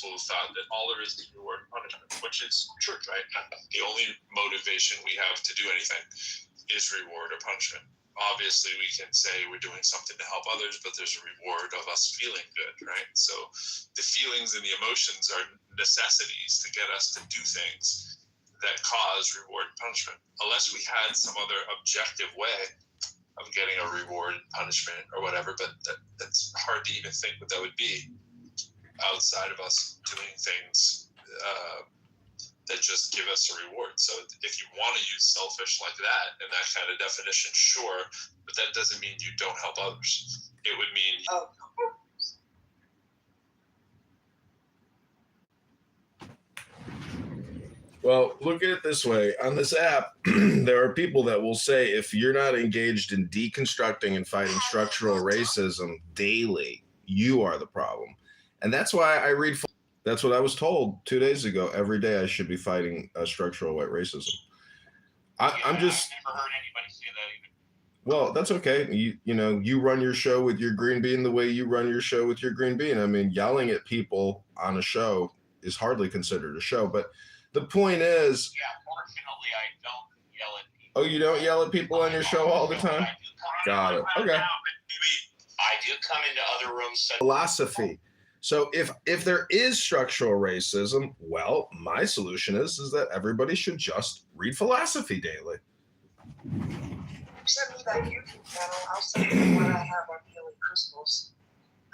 school of thought that all there is reward and punishment, which is true, right? The only motivation we have to do anything is reward or punishment. Obviously, we can say we're doing something to help others, but there's a reward of us feeling good, right? So the feelings and the emotions are necessities to get us to do things that cause reward and punishment. Unless we had some other objective way of getting a reward and punishment or whatever, but that's hard to even think what that would be outside of us doing things that just give us a reward. So if you want to use selfish like that in that kind of definition, sure, but that doesn't mean you don't help others. It would mean Well, look at it this way. On this app, there are people that will say if you're not engaged in deconstructing and fighting structural racism daily, you are the problem. And that's why I read. That's what I was told 2 days ago. Every day I should be fighting structural white racism. I'm just. I've never heard anybody say that either. Well, that's okay. You run your show with your green bean the way you run your show with your green bean. I mean, yelling at people on a show is hardly considered a show, but the point is, fortunately, I don't yell at people. Oh, you don't yell at people on your show all the time? Got it. Okay. I do come into other rooms. Philosophy. So if there is structural racism, well, my solution is that everybody should just read philosophy daily. Send me that YouTube channel. I'll send you what I have on healing crystals.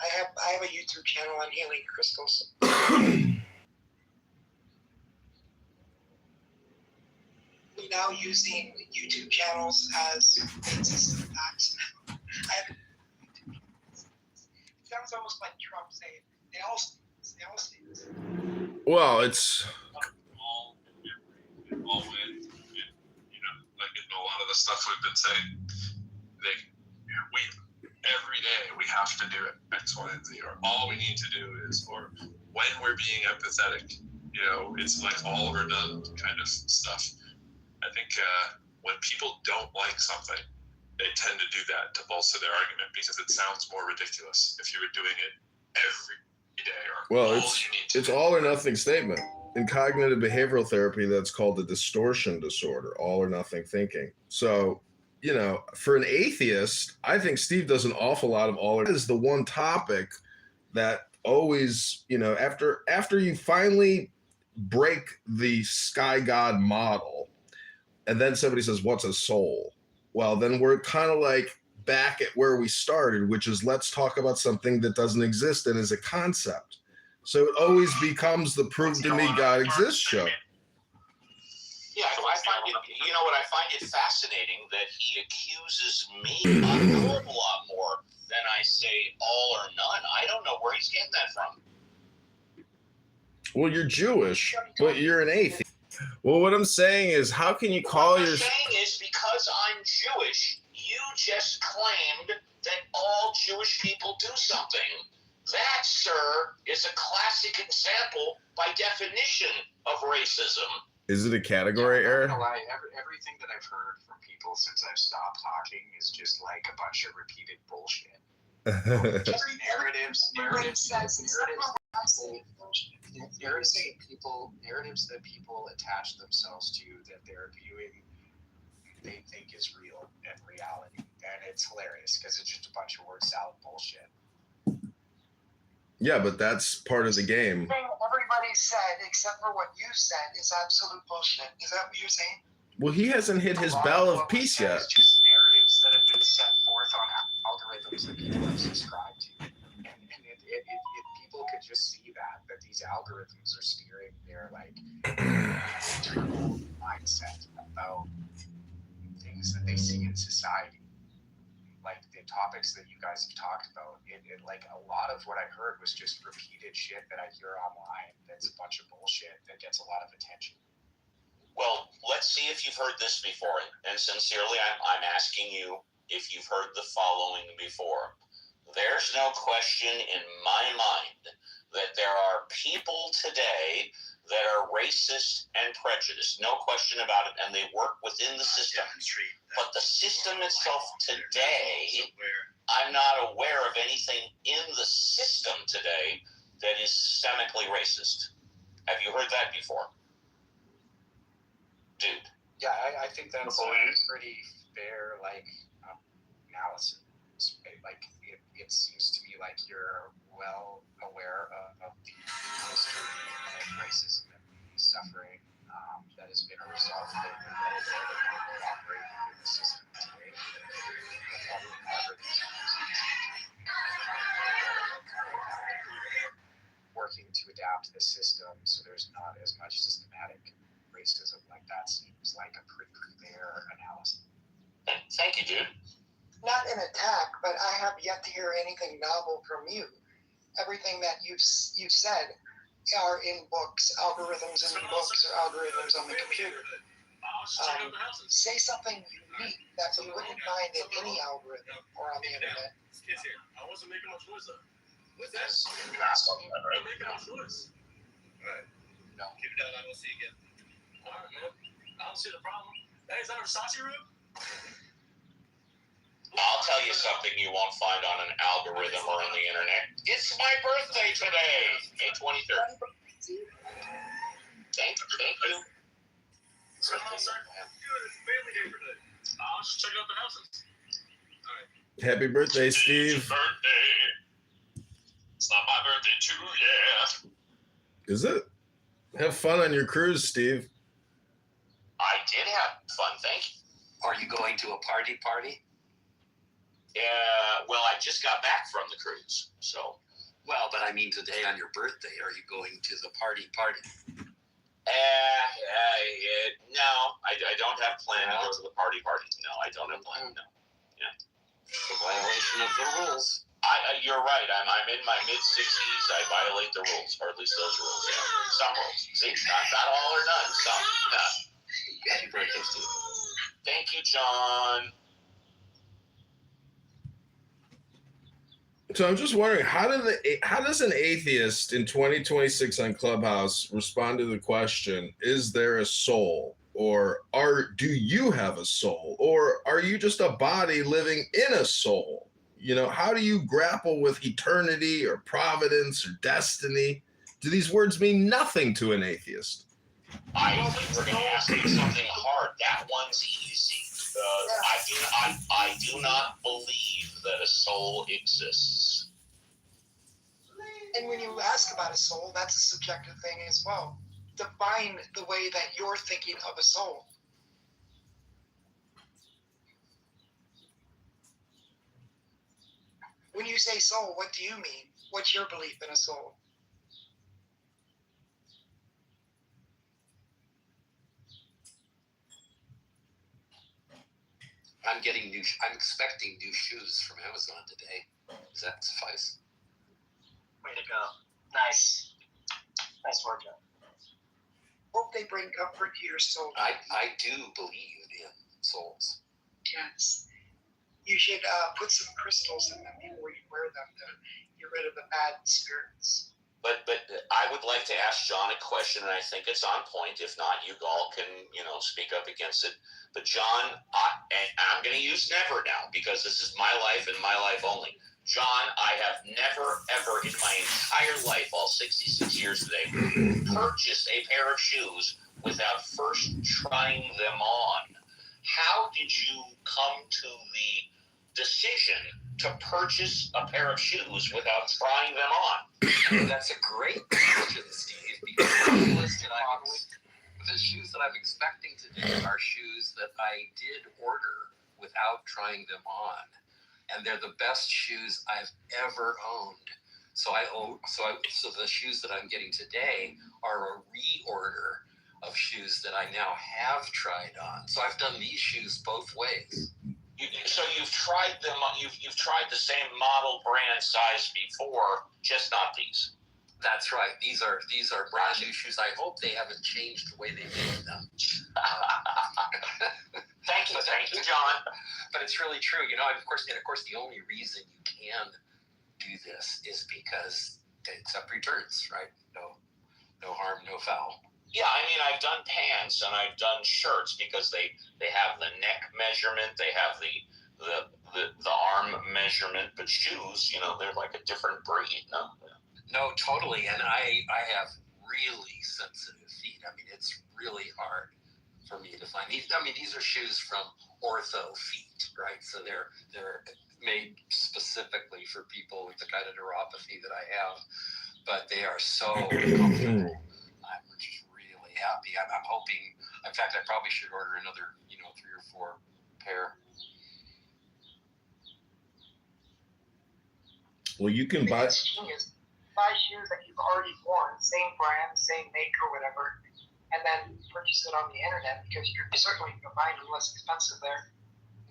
I have a YouTube channel on healing crystals. We're now using YouTube channels as basis of facts. It sounds almost like Trump saying they all say this. Well, it's all in, like in a lot of the stuff we've been saying, every day we have to do it, X, Y, and Z, or all we need to do is, or when we're being empathetic, it's like all or none kind of stuff. I think when people don't like something, they tend to do that to bolster their argument because it sounds more ridiculous if you were doing it every day. Well, it's all or nothing statement. In cognitive behavioral therapy, that's called a distortion disorder, all or nothing thinking. So, for an atheist, I think Steve does an awful lot of all or nothing. Is the one topic that always, after you finally break the sky god model, and then somebody says, what's a soul? Well, then we're kind of like back at where we started, which is let's talk about something that doesn't exist and is a concept. So it always becomes the prove to me God exists show. Yeah, I find it, what I find it fascinating that he accuses me a whole lot more than I say all or none. I don't know where he's getting that from. Well, you're Jewish, but you're an atheist. Well, what I'm saying is, how can you call What I'm saying is because I'm Jewish, you just claimed that all Jewish people do something. That, sir, is a classic example by definition of racism. Is it a category error? Everything that I've heard from people since I've stopped talking is just like a bunch of repeated bullshit. Narratives that people attach themselves to that they're viewing, they think is real and reality, and it's hilarious because it's just a bunch of word salad bullshit. Yeah, but that's part of the game. Everybody said, except for what you said, is absolute bullshit. Is that what you're saying? Well, he hasn't hit his bell of peace yet. It's just narratives that have been set forth on algorithms that people have subscribed to. And people could just see that these algorithms are steering their internal mindset about things that they see in society. Like the topics that you guys have talked about, like a lot of what I heard was just repeated shit that I hear online. That's a bunch of bullshit that gets a lot of attention. Well, let's see if you've heard this before. And sincerely, I'm asking you if you've heard the following before. There's no question in my mind that there are people today that are racist and prejudiced. No question about it. And they work within the system. But the system itself today, I'm not aware of anything in the system today that is systemically racist. Have you heard that before? Dude. Yeah, I think that's a pretty fair, analysis. Like, it seems to me like you're well aware of the history of racism and suffering that has been a result of it, and well aware that people operate within the system today. However, working to adapt the system so there's not as much systematic racism. Like, that seems like a pretty fair analysis. Thank you, dude. Not an attack, but I have yet to hear anything novel from you. Everything that you've said are in books, algorithms in books, or algorithms on the computer. Say something unique that you wouldn't find in any algorithm or on the internet. I wasn't making much noise though. What's that? Right. I'm making much noise. Alright. No. Keep it down, I will see you again. Alright, man. I don't see the problem. Hey, is that a Versace room? I'll tell you something you won't find on an algorithm or on the internet. It's my birthday today, May 23rd. Thank you. It's family day for today. I was just checking out the houses. Happy birthday, Steve. It's your birthday. It's not my birthday too, yeah. Is it? Have fun on your cruise, Steve. I did have fun, thank you. Are you going to a party? Yeah, well, I just got back from the cruise, so. Well, but I mean today on your birthday, are you going to the party? No, I don't have planned to go to the party. No, I don't have planned, no. Yeah. A violation of the rules. You're right, I'm in my mid-60s, I violate the rules, or at least those rules, yeah. Some rules. See, not all or none, some. Happy birthday, Steve. Thank you, John. So I'm just wondering, how does an atheist in 2026 on Clubhouse respond to the question, is there a soul? Or do you have a soul? Or are you just a body living in a soul? You know, how do you grapple with eternity or providence or destiny? Do these words mean nothing to an atheist? I think we're going to ask you something hard. That one's easy. I do not believe that a soul exists. And when you ask about a soul, that's a subjective thing as well. Define the way that you're thinking of a soul. When you say soul, what do you mean? What's your belief in a soul? I'm expecting new shoes from Amazon today. Does that suffice? Way to go. Nice work, John. Hope they bring comfort to your soul. I do believe in souls. Yes. You should put some crystals in them before you wear them to get rid of the bad spirits. But I would like to ask John a question, and I think it's on point. If not, you all can, speak up against it. But John, I'm going to use never now because this is my life and my life only. John, I have never, ever in my entire life, all 66 years today, purchased a pair of shoes without first trying them on. How did you come to the decision to purchase a pair of shoes without trying them on? That's a great question, Steve, because the shoes that I'm expecting today are shoes that I did order without trying them on. And they're the best shoes I've ever owned. So the shoes that I'm getting today are a reorder of shoes that I now have tried on. So I've done these shoes both ways. So you've tried them. You've tried the same model, brand, size before, just not these. That's right. These are brand new shoes. I hope they haven't changed the way they made them. Thank you, John. But it's really true, and of course, the only reason you can do this is because they accept returns, right? No harm, no foul. Yeah, I mean, I've done pants and I've done shirts because they have the neck measurement, they have the arm measurement, but shoes, they're like a different breed, no? No, totally. And I have really sensitive feet. I mean, it's really hard for me to find these. I mean, these are shoes from Ortho Feet, right? So they're made specifically for people with the kind of neuropathy that I have, but they are so comfortable. I'm just really happy. I'm hoping. In fact, I probably should order another, 3 or 4 pair. Well, you can buy. It's genius. Buy shoes that you've already worn, same brand, same make or whatever, and then purchase it on the internet because you're certainly going to find them less expensive there.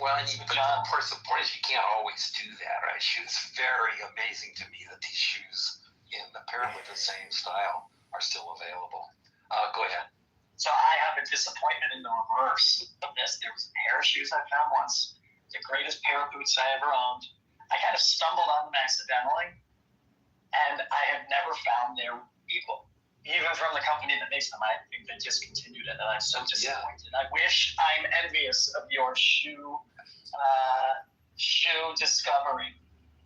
Well, but of course, the point is you can't always do that, right? It's very amazing to me that these shoes in apparently the same style are still available. Go ahead. So I have a disappointment in the reverse of this. There was a pair of shoes I found once, the greatest pair of boots I ever owned. I kind of stumbled on them accidentally, and I have never found their equal. Even from the company that makes them, I think they discontinued it, and I'm so disappointed. I wish I'm envious of your shoe discovery.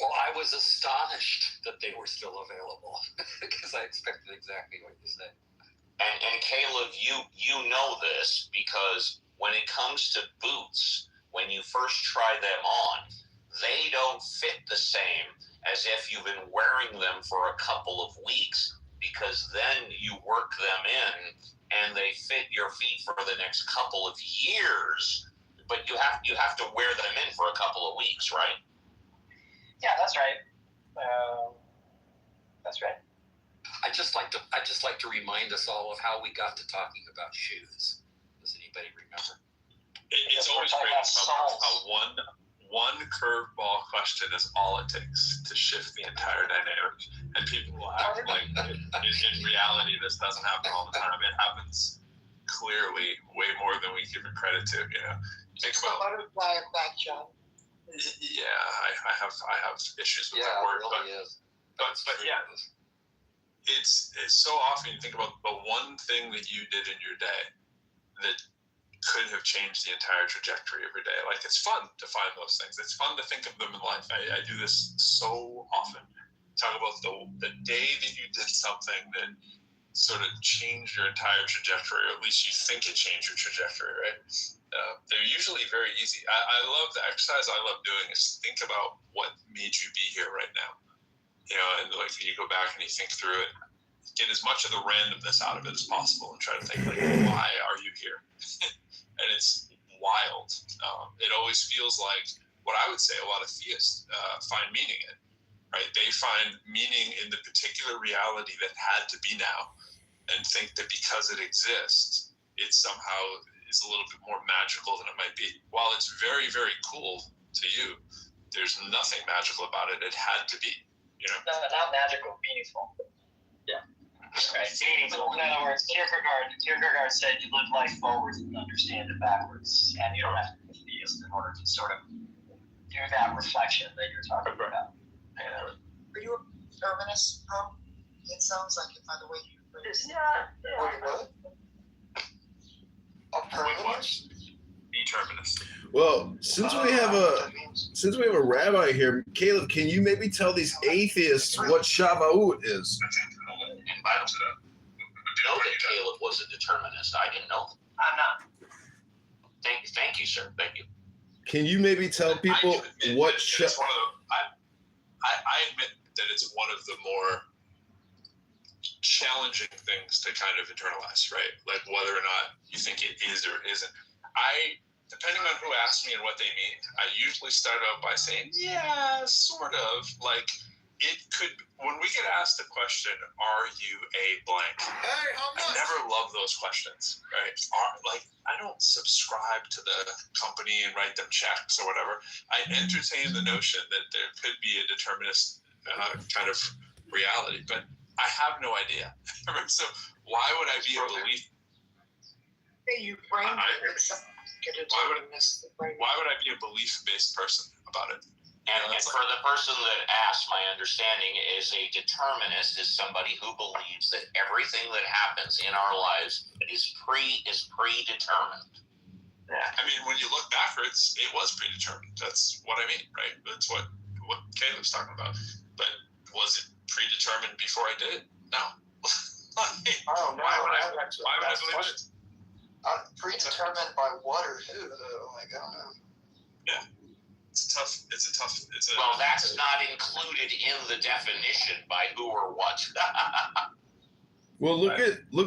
Well, I was astonished that they were still available because I expected exactly what you said. And Caleb, you know this because when it comes to boots, when you first try them on, they don't fit the same as if you've been wearing them for a couple of weeks, because then you work them in and they fit your feet for the next couple of years. But you have to wear them in for a couple of weeks, right? Yeah, that's right. That's right. I just like to remind us all of how we got to talking about shoes. Does anybody remember? It's always great how one curveball question is all it takes to shift the entire dynamic, and people will act like in reality this doesn't happen all the time. It happens clearly way more than we give it credit to. Think It's the about. butterfly effect, John. Yeah, I have issues with that Yeah, word, it really is. but yeah, it's so often you think about the one thing that you did in your day that could have changed the entire trajectory of your day. Like, it's fun to find those things. It's fun to think of them in life. I do this so often. Talk about the day that you did something that sort of changed your entire trajectory, or at least you think it changed your trajectory, right? They're usually very easy. I love the exercise I love doing is think about what made you be here right now. And like you go back and you think through it, get as much of the randomness out of it as possible and try to think, like, why are you here? And it's wild. It always feels like what I would say a lot of theists find meaning in, right? They find meaning in the particular reality that had to be now and think that because it exists, it somehow is a little bit more magical than it might be. While it's very, very cool to you, there's nothing magical about it. It had to be, Not magical, meaningful. Yeah. Right, meaningful. In other words, Kierkegaard said you live life forwards and understand it backwards, and you don't have to be a theist in order to sort of do that reflection that you're talking about. Are you a determinist? It sounds like it by the way you phrase it. Yeah. A permanist? Determinist. Well, since we have a rabbi here, Caleb, can you maybe tell these atheists what Shavuot is? I know that Caleb was a determinist. I didn't know. I'm not. Thank you, sir. Thank you. Can you maybe tell people what it's one of the, I admit that it's one of the more challenging things to kind of internalize, right? Like whether or not you think it is or isn't. Depending on who asks me and what they mean, I usually start out by saying, yeah, sort of. Like, it could, when we get asked the question, are you a blank? Hey, how I never love those questions, right? I don't subscribe to the company and write them checks or whatever. I entertain the notion that there could be a determinist kind of reality, but I have no idea. So why would I be a belief? Hey, you brain Why would I be a belief-based person about it? And for the person that asked, my understanding is a determinist is somebody who believes that everything that happens in our lives is predetermined. Yeah. I mean, when you look backwards, it was predetermined. That's what I mean, right? That's what Caleb's talking about. But was it predetermined before I did it? No. Oh, no, why would I that's believe it? predetermined by what or who? Oh my god. It's a tough. Well, that's not included in the definition by who or what. Well, look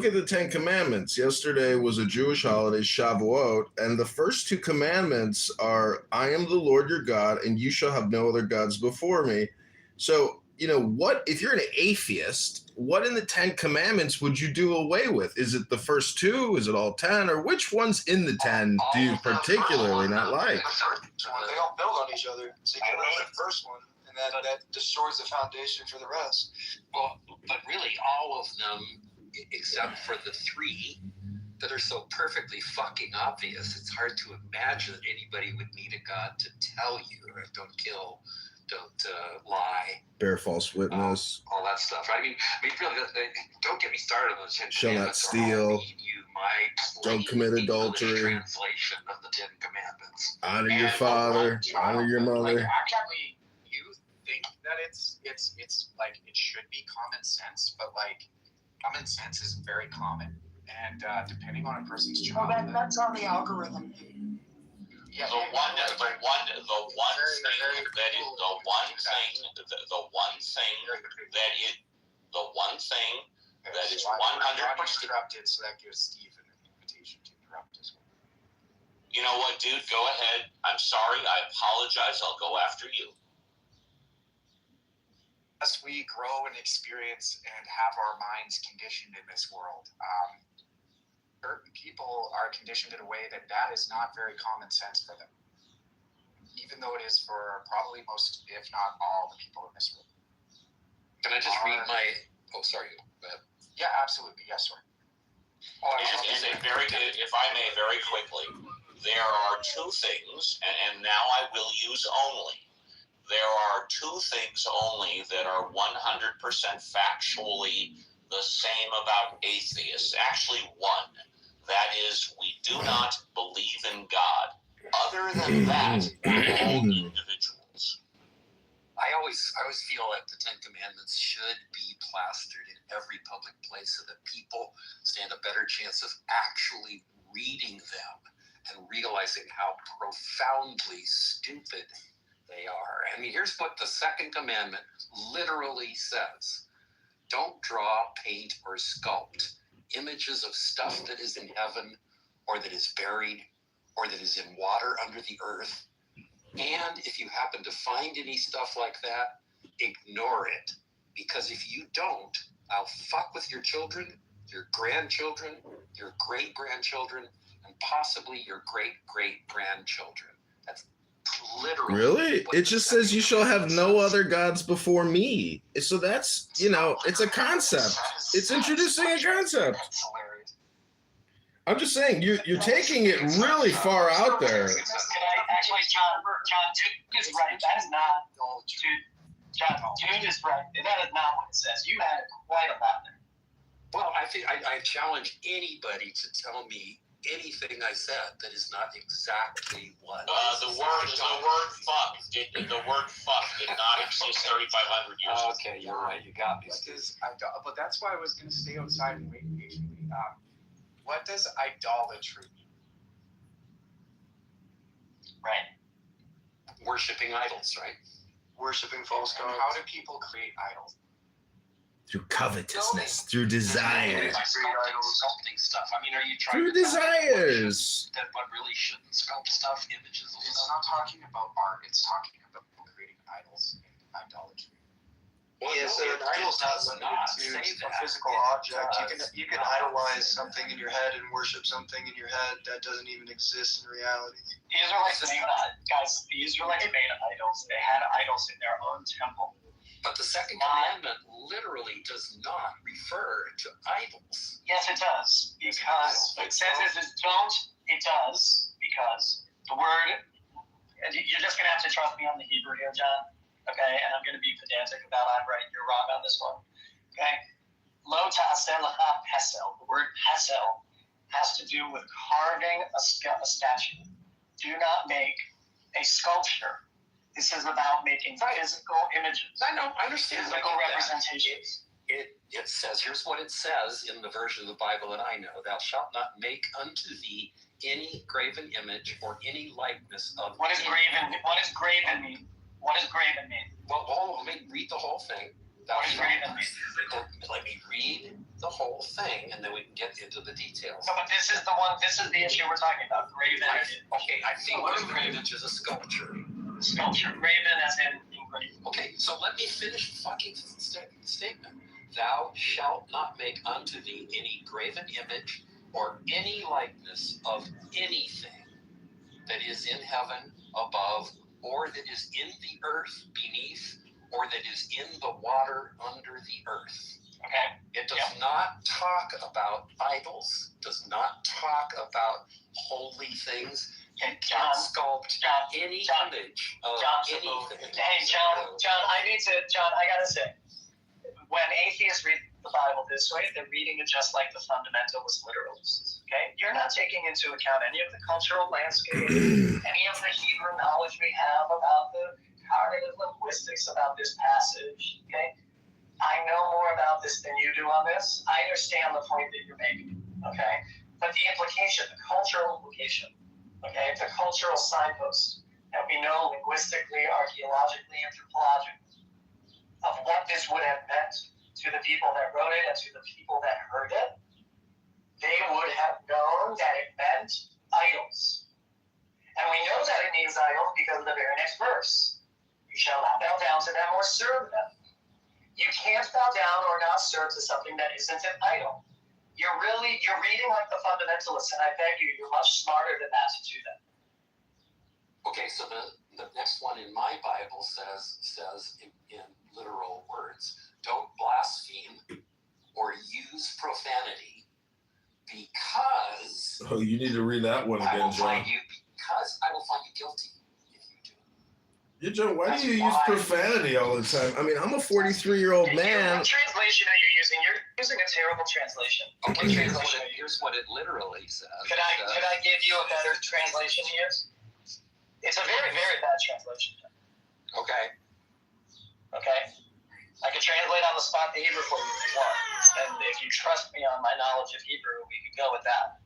at the Ten Commandments. Yesterday was a Jewish holiday, Shavuot, and the first two commandments are, "I am the Lord your God, and you shall have no other gods before me." So, what if you're an atheist? What in the Ten Commandments would you do away with? Is it the first two? Is it all 10? Or which ones in the 10 do you particularly not like? They all build on each other. So you get rid of the first one, and that destroys the foundation for the rest. Well, but really all of them, except for the 3 that are so perfectly fucking obvious, it's hard to imagine that anybody would need a god to tell you, right? Don't kill, don't lie, Bear false witness. all that stuff. Right? I mean, really, don't get me started on the 10 Shall not Commandments. steal. I'll read you my Don't commit plain English adultery. translation of the 10 Commandments. Honor your father. Honor your mother. Actually, you think that it's like it should be common sense, but like common sense is very common, and depending on a person's Well, childhood. that's on the algorithm. The one thing that is 100%. Interrupted, so that gives Steve an invitation to interrupt as well. You know what, dude? Go ahead. I'm sorry. I apologize. I'll go after you. As we grow and experience and have our minds conditioned in this world, certain people are conditioned in a way that is not very common sense for them, even though it is for probably most, if not all, the people in this world. Can I just read my? Oh, sorry. Go ahead. Yeah, absolutely. Yes, sir. If I may, very quickly, there are 2 things, and now I will use only. There are 2 things only that are 100% factually the same about atheists. Actually, 1. That is, we do not believe in God. Other than that, we're all individuals. I always feel like the 10 Commandments should be plastered in every public place so that people stand a better chance of actually reading them and realizing how profoundly stupid they are. I mean, here's what the 2nd commandment literally says. Don't draw, paint, or sculpt images of stuff that is in heaven or that is buried or that is in water under the earth. And if you happen to find any stuff like that, ignore it. Because if you don't, I'll fuck with your children, your grandchildren, your great-grandchildren, and possibly your great-great-grandchildren. That's literally. Really? It just says you shall have no other gods before me. So that's, it's a concept. It's introducing a concept. That's hilarious. I'm just saying, you're taking it really far out there. Actually, John, Dude is right. That is not. Dude is right. That is not what it says. You had quite a lot there. Well, I think I challenge anybody to tell me anything I said that is not exactly what. The word fuck did not exist 3,500 years ago. Okay, you're right. You got me. But that's why I was going to stay outside and wait patiently. What does idolatry mean? Right. Worshipping idols, right? Worshipping false And gods. how do people create idols? Through covetousness, through desire, Sculpting stuff. I mean, are you trying through to tell me desires. that what really shouldn't sculpt stuff, images of It's stuff? not talking about art. It's talking about creating idols and idolatry. Well, Yeah, so no, an idol's not does limited say to a that. physical It object. does You can not idolize say something in your head and worship something in your head that doesn't even exist in reality. The Israelites made guys. The Israelites made idols. They had idols in their own temple. But the 2nd commandment literally does not refer to idols. Yes, it does, because it says it is don't. It does because the word. And you're just gonna have to trust me on the Hebrew here, John. Okay, and I'm gonna be pedantic about I'm right, you're wrong on this one. Okay, lo ta'aseh lecha pesel. The word pesel has to do with carving a statue. Do not make a sculpture. This is about making physical images, I know, I understand. physical I get that. representations. It says, here's what it says in the version of the Bible that I know: "Thou shalt not make unto thee any graven image or any likeness of." What does graven? What does graven mean? What does graven mean? Well, let me read the whole thing. What does graven mean? Let me read the whole thing, and then we can get into the details. No, but this is the one. This is the issue we're talking about. Graven. Okay, I think graven is a sculpture. Sculpture. Graven as in engraved. Okay, so let me finish the fucking statement. "Thou shalt not make unto thee any graven image or any likeness of anything that is in heaven above, or that is in the earth beneath, or that is in the water under the earth." Okay. It does not talk about idols, does not talk about holy things. You John, can't sculpt any John, image of anything. Hey, John, I gotta say, when atheists read the Bible this way, they're reading it just like the fundamentalist literalists. Okay? You're not taking into account any of the cultural landscape, any of the Hebrew knowledge we have about the cognitive linguistics about this passage. Okay? I know more about this than you do on this. I understand the point that you're making. Okay? But the implication, the cultural implication, okay, the cultural signpost that we know linguistically, archaeologically, anthropologically, of what this would have meant to the people that wrote it and to the people that heard it, they would have known that it meant idols. And we know that it means idols because of the very next verse. "You shall not bow down to them or serve them." You can't bow down or not serve to something that isn't an idol. You're reading like the fundamentalists, and I beg you, you're much smarter than that to do that. Okay, so the next one in my Bible says in literal words, "Don't blaspheme or use profanity, because Oh, you need to read that one I again, will find John. you guilty if you do." Yeah, John, why do you use profanity all the time? I mean, I'm a 43-year-old man. What translation are you using? You're using a terrible translation. Okay, What here's translation what are you here's what it literally says. Could I give you a better translation to use? It's a very, very bad translation. Okay. Okay? I can translate on the spot the Hebrew for you if you want. And if you trust me on my knowledge of Hebrew, we could go with that.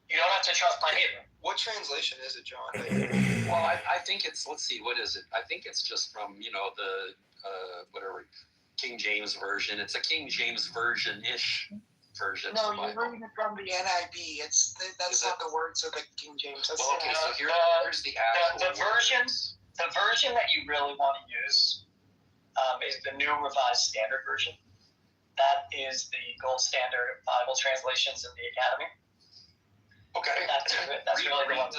You don't have to trust my Hebrew. What translation is it, John? Well, I think it's, let's see, what is it? I think it's just from, the whatever, King James Version. It's a King James Version-ish version. No, of the you're Bible. reading it from the NIV. That's not the words of the King James. That's Well, okay, so here's the actual the version that you really want to use is the New Revised Standard Version. That is the gold standard Bible translations in the Academy. Okay. That's really the one.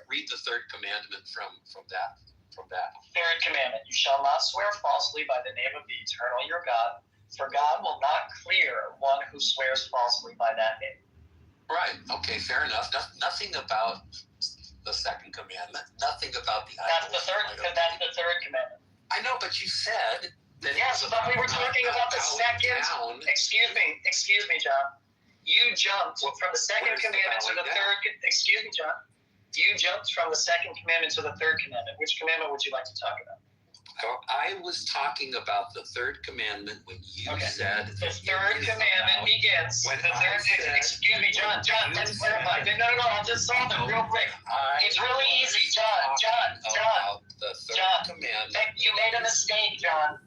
Read the third commandment from that. Third commandment: You shall not swear falsely by the name of the eternal your God, for God will not clear one who swears falsely by that name. Right. Okay. Fair enough. Nothing about the second commandment. Nothing about the That's idols. That's the third commandment. I know, but you said that. Yes, but we were talking about the second. Down. Excuse me, John. You jumped from the second commandment to the third. Excuse me, John. You jumped from the second commandment to the third commandment. Which commandment would you like to talk about? I was talking about the third commandment when you said the third commandment begins. Excuse me, John. Let's clarify. No. I'll just solve it real quick. It's really easy, John. The third commandment. You made a mistake, John.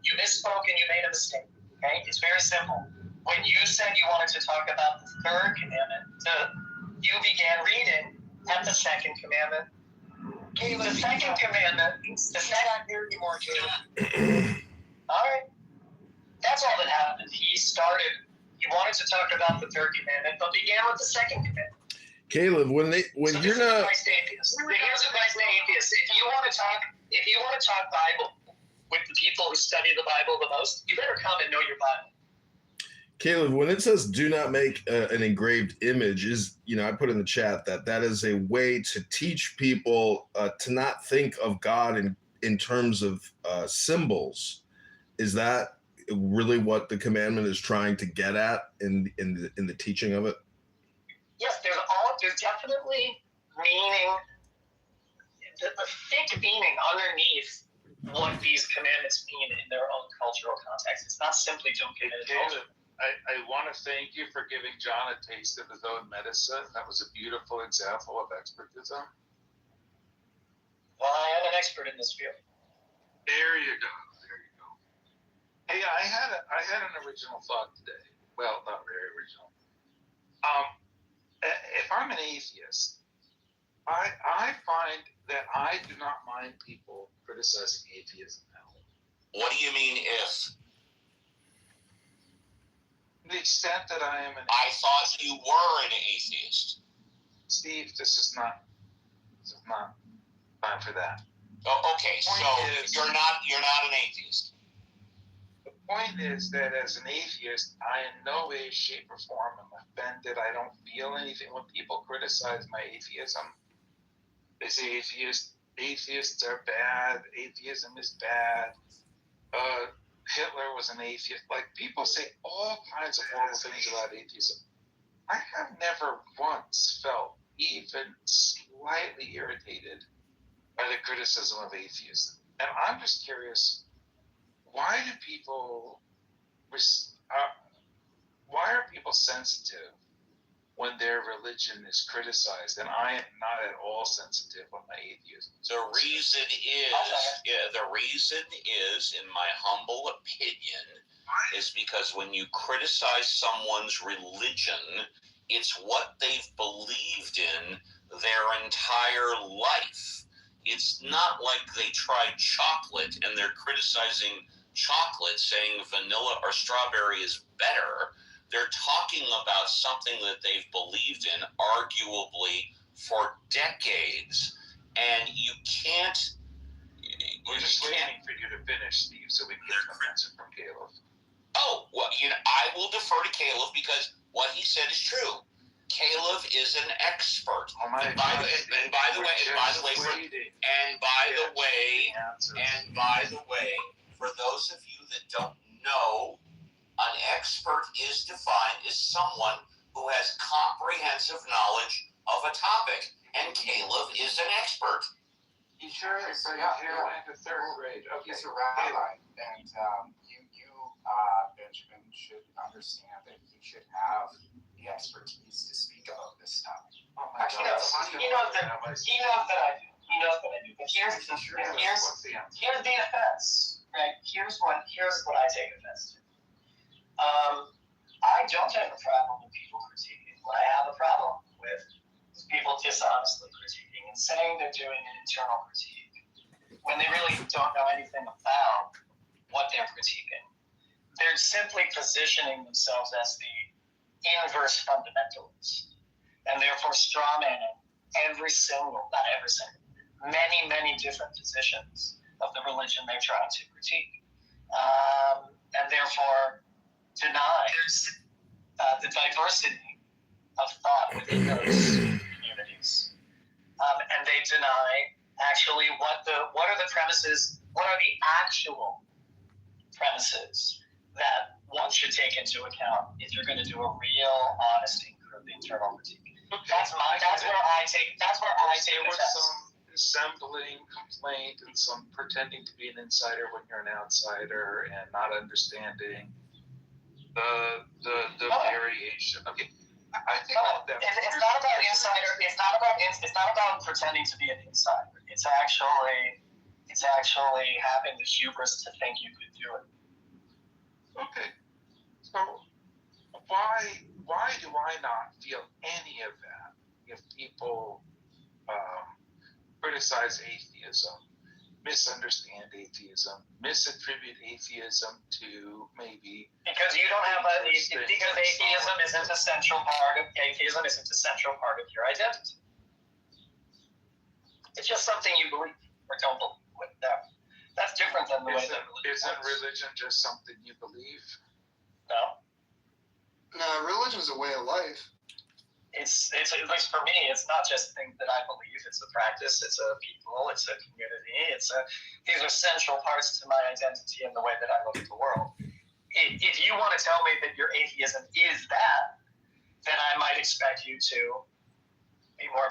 You misspoke and you made a mistake. Okay, it's very simple. When you said you wanted to talk about the third commandment, you began reading at the second commandment. Caleb, The second commandment. not near you more, Caleb. All right. That's all that happened. He wanted to talk about the third commandment, but began with the second commandment. Caleb, when So you're this is not, advice to atheists. Here's advice to atheists. If you want to talk Bible with the people who study the Bible the most, you better come and know your Bible. Caleb, when it says "do not make an engraved image," I put in the chat that is a way to teach people to not think of God in terms of symbols. Is that really what the commandment is trying to get at in the teaching of it? Yes, there's definitely meaning the thick meaning underneath what these commandments mean in their own cultural context. It's not simply don't commit adultery. I want to thank you for giving John a taste of his own medicine. That was a beautiful example of expertism. Well, I am an expert in this field. There you go. There you go. Hey, I had an original thought today. Well, not very original. If I'm an atheist, I find that I do not mind people criticizing atheism now. What do you mean if? To the extent that I am an I thought you were an atheist. Steve, this is not time for that. Oh, okay, so you're not an atheist. The point is that as an atheist, I in no way, shape, or form am offended. I don't feel anything when people criticize my atheism. They say atheists are bad. Atheism is bad. Hitler was an atheist. Like, people say all kinds of horrible things about atheism. I have never once felt even slightly irritated by the criticism of atheism. And I'm just curious, why are people sensitive when their religion is criticized? And I am not at all sensitive when my atheism is The reason is, in my humble opinion, is because when you criticize someone's religion, it's what they've believed in their entire life. It's not like they tried chocolate and they're criticizing chocolate, saying vanilla or strawberry is better. They're talking about something that they've believed in, arguably, for decades. And you can't... We're just waiting for you to finish, Steve, so we can get an answer from Caleb. Oh, well, I will defer to Caleb because what he said is true. Caleb is an expert. Oh my And by the way, for those of you that don't know, an expert is defined as someone who has comprehensive knowledge of a topic, and Caleb is an expert. He sure is. So Yeah, you went to third grade. Okay. He's a rabbi, and you, Benjamin, should understand that he should have the expertise to speak about this stuff. Oh my Actually, God. he knows that I do. But here's the offense, right? Here's what I take offense to. I don't have a problem with people critiquing. What I have a problem with is people dishonestly critiquing and saying they're doing an internal critique when they really don't know anything about what they're critiquing. They're simply positioning themselves as the inverse fundamentalist, and therefore strawmanning many different positions of the religion they're trying to critique, and therefore deny the diversity of thought within those communities, and they deny actually what are the premises, what are the actual premises that one should take into account if you're going to do a real, honest internal critique. That's where I take There the was test. some dissembling complaint and some pretending to be an insider when you're an outsider and not understanding the variation. Okay, I think that It's not about insider. It's not about pretending to be an insider. It's actually having the hubris to think you could do it. Okay, so why do I not feel any of that if people criticize atheism, misunderstand atheism, misattribute atheism to maybe Because you don't have because atheism isn't a central part of your identity. It's just something you believe or don't believe. That's different than the way that religion isn't works. religion just something you believe? No. No, religion is a way of life. It's at least for me, it's not just things that I believe. It's a practice. It's a people. It's a community. These are central parts to my identity and the way that I look at the world. If you want to tell me that your atheism is that, then I might expect you to be more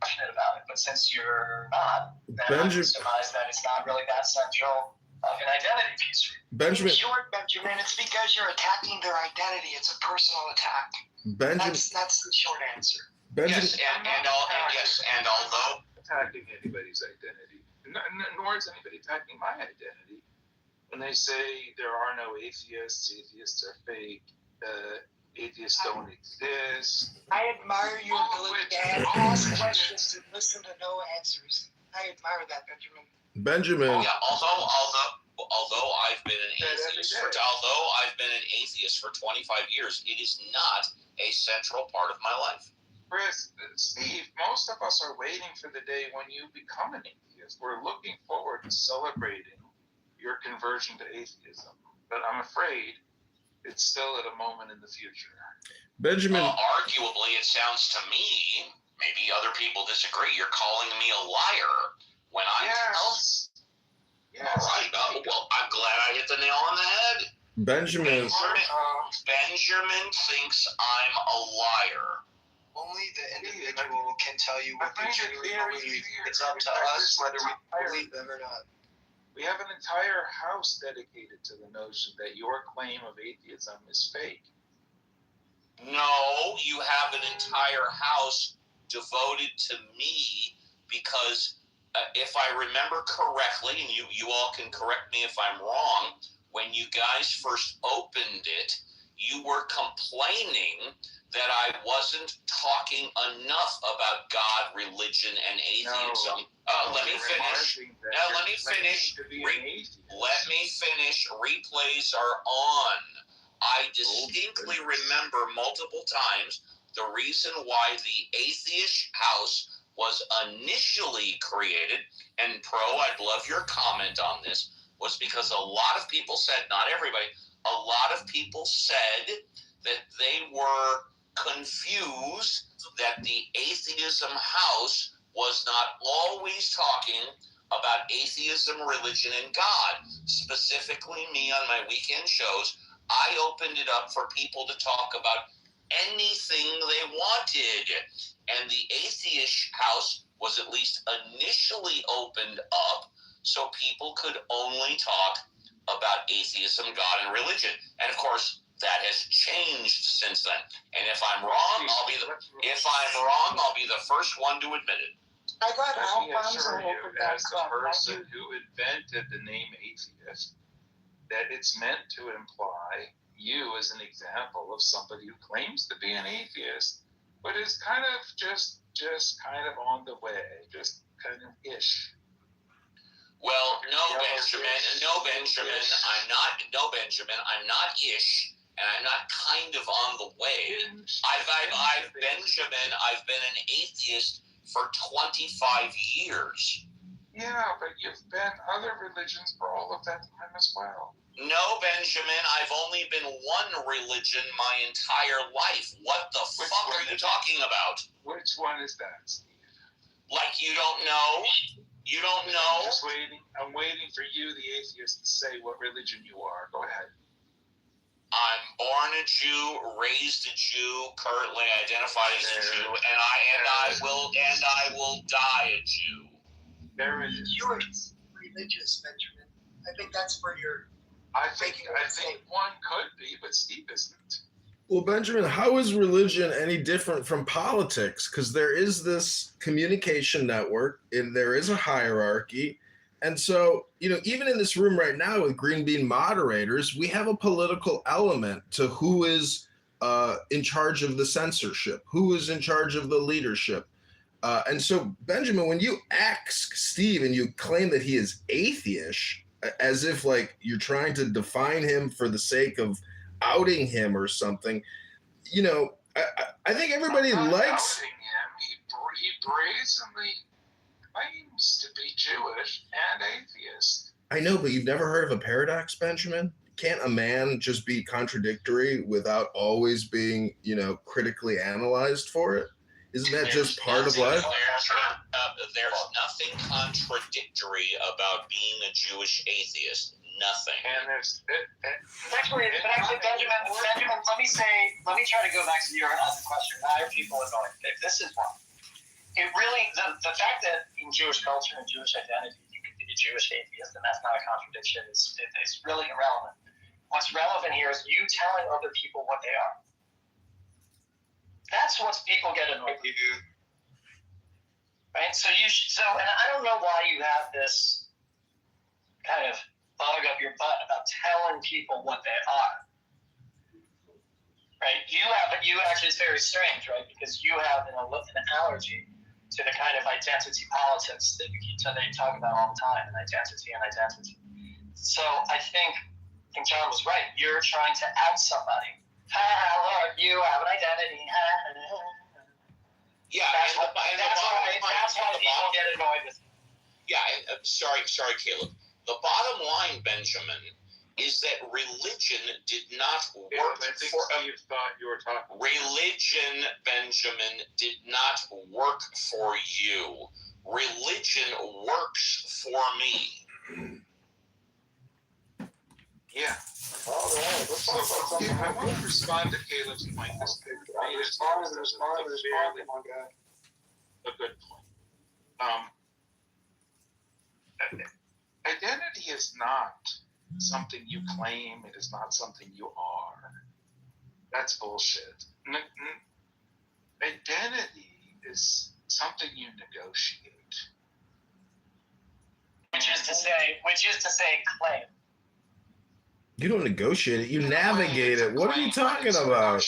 passionate about it. But since you're not, then I Benjamin- would surmise that it's not really that central of an identity piece for you. Benjamin, In short, Benjamin, it's because you're attacking their identity. It's a personal attack. That's the short answer. Benjamin, Yes, and although attacking anybody's identity, nor is anybody attacking my identity. When they say there are no atheists, atheists are fake, atheists don't exist. I admire your ability to ask questions and listen to no answers. I admire that, Benjamin. Benjamin, yeah, although I've been an atheist for 25 years, it is not a central part of my life. Chris, Steve, most of us are waiting for the day when you become an atheist. We're looking forward to celebrating your conversion to atheism, but I'm afraid it's still at a moment in the future. Benjamin, Arguably, it sounds to me, maybe other people disagree, you're calling me a liar when I tell. Yes. All right, well, I'm glad I hit the nail on the head. Benjamin, Benjamin thinks I'm a liar. Only the individual can tell you what they I find it truly very believe. clear It's up to that us this whether we entire- believe them or not. We have an entire house dedicated to the notion that your claim of atheism is fake. No, you have an entire house devoted to me because if I remember correctly, and you all can correct me if I'm wrong, when you guys first opened it, you were complaining that I wasn't talking enough about God, religion, and atheism. Let me finish. Let me finish. Let me finish. Replays are on. I distinctly remember multiple times the reason why the atheist house was initially created, and Pro, I'd love your comment on this, was because a lot of people said, not everybody, a lot of people said that they were confused that the atheism house was not always talking about atheism, religion, and God. Specifically me on my weekend shows, I opened it up for people to talk about anything they wanted. And the atheist house was at least initially opened up so people could only talk about atheism, God, and religion. And of course, that has changed since then. And if I'm wrong, I'll be the first one to admit it. I got Let me Alfonso assure you, over that as the club. person who invented the name atheist, that it's meant to imply you as an example of somebody who claims to be an atheist, but is kind of just kind of on the way, just kind of ish. Well, no, Benjamin, I'm not ish, and I'm not kind of on the way. I've been an atheist for 25 years. Yeah, but you've been other religions for all of that time as well. No, Benjamin, I've only been one religion my entire life. What the fuck are you talking about? Which one is that, Steve? Like you don't know? You don't know? I'm just waiting. I'm waiting for you, the atheist, to say what religion you are. Go ahead. I'm born a Jew, raised a Jew, currently identified as a Jew, and I will die a Jew. There it is. You're religious, Benjamin. I think that's for your. I think one could be, but Steve isn't. well, Benjamin, how is religion any different from politics? Because there is this communication network, and there is a hierarchy. And so, even in this room right now with Green Bean moderators, we have a political element to who is in charge of the censorship, who is in charge of the leadership. And so, Benjamin, when you ask Steve and you claim that he is atheist, as if like you're trying to define him for the sake of outing him or something, I think everybody I'm not likes. outing him. He brazenly claims to be Jewish and atheist. I know, but you've never heard of a paradox, Benjamin? Can't a man just be contradictory without always being, critically analyzed for it? Isn't that just part of life? There's nothing contradictory about being a Jewish atheist. Nothing. And there's Actually, Benjamin, let me try to go back to your other question. Now, people are going, if this is one. it really, the fact that in Jewish culture and Jewish identity, you can be a Jewish atheist, and that's not a contradiction, is really irrelevant. What's relevant here is you telling other people what they are. That's what people get annoyed with. Right? So and I don't know why you have this kind of bug up your butt about telling people what they are. Right? You actually, it's very strange, right? Because you have an allergy to the kind of identity politics that they talk about all the time, and identity. So I think John was right. You're trying to out somebody. Lord, you have an identity. Yeah, That's why people get annoyed with it. Yeah, sorry, Caleb. The bottom line, Benjamin, is that religion did not work I think for Steve thought you were talking. religion, Benjamin, did not work for you. Religion works for me. Yeah. All right. Let's talk about something. I want to respond to Caleb's point. Respond, come on, guy. A good point. Identity is not something you claim. It is not something you are. That's bullshit. Identity is something you negotiate. Which is to say claim. You don't negotiate it. You navigate it. What are you talking about?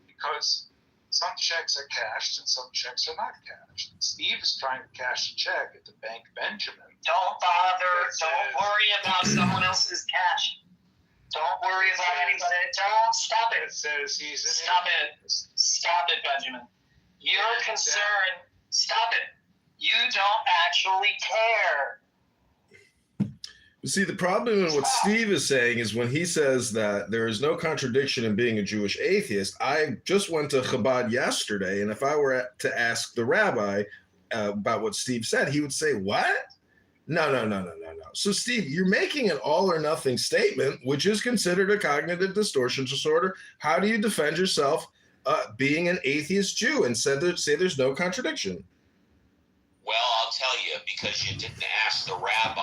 Because some checks are cashed and some checks are not cashed. Steve is trying to cash a check at the Bank Benjamin. Don't bother. Don't worry about someone else's cash. Don't worry about anybody. Don't stop it. It says he's an Stop it. atheist. Stop it, Benjamin. Your concern. Stop it. You don't actually care. See, the problem in what Steve is saying is when he says that there is no contradiction in being a Jewish atheist. I just went to Chabad yesterday, and if I were to ask the rabbi about what Steve said, he would say, what? No. So, Steve, you're making an all or nothing statement, which is considered a cognitive distortion disorder. How do you defend yourself being an atheist Jew and say there's no contradiction? Well, I'll tell you, because you didn't ask the rabbi,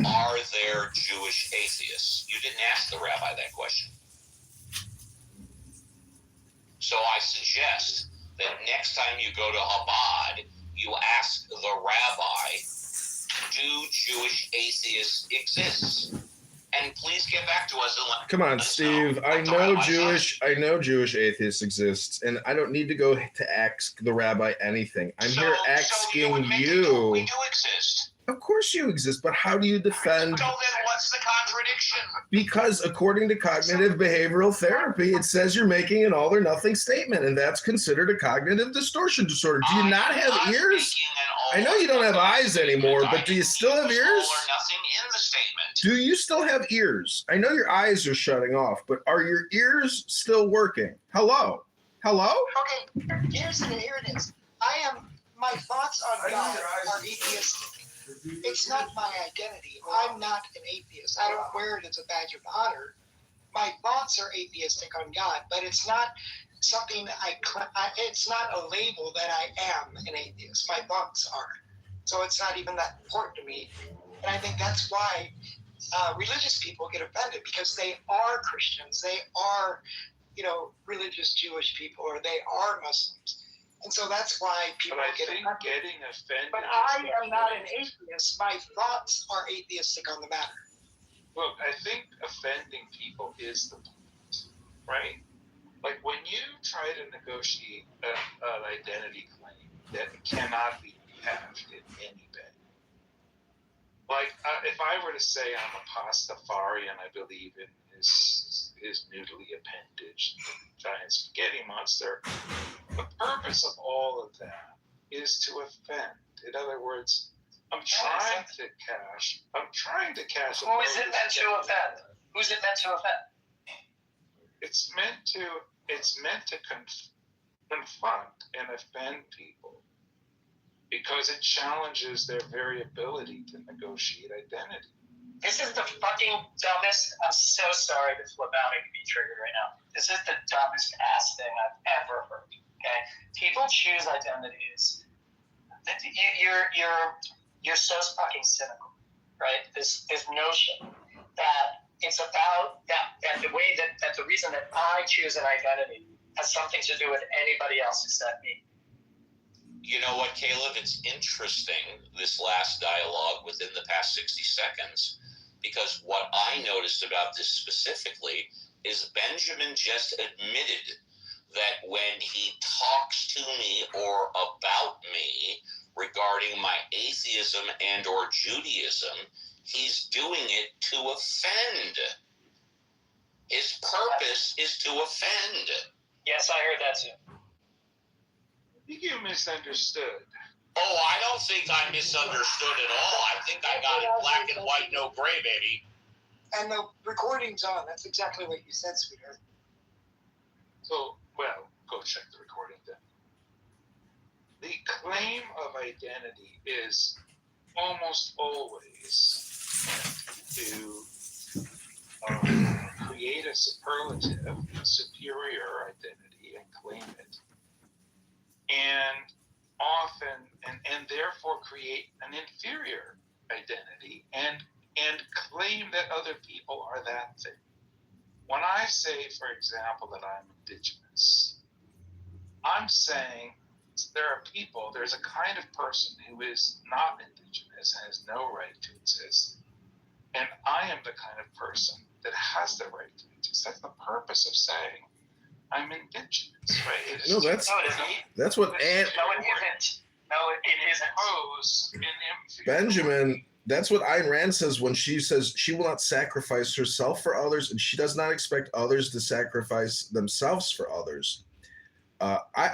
are there Jewish atheists? You didn't ask the rabbi that question. So I suggest that next time you go to Chabad, you ask the rabbi, do Jewish atheists exist? And please get back to us. Come on, Steve. I know Jewish atheists exist, and I don't need to go to ask the rabbi anything. I'm here asking you. We do exist. Of course you exist, but how do you defend? So then what's the contradiction? Because according to cognitive behavioral therapy, it says you're making an all or nothing statement, and that's considered a cognitive distortion disorder. Do you not have ears? I know you don't have eyes anymore, but do you still have ears? All or nothing in the statement. Do you still have ears? I know your eyes are shutting off, but are your ears still working? Hello? Okay, here it is. My thoughts on God are atheistic. It's not my identity. I'm not an atheist. I don't wear it as a badge of honor. My thoughts are atheistic on God, but it's not something it's not a label that I am an atheist. My thoughts are. So it's not even that important to me. And I think that's why religious people get offended, because they are Christians. They are, religious Jewish people, or they are Muslims. And so that's why people get offended. Getting offended. But I am not an atheist. My thoughts are atheistic on the matter. Look, I think offending people is the point, right? Like when you try to negotiate an identity claim that cannot be cashed in any way. Like if I were to say I'm a Pastafarian, I believe in his noodly appendage, the giant spaghetti monster. The purpose of all of that is to offend. In other words, I'm trying to cash. Who is it meant to offend? Who's it meant to offend? It's meant to confront and offend people because it challenges their very ability to negotiate identity. This is the fucking dumbest. I'm so sorry to flip out and be triggered right now. This is the dumbest ass thing I've ever heard. Okay, people choose identities you're so fucking cynical, right? This notion that it's about that the way that the reason that I choose an identity has something to do with anybody else except me. You know what, Caleb? It's interesting, this last dialogue within the past 60 seconds, because what I noticed about this specifically is Benjamin just admitted that when he talks to me or about me regarding my atheism and or Judaism, he's doing it to offend. His purpose is to offend. Yes, I heard that too. I think you misunderstood. Oh, I don't think I misunderstood at all. I think I got it black and white, no gray, baby. And the recording's on. That's exactly what you said, sweetheart. So, well, go check the recording then. The claim of identity is almost always to create a superlative, a superior identity, and claim it. And often, and therefore create an inferior identity and claim that other people are that thing. When I say, for example, that I'm indigenous, I'm saying there's a kind of person who is not indigenous and has no right to exist. And I am the kind of person that has the right to exist. That's the purpose of saying I'm indigenous, right? No, that's what No, it isn't. No, it isn't. Benjamin, that's what Ayn Rand says when she says she will not sacrifice herself for others, and she does not expect others to sacrifice themselves for others.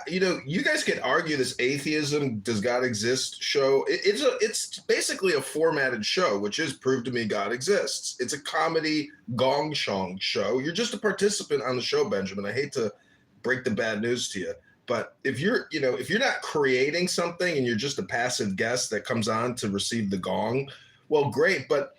You guys can argue this atheism, does God exist show. It's basically a formatted show, which is prove to me God exists. It's a comedy gong shong show. You're just a participant on the show, Benjamin. I hate to break the bad news to you, but if you're not creating something and you're just a passive guest that comes on to receive the gong, well, great. But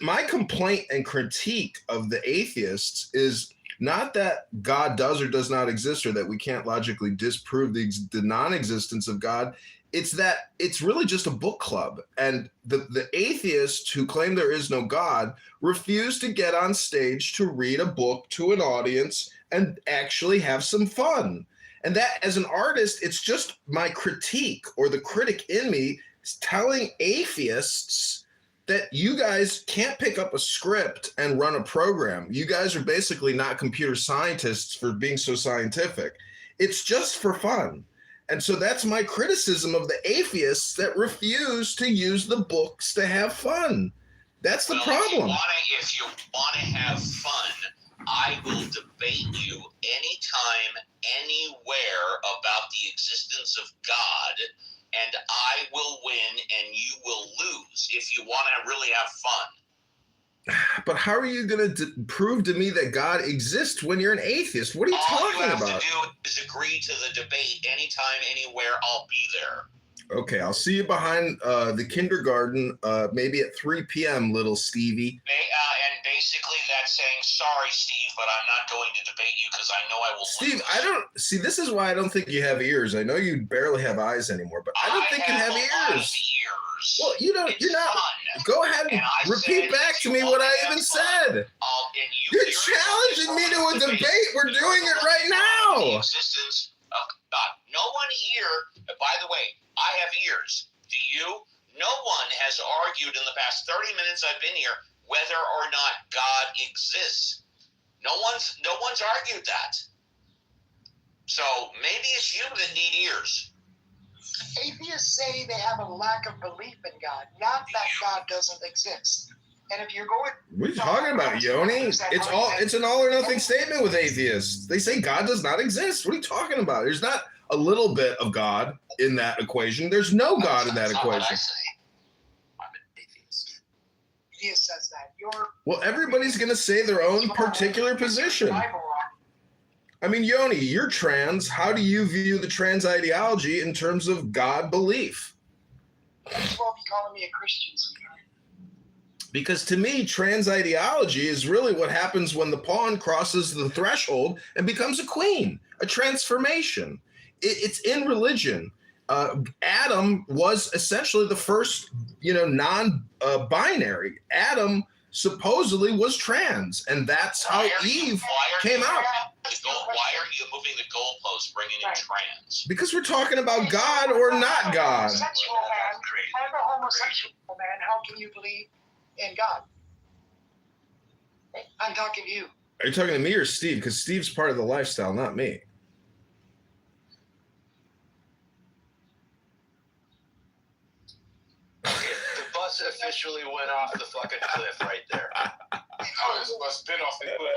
my complaint and critique of the atheists is not that God does or does not exist, or that we can't logically disprove the non-existence of God. It's that it's really just a book club. And the atheists who claim there is no God refuse to get on stage to read a book to an audience and actually have some fun. And that, as an artist, it's just my critique, or the critic in me telling atheists that you guys can't pick up a script and run a program. You guys are basically not computer scientists for being so scientific. It's just for fun. And so that's my criticism of the atheists that refuse to use the books to have fun. That's the problem. If you want to have fun, I will debate you anytime, anywhere about the existence of God, and I will win and you will lose if you want to really have fun. But how are you going to prove to me that God exists when you're an atheist? What are you talking about? All you have to do is agree to the debate anytime, anywhere. I'll be there. Okay, I'll see you behind the kindergarten, maybe at 3 p.m., little Stevie. And basically that's saying, sorry, Steve, but I'm not going to debate you because I know I will Steve, lose. I don't see. This is why I don't think you have ears. I know you barely have eyes anymore, but I don't think you have ears. Well, you don't. You're not. Fun. Go ahead and repeat back to me what I even said. You're challenging me to a debate. We're doing it right now. The existence of God. No one here. By the way, I have ears. Do you? No one has argued in the past 30 minutes I've been here whether or not God exists. No one's argued that. So maybe it's you that need ears. Atheists say they have a lack of belief in God, not that God doesn't exist. And if you're going, What are you talking about, Yoni? It's an all or nothing statement with atheists. They say God does not exist. What are you talking about? There's not a little bit of God in that equation. There's no God in that equation. I'm an atheist. atheist says that. Well, everybody's going to say their own particular position. I mean, Yoni, you're trans. How do you view the trans ideology in terms of God belief? Might as well be calling me a Christian, sweetheart. Because to me, trans ideology is really what happens when the pawn crosses the threshold and becomes a queen, a transformation. It's in religion. Adam was essentially the first, non-binary. Adam supposedly was trans, and that's how Eve came out. Why are you moving the goalposts, bringing in trans? Because we're talking about God or not God. Homosexual man, as a homosexual man, how can you believe in God? I'm talking to you. Are you talking to me or Steve? Because Steve's part of the lifestyle, not me. The bus officially went off the fucking cliff right there. Oh, this must have been off the cliff.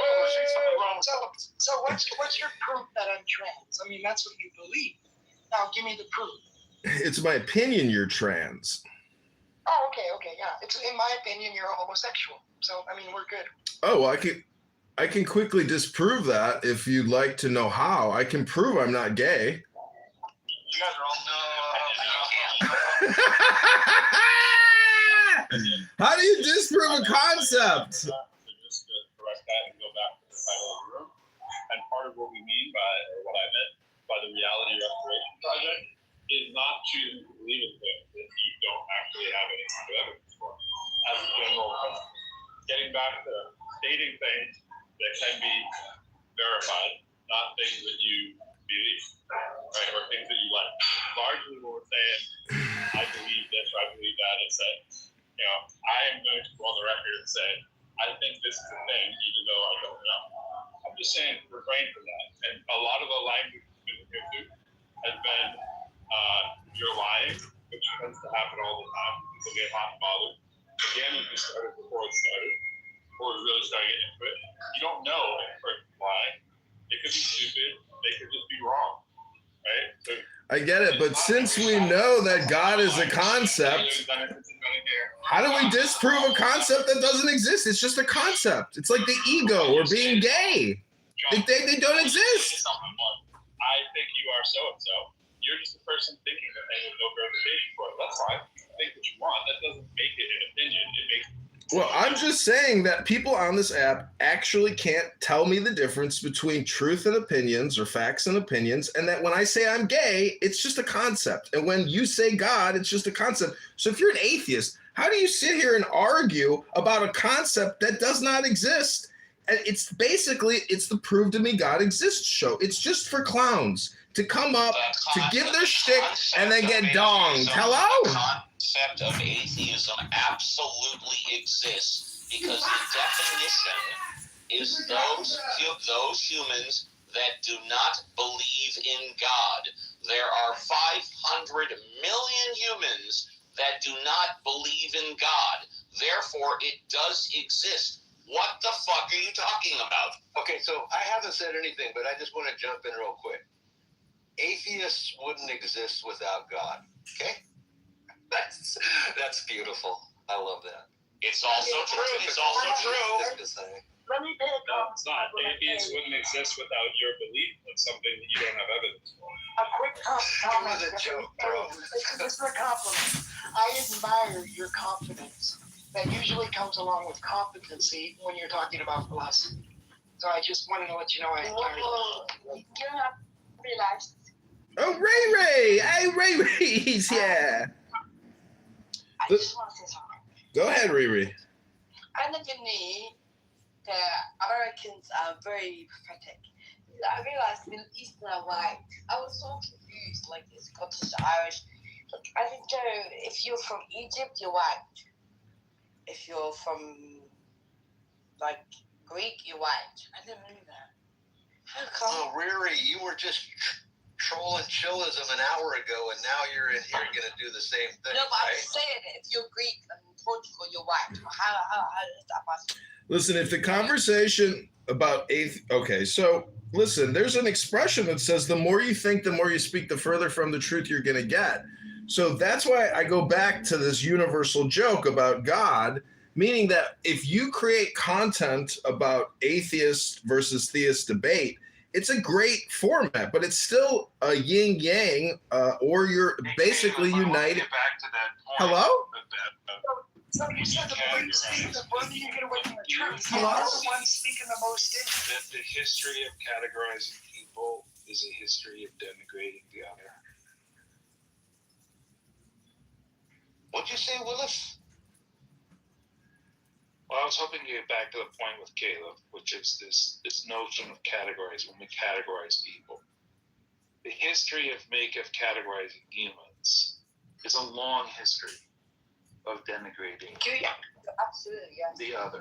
So what's your proof that I'm trans? I mean, that's what you believe. Now, give me the proof. It's my opinion you're trans. Oh, okay, yeah. It's in my opinion, you're a homosexual. So, I mean, we're good. Oh, well, I can quickly disprove that if you'd like to know how. I can prove I'm not gay. You guys are all How do you disprove a concept? So just to correct that and go back to the title of the room. And part of what we mean by, or what I meant by the Reality Restoration Project is not choosing to believe in things that you don't actually have any kind of evidence for. As a general principle, getting back to stating things that can be verified, not things that you believe, right, or things that you like. Largely what we're saying, I believe this, or I believe that, is that, I am going to go on the record and say, I think this is a thing, even though I don't know. I'm just saying, refrain from that. And a lot of the language that's been here too has been, you're lying, which tends to happen all the time. People get hot and bothered. Again, if you started before it started, before we really started getting into it, you don't know if a person's lying. They could be stupid. They could just be wrong, right? So, I get it, but since we know that God is a concept, how do we disprove a concept that doesn't exist? It's just a concept. It's like the ego or being gay. They don't exist. I think you are so-and-so. You're just a person thinking the thing with no verification for it. That's fine. Think what you want. That doesn't make it an opinion. It makes. Well, I'm just saying that people on this app actually can't tell me the difference between truth and opinions or facts and opinions, and that when I say I'm gay, it's just a concept. And when you say God, it's just a concept. So if you're an atheist, how do you sit here and argue about a concept that does not exist? And it's the Prove to Me God Exists show. It's just for clowns to come up, to give their shtick, and then get donged. Hello? The concept of atheism absolutely exists because the definition is those humans that do not believe in God. There are 500 million humans that do not believe in God. Therefore, it does exist. What the fuck are you talking about? Okay, so I haven't said anything, but I just want to jump in real quick. Atheists wouldn't exist without God. Okay? That's beautiful. I love that. It's also true. It's also true. Let me pick No, it's not. Atheists wouldn't exist without your belief in something that you don't have evidence for. a quick comment. Give me the joke, bro. This is a compliment. I admire your confidence. That usually comes along with competency when you're talking about philosophy. So I just wanted to let you know I admire you. You have realized. Oh, Ray! Hey, Ray! He's here. I just want to say something. Go ahead, Riri. I think the Americans are very pathetic. I realized Middle Eastern are white. I was so confused, like the Scottish, Irish. Like, I think if you're from Egypt, you're white. If you're from like Greek, you're white. I didn't know that. How come? Oh, Riri, you were just trolling chillism an hour ago, and now you're in here going to do the same thing, No, but I'm right? saying it. If you're Greek and Portugal, you're white. How is that possible? Listen, if the conversation about okay, so listen, there's an expression that says the more you think, the more you speak, the further from the truth you're going to get. So that's why I go back to this universal joke about God, meaning that if you create content about atheist versus theist debate, it's a great format, but it's still a yin yang, or you're basically united. Back to that point. Hello? So you said the more you speak, the further you get away from the truth. You're the one speaking the most in. That the history of categorizing people is a history of denigrating the other. What'd you say, Willis? Well, I was hoping to get back to the point with Caleb, which is this notion of categories. When we categorize people, the history of categorizing humans is a long history of denigrating Yeah, absolutely, yes. the other.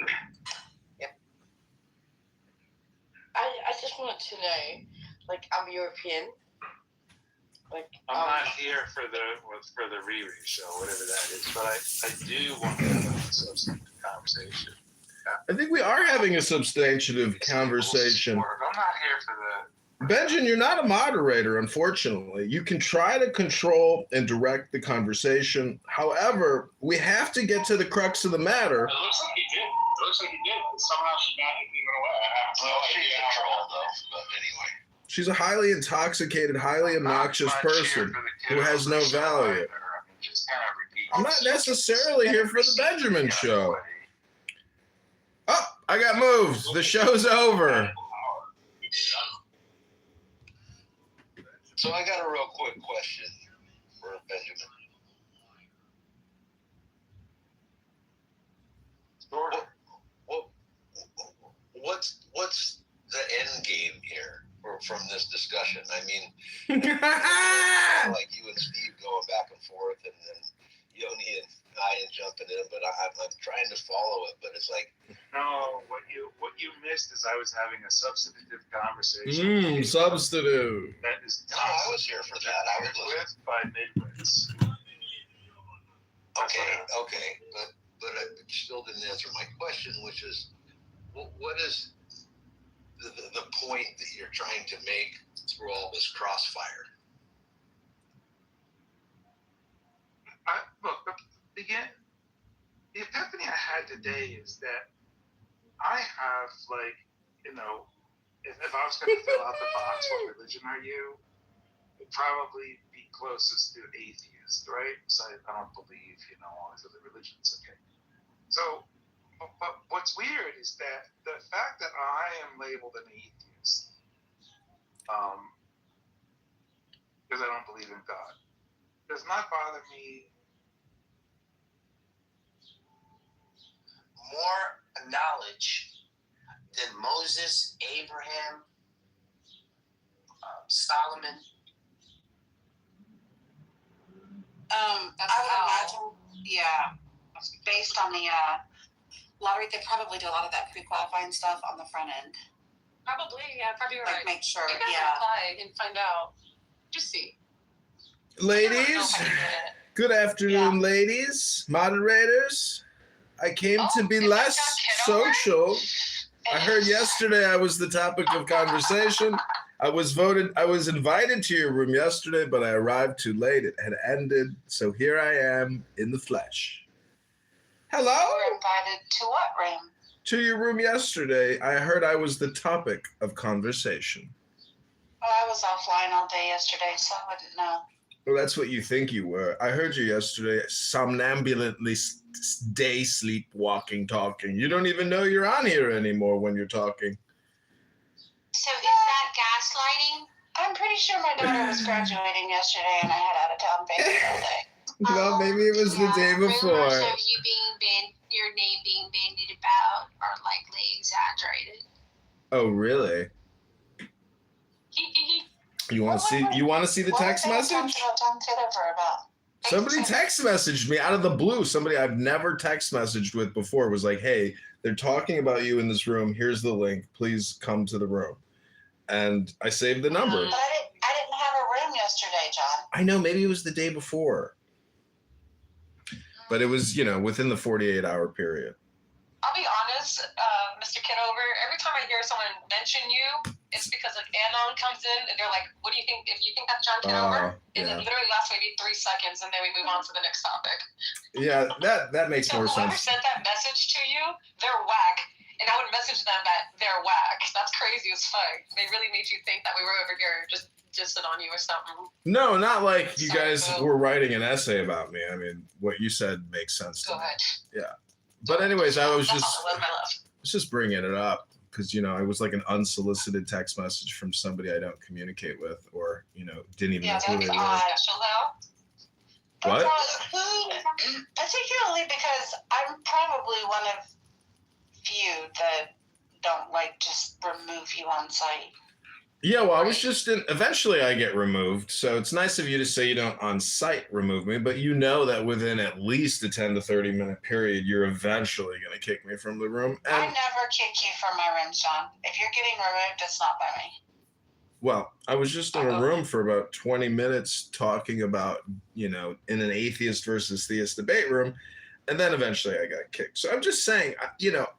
I just wanted to know, like, I'm European. Like, I'm not here for the Riri show, whatever that is, but I do want to have a substantive conversation. I think we are having a substantive conversation. I'm not here for the. Benjamin, you're not a moderator, unfortunately. You can try to control and direct the conversation. However, we have to get to the crux of the matter. It looks like he did. It looks like he did. Somehow she magically went away. I have no idea. Control, though. But anyway. She's a highly intoxicated, highly obnoxious person who has no value. I'm not necessarily here for the Benjamin show. Oh, I got moved. The show's over. So I got a real quick question for Benjamin. What's the end game here from this discussion? I mean, like you and Steve going back and forth, and then Yoni and I jumping in, but I'm trying to follow it, but it's like. No, what you missed is I was having a substantive conversation. Substantive. That is No, I was here for that. I was with by midwits. Okay, but it still didn't answer my question, which is, what is the point that you're trying to make through all this crossfire? Look, the epiphany I had today is that I have, like, you know, if I was going to fill out the box, what religion are you? It'd probably be closest to atheist, right? So I don't believe, all these other religions. Okay. So, but what's weird is that the fact that I am labeled an atheist, because I don't believe in God, does not bother me. More knowledge than Moses, Abraham, Solomon. I would imagine, yeah, based on the lottery, they probably do a lot of that pre-qualifying stuff on the front end. Probably, yeah, probably Like, right. make sure, You guys yeah. apply and find out. Just see. Ladies, good afternoon, ladies, moderators. I came to be less social. I heard yesterday I was the topic of conversation. I was invited to your room yesterday, but I arrived too late. It had ended, so here I am in the flesh. Hello? You were invited to what room? To your room yesterday. I heard I was the topic of conversation. Oh, I was offline all day yesterday, so I wouldn't know. Well, that's what you think you were. I heard you yesterday, somnambulantly day sleepwalking, talking. You don't even know you're on here anymore when you're talking. So is that gaslighting? I'm pretty sure my daughter was graduating yesterday and I had out of town baby all day. Well, maybe it was the day before. Rumors of your name being bandied about are likely exaggerated. Oh, really? You want to see the text message? On Kitover about. Somebody text messaged me out of the blue. Somebody I've never text messaged with before was like, "Hey, they're talking about you in this room. Here's the link. Please come to the room." And I saved the number. But I didn't have a room yesterday, John. I know, maybe it was the day before. But it was, within the 48-hour period. I'll be honest, Mr. Kitover, every time I hear someone mention you, it's because an anon comes in and they're like, what do you think? If you think that's John Kitover, and it literally lasts maybe 3 seconds and then we move on to the next topic. Yeah, that makes more whoever sense. sent that message to you, they're whack. And I would message them that they're whack. That's crazy as fuck. They really made you think that we were over here just dissing on you or something. No, not like you guys were writing an essay about me. I mean, what you said makes sense to me. Go ahead. Yeah. But anyways, I was That's all I was just bringing it up because, it was like an unsolicited text message from somebody I don't communicate with or, didn't even know who they were. What? Particularly because I'm probably one of few that don't like just remove you on site. Yeah, well, I was just in. Eventually, I get removed, so it's nice of you to say you don't on site remove me, but you know that within at least a 10 to 30 minute period, you're eventually going to kick me from the room. And, I never kick you from my room, John. If you're getting removed, it's not by me. well, I was just in a room for about 20 minutes talking about, in an atheist versus theist debate room, and then eventually I got kicked. So I'm just saying,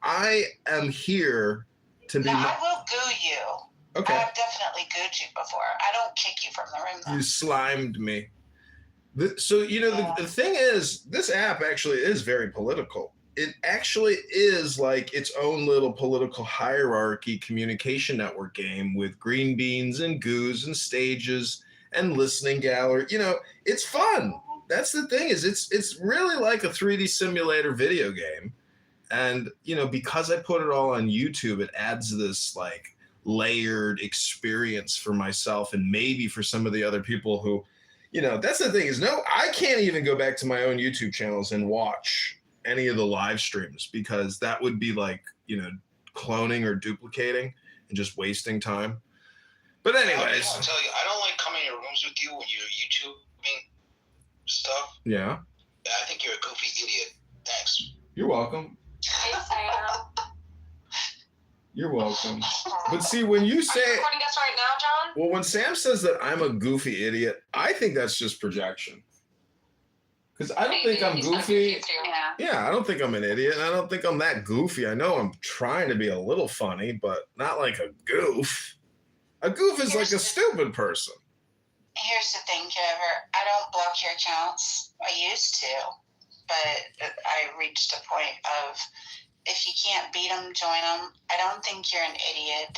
I am here to be. No, I will goo you. Okay. I have definitely gooed you before. I don't kick you from the room, though. You slimed me. So, the thing is, this app actually is very political. It actually is like its own little political hierarchy communication network game with green beans and goos and stages and listening gallery. It's fun. That's the thing is it's really like a 3D simulator video game. And, because I put it all on YouTube, it adds this like layered experience for myself and maybe for some of the other people who, that's the thing is I can't even go back to my own YouTube channels and watch any of the live streams because that would be like, cloning or duplicating and just wasting time. But anyways. I'll tell you, I don't like coming in rooms with you when you're YouTubing stuff. Yeah. I think you're a goofy idiot. Thanks. You're welcome. Hey, Sam. You're welcome. But see, when you say, Are you recording us right now, John? well, when Sam says that I'm a goofy idiot, I think that's just projection. Because I don't think I'm goofy. Yeah, I don't think I'm an idiot, and I don't think I'm that goofy. I know I'm trying to be a little funny, but not like a goof. A goof is like a stupid person. Here's the thing, Kitover. I don't block your accounts. I used to, but I reached a point of if you can't beat them, join them. I don't think you're an idiot.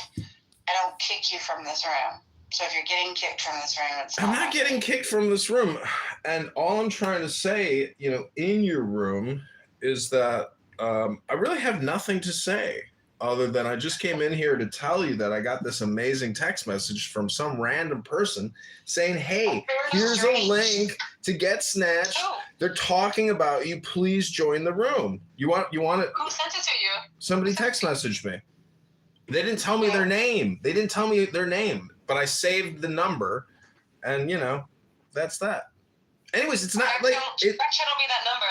I don't kick you from this room. So if you're getting kicked from this room, it's not. I'm not getting kicked from this room. And all I'm trying to say, in your room is that I really have nothing to say other than I just came in here to tell you that I got this amazing text message from some random person saying, hey, here's a link to Get Snatched. Oh. They're talking about you. Please join the room. You want it? Who sent it to you? Somebody text messaged me. They didn't tell me their name. But I saved the number, and that's that. Anyways, it's not like Back channel me that number.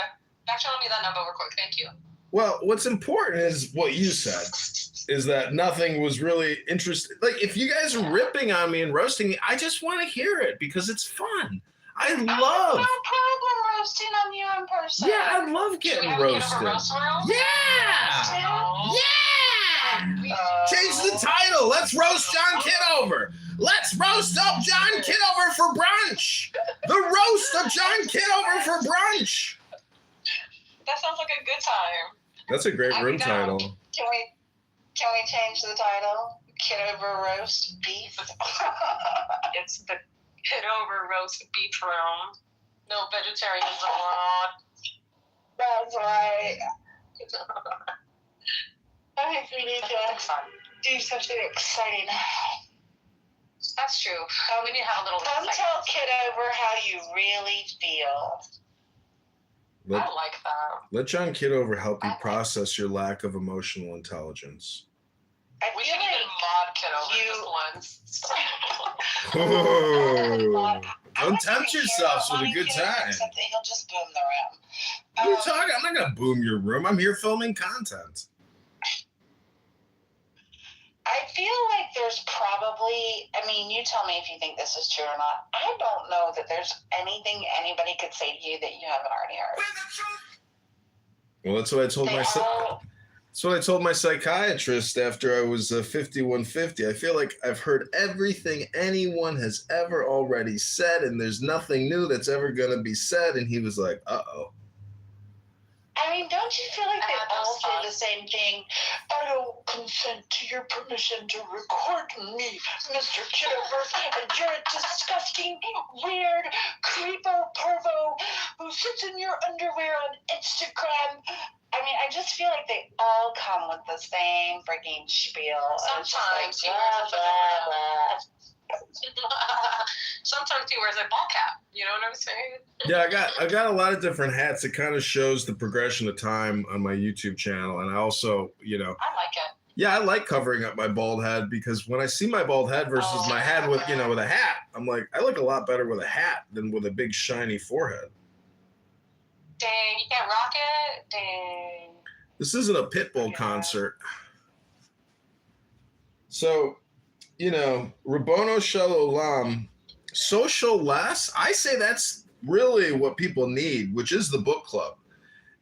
Back channel me that number real quick. Thank you. Well, what's important is what you said, is that nothing was really interesting. Like, if you guys are ripping on me and roasting me, I just want to hear it because it's fun. I love. No problem roasting on you in person. Yeah, I love getting roasted. Yeah. Change the title. Let's roast John Kitover. Let's roast up John Kitover for brunch. The roast of John Kitover for brunch. That sounds like a good time. That's a great room title. Can we change the title? Kitover roast beef. It's the Kitover roast beef room. No vegetarians allowed. That's right. I think we need to do something exciting. That's true. We need to have a little. Come tell Kitover how you really feel. I like that. Let John Kitover help you process your lack of emotional intelligence. We should even mod Kitover just once. Oh, don't tempt yourselves with a good time. Except that he'll just boom the room. What are you talking? I'm not gonna boom your room. I'm here filming content. I feel like there's probably, you tell me if you think this is true or not. I don't know that there's anything anybody could say to you that you haven't already heard. Well, that's what I told That's what I told my psychiatrist after I was 5150. I feel like I've heard everything anyone has ever already said, and there's nothing new that's ever going to be said. And he was like, uh-oh. Don't you feel like they all say the same thing? I don't consent to your permission to record me, Mr. Kitover, and you're a disgusting, weird, creepo pervo who sits in your underwear on Instagram. I just feel like they all come with the same freaking spiel. Sometimes he wears a ball cap, You know what I'm saying? Yeah, I got a lot of different hats. It kind of shows the progression of time on my YouTube channel, and I also, I like it. yeah, I like covering up my bald head because when I see my bald head versus my head with with a hat, I'm like, I look a lot better with a hat than with a big shiny forehead. Dang, you can't rock it? Dang. This isn't a Pitbull concert. So, Rabono Shalom, social less, I say that's really what people need, which is the book club.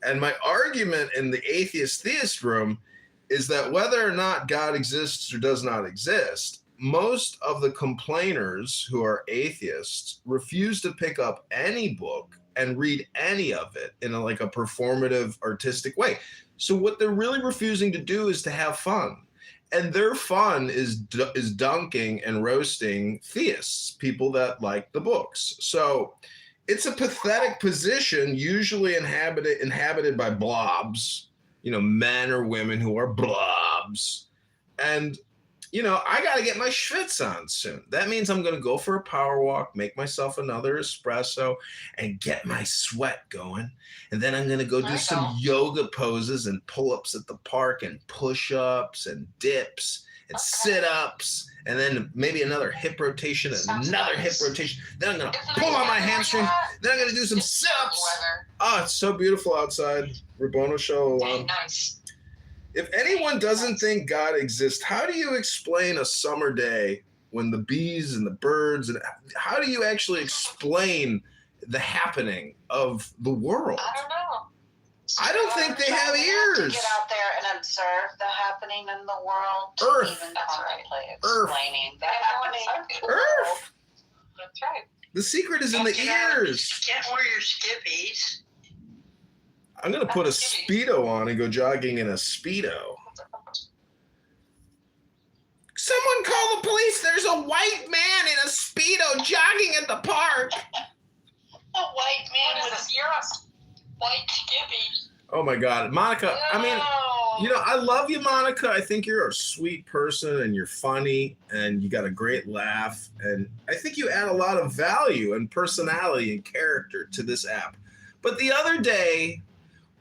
And my argument in the atheist theist room is that whether or not God exists or does not exist, most of the complainers who are atheists refuse to pick up any book and read any of it in a performative, artistic way. So what they're really refusing to do is to have fun. And their fun is dunking and roasting theists, people that like the books. So it's a pathetic position, usually inhabited by blobs, men or women who are blobs. And, I got to get my schwitz on soon. That means I'm going to go for a power walk, make myself another espresso, and get my sweat going. And then I'm going to go do some yoga poses and pull-ups at the park and push-ups and dips and sit-ups. And then maybe another hip rotation and another hip rotation. Then I'm going to pull on my hamstring. Then I'm going to do some sit-ups. Oh, it's so beautiful outside. Rabono Shalom. Nice. If anyone doesn't think God exists, how do you explain a summer day when the bees and the birds, and how do you actually explain the happening of the world? I don't know. I don't think they have ears. To get out there and observe the happening in the world. To Earth. even That's contemplate Earth. explaining the happening. Earth. That's right. The secret is in the ears. Can't wear your skippies. I'm going to put a Speedo on and go jogging in a Speedo. Someone call the police. There's a white man in a Speedo jogging at the park. A white man with You're a white skippies. Oh, my God. Monica, I mean, I love you, Monica. I think you're a sweet person and you're funny and you got a great laugh. And I think you add a lot of value and personality and character to this app. But the other day,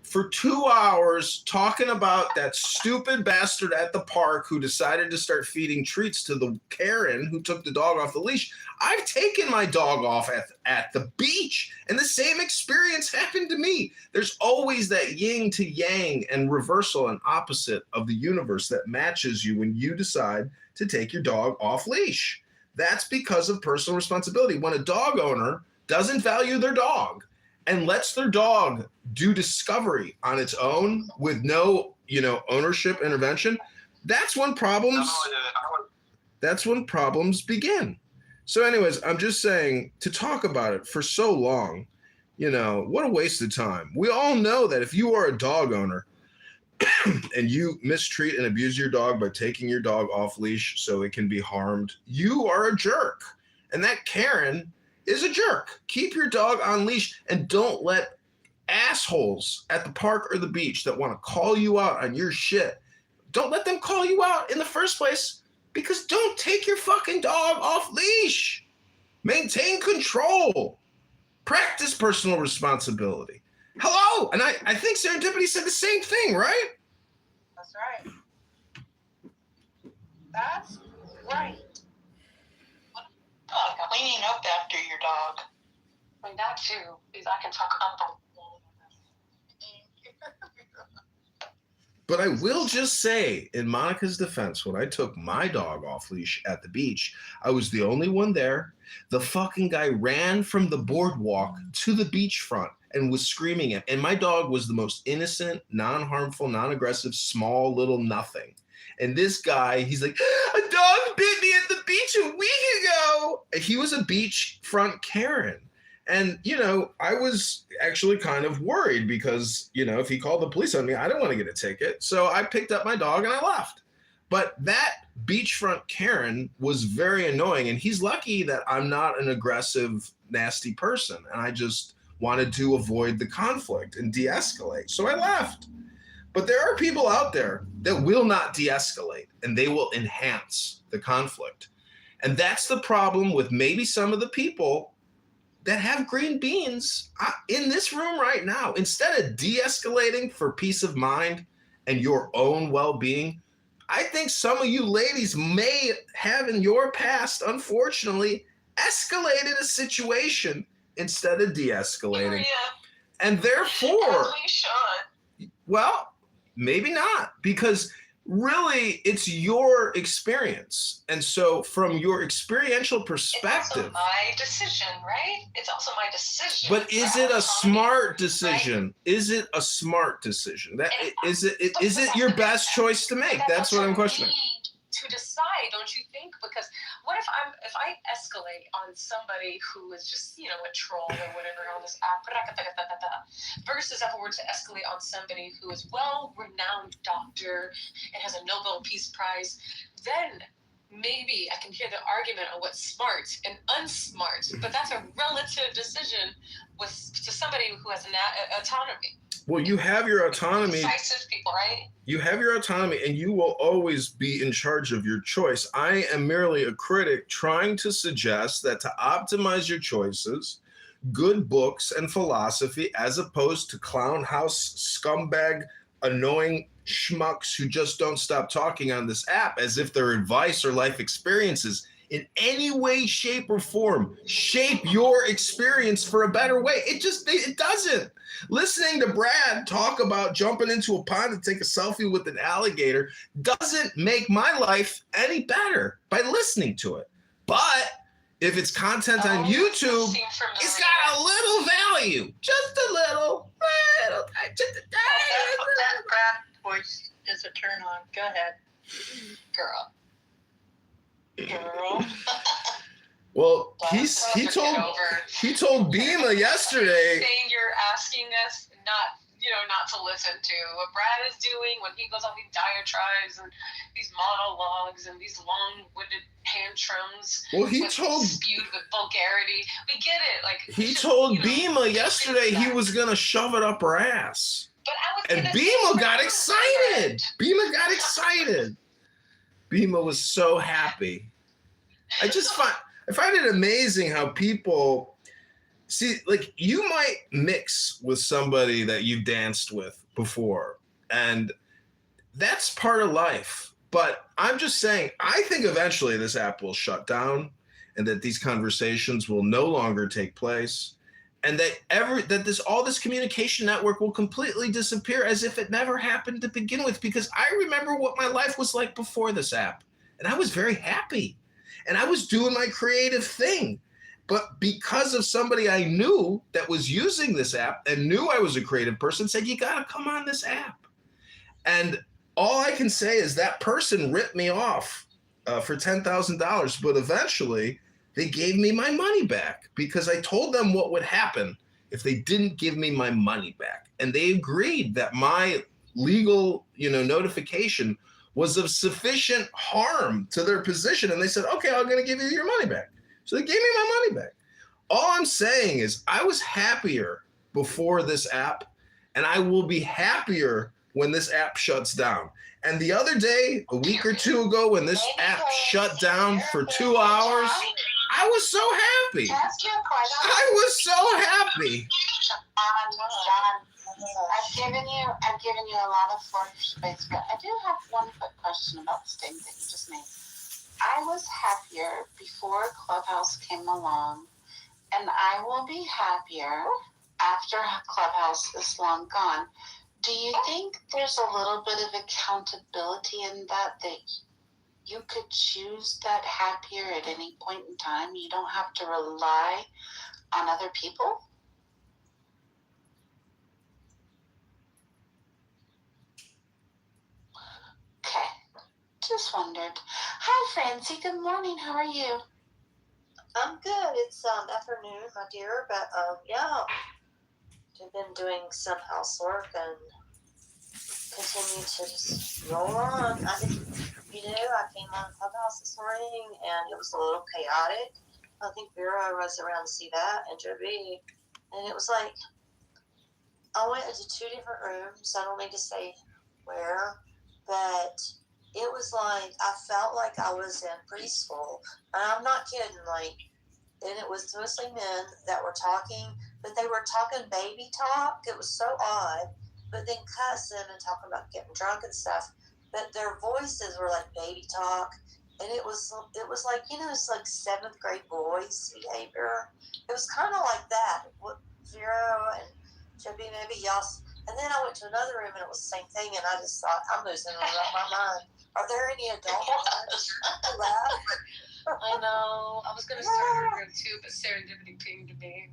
for 2 hours talking about that stupid bastard at the park who decided to start feeding treats to the Karen who took the dog off the leash. I've taken my dog off at the beach, and the same experience happened to me. There's always that yin to yang and reversal and opposite of the universe that matches you when you decide to take your dog off leash. That's because of personal responsibility. When a dog owner doesn't value their dog and lets their dog do discovery on its own with no, ownership intervention, that's when problems begin. So anyways, I'm just saying, to talk about it for so long, what a waste of time. We all know that if you are a dog owner and you mistreat and abuse your dog by taking your dog off leash so it can be harmed, you are a jerk. And that Karen is a jerk. Keep your dog on leash and don't let assholes at the park or the beach that want to call you out on your shit, don't let them call you out in the first place, because don't take your fucking dog off leash. Maintain control. Practice personal responsibility. Hello. And I think Serendipity said the same thing, right? That's right. That's right. Cleaning up after your dog. I mean, that too, because I can talk unbelievable. But I will just say, in Monica's defense, when I took my dog off leash at the beach, I was the only one there. The fucking guy ran from the boardwalk to the beachfront and was screaming at me. And my dog was the most innocent, non-harmful, non-aggressive, small little nothing. And this guy, he's like, a dog bit me at the beach a week ago. He was a beachfront Karen. And, I was actually kind of worried because, if he called the police on me, I didn't want to get a ticket. So I picked up my dog and I left. But that beachfront Karen was very annoying. And he's lucky that I'm not an aggressive, nasty person. And I just wanted to avoid the conflict and de-escalate. So I left. But there are people out there that will not de-escalate and they will enhance the conflict. And that's the problem with maybe some of the people that have green beans in this room right now, instead of de-escalating for peace of mind and your own well-being, I think some of you ladies may have in your past, unfortunately, escalated a situation instead of de-escalating. And therefore, we should. well, maybe not, because really it's your experience. And so from your experiential perspective, it's also my decision, right? It's also my decision. But is it a smart decision? Right? Is it a smart decision? That is it your best choice to make? That's what I'm questioning. To decide, don't you think? Because what if I escalate on somebody who is just, you know, a troll or whatever on this app, versus if I were to escalate on somebody who is well-renowned doctor and has a Nobel Peace Prize, then maybe I can hear the argument on what's smart and unsmart. But that's a relative decision to somebody who has an autonomy. Well, you have your autonomy. Decisive people, right? You have your autonomy, and you will always be in charge of your choice. I am merely a critic trying to suggest that to optimize your choices, good books and philosophy, as opposed to clown house scumbag, annoying schmucks who just don't stop talking on this app as if their advice or life experiences in any way, shape, or form shape your experience for a better way. It doesn't. Listening to Brad talk about jumping into a pond to take a selfie with an alligator doesn't make my life any better by listening to it. But if it's content on YouTube, it's got a little value, just a little. That Brad voice is a turn on. Go ahead. Girl. Well, he told Bima yesterday. Saying you're asking us not to listen to what Brad is doing when he goes on these diatribes and these monologues and these long-winded tantrums. Well, he told spewed with vulgarity. We get it. Like he told Bima yesterday he was gonna shove it up her ass. And Bima got excited. Bima was so happy. I find it amazing how people see, like, you might mix with somebody that you've danced with before, and that's part of life. But I'm just saying, I think eventually this app will shut down and that these conversations will no longer take place, and that all this communication network will completely disappear as if it never happened to begin with. Because I remember what my life was like before this app, and I was very happy, and I was doing my creative thing. But because of somebody I knew that was using this app and knew I was a creative person, said, you got to come on this app. And all I can say is that person ripped me off for $10,000, but eventually they gave me my money back because I told them what would happen if they didn't give me my money back. And they agreed that my legal, notification was of sufficient harm to their position. And they said, okay, I'm going to give you your money back. So they gave me my money back. All I'm saying is I was happier before this app, and I will be happier when this app shuts down. And the other day, a week or two ago, when this app shut down for 2 hours, I was so happy. I was so happy. John, I've given you a lot of floor space, but I do have one quick question about the statement that you just made. I was happier before Clubhouse came along, and I will be happier after Clubhouse is long gone. Do you think there's a little bit of accountability in that you could choose that happier at any point in time? You don't have to rely on other people? Okay. Just wondered. Hi, Francie. Good morning. How are you? I'm good. It's afternoon, my dear, but yeah, I've been doing some housework and continue to just roll on. I came on Clubhouse this morning and it was a little chaotic. I think Vera was around to see that and Joby, and it was like I went into 2 different rooms. I don't need to say where, but it was like I felt like I was in preschool. And I'm not kidding. Like and it was mostly men that were talking, but they were talking baby talk. It was so odd, but then cussing and talking about getting drunk and stuff. But their voices were like baby talk, and it was like, you know, it's like 7th grade boys behavior. It was kind of like that. Zero and Chubby, maybe y'all. And then I went to another room and it was the same thing, and I just thought, I'm losing it out my mind. Are there any adult ones who laugh? I know. I was gonna start a room too, but serendipity pinged me.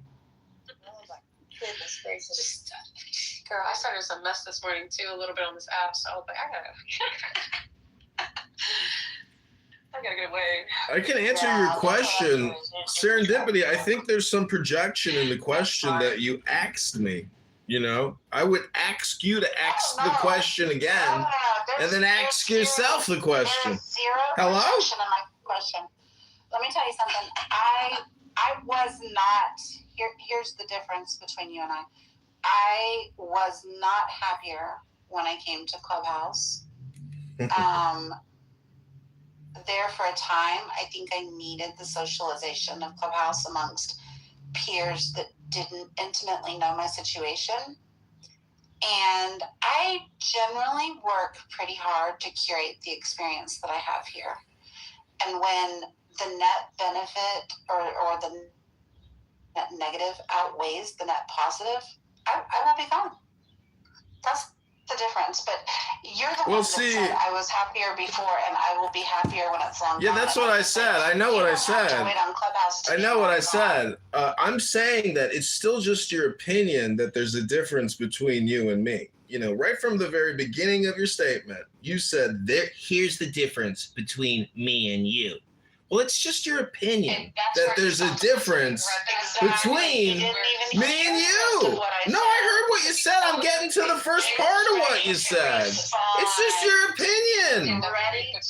Oh my goodness gracious. Just, girl, I started some mess this morning too, a little bit on this app, so I was like, I gotta get away. I can answer your question. Serendipity, I think there's some projection in the question that you asked me. You know, I would ask you to ask the question again, and then ask yourself the question. There's zero Hello? projection in my question. Let me tell you something. I was not, here's the difference between you and I. I was not happier when I came to Clubhouse. There for a time, I think I needed the socialization of Clubhouse amongst peers that didn't intimately know my situation. And I generally work pretty hard to curate the experience that I have here. And when the net benefit or the net negative outweighs the net positive, I will be gone. That's the difference. But you're the one that said I was happier before and I will be happier when it's long. Yeah, that's what I said. I know what I said. I know what I said. I'm saying that it's still just your opinion that there's a difference between you and me. You know, right from the very beginning of your statement, you said, here's the difference between me and you. Well, it's just your opinion that there's a difference between me and you. No, I heard what you said. I'm getting to the first part of what you said. It's just your opinion.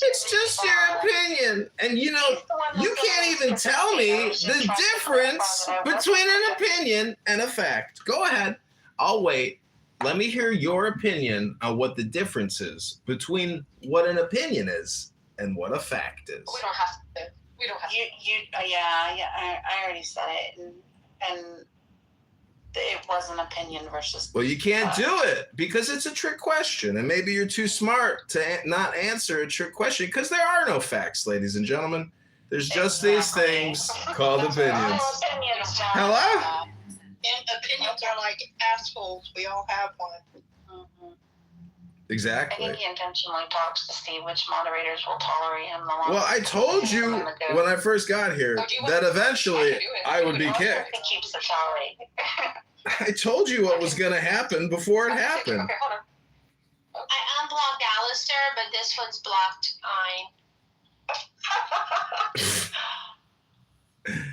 It's just your opinion. And, you know, you can't even tell me the difference between an opinion and a fact. Go ahead. I'll wait. Let me hear your opinion on what the difference is between what an opinion is and what a fact is. We don't have to. I already said it, and it was an opinion versus. Well, you can't do it because it's a trick question, and maybe you're too smart to not answer a trick question because there are no facts, ladies and gentlemen. There's just these things called opinions. Hello? And opinions are like assholes. We all have one. Exactly. I think he intentionally talks to see which moderators will tolerate him the longest. Well, I told you when I first got here that eventually I would be kicked. He keeps the tally. I told you what was going to happen before it happened. I unblocked Alistair, but this one's blocked mine.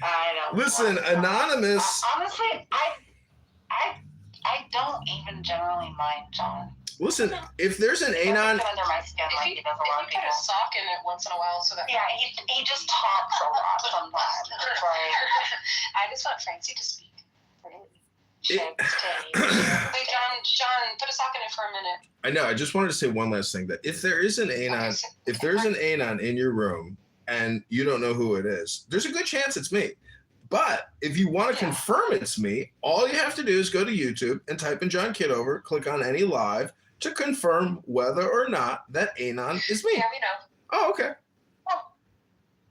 I don't. Listen, Anonymous. Honestly, I don't even generally mind John. Listen, if there's an anon. Under my skin, like he does a lot of people. Put a sock in it once in a while, so that. Yeah, he just talks a lot sometimes. It's like, I just want Francie to speak. Hey, John, put a sock in it for a minute. I know. I just wanted to say one last thing. That if there is an anon, if there's an anon in your room and you don't know who it is, there's a good chance it's me. But if you want to confirm it's me, all you have to do is go to YouTube and type in John Kitover, click on any live to confirm whether or not that anon is me. Yeah, we know. Oh, okay. Well,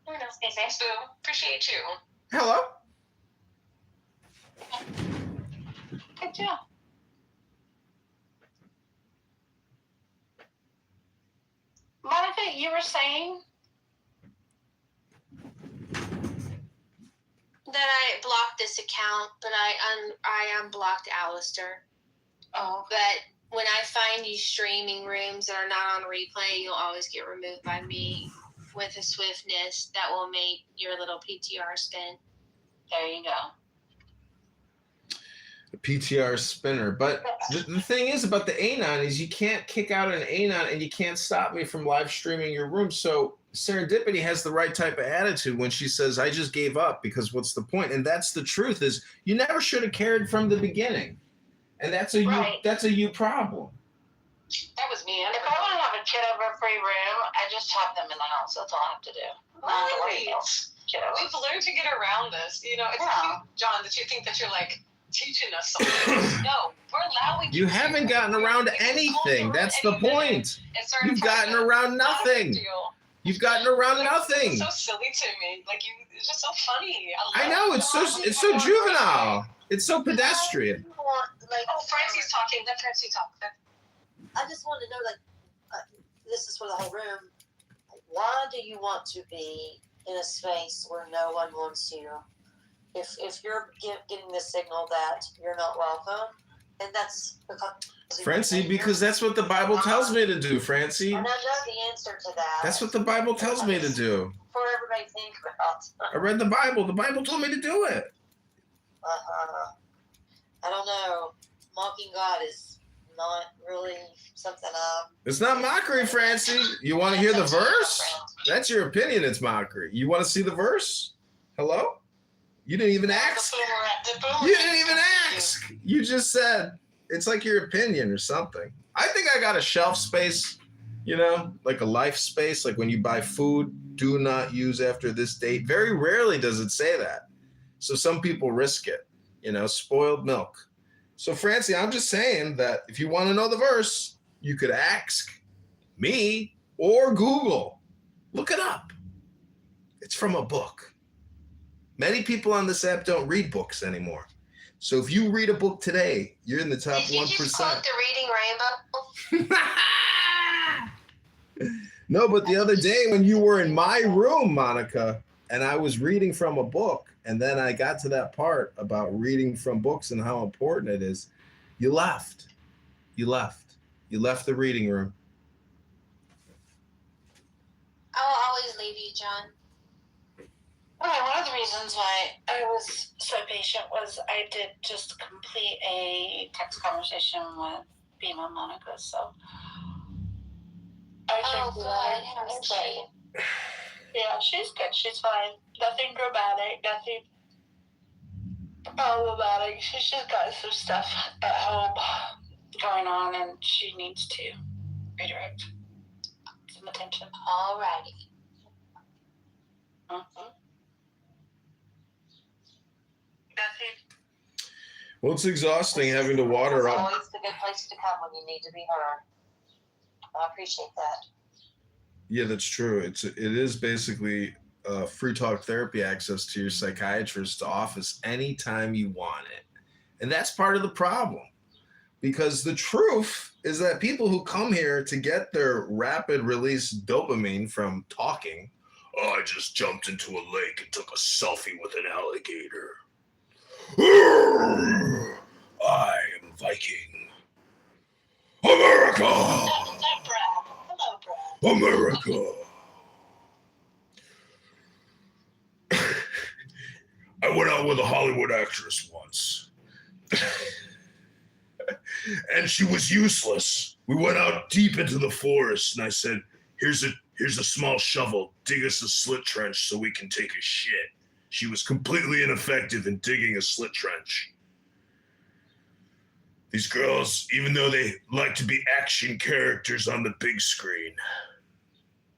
we know. Thanks, Boo. Appreciate you. Hello. good job. Monica, you were saying? That I blocked this account, but I unblocked Alistair. Oh. But when I find you streaming rooms that are not on replay, you'll always get removed by me with a swiftness that will make your little PTR spin. There you go. A PTR spinner. But the thing is about the anon is you can't kick out an anon and you can't stop me from live streaming your room. So Serendipity has the right type of attitude when she says, I just gave up because what's the point? And that's the truth is you never should have cared from the beginning. And that's a you problem. That was me. If I want to have a Kitover free room, I just have them in the house. That's all I have to do. Right. We've learned to get around this. You know, it's Yeah. cute, John, that you think that you're like teaching us something. No, we're allowing You to. haven't gotten around to anything. That's the point. You've gotten around nothing. You've gotten around nothing. It's so silly to me. Like it's just so funny. I know, it's so juvenile. It's so pedestrian. Francie's talking. Let Francie talk. I just want to know, this is for the whole room. Why do you want to be in a space where no one wants you? If you're getting the signal that you're not welcome, and that's Francie, because that's what the Bible tells me to do, Francie. And I know the answer to that. That's what the Bible tells me to do. For everybody to think about. I read the Bible. The Bible told me to do it. I don't know. Mocking God is not really something It's not mockery, Francie. You want to hear the verse? That's your opinion. It's mockery. You want to see the verse? Hello? You didn't even ask. You didn't even ask. You just said it's like your opinion or something. I think I got a shelf space, like a life space. Like when you buy food, do not use after this date. Very rarely does it say that. So some people risk it, spoiled milk. So Francie, I'm just saying that if you want to know the verse, you could ask me or Google. Look it up. It's from a book. Many people on this app don't read books anymore. So if you read a book today, you're in the top 1%. Did you just quote the Reading Rainbow? No, but the other day when you were in my room, Monica, and I was reading from a book, and then I got to that part about reading from books and how important it is, you left. You left the reading room. I will always leave you, John. Okay, one of the reasons why I was so patient was I did just complete a text conversation with Bima Monica, so I think How's she? Yeah, she's good. She's fine. Nothing dramatic. Nothing problematic. She's just got some stuff at home going on, and she needs to redirect some attention. Alrighty. Mm-hmm. That's it. Well, it's exhausting having to water It's up. always a good place to come when you need to be heard. I appreciate that. Yeah, that's true. It is basically free talk therapy access to your psychiatrist's office anytime you want it. And that's part of the problem. Because the truth is that people who come here to get their rapid release dopamine from talking, I just jumped into a lake and took a selfie with an alligator. I am Viking. America! Hello, Brad. America. I went out with a Hollywood actress once. And she was useless. We went out deep into the forest and I said, here's a small shovel. Dig us a slit trench so we can take a shit. She was completely ineffective in digging a slit trench. These girls, even though they like to be action characters on the big screen,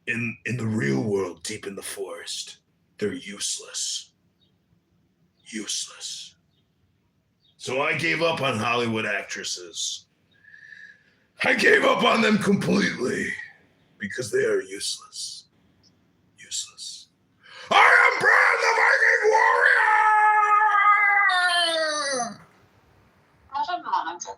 in the real world, deep in the forest, they're useless. Useless. So I gave up on Hollywood actresses. I gave up on them completely because they are useless. Useless. I am Brad the Viking Warrior! Not a Monica,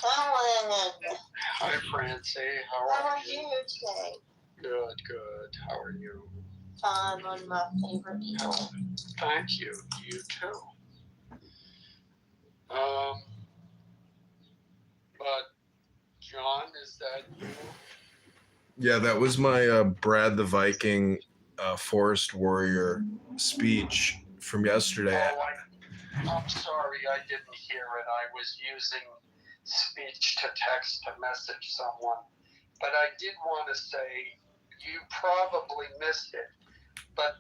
Ellen, Hi, Francie. How how are are you today? Good. How are you? Fine, one of my favorite people. Thank you. You too. But John, is that you? Yeah, that was my Brad the Viking Forest Warrior speech from yesterday. I'm sorry, I didn't hear it. I was using speech to text to message someone. But I did want to say, you probably missed it, but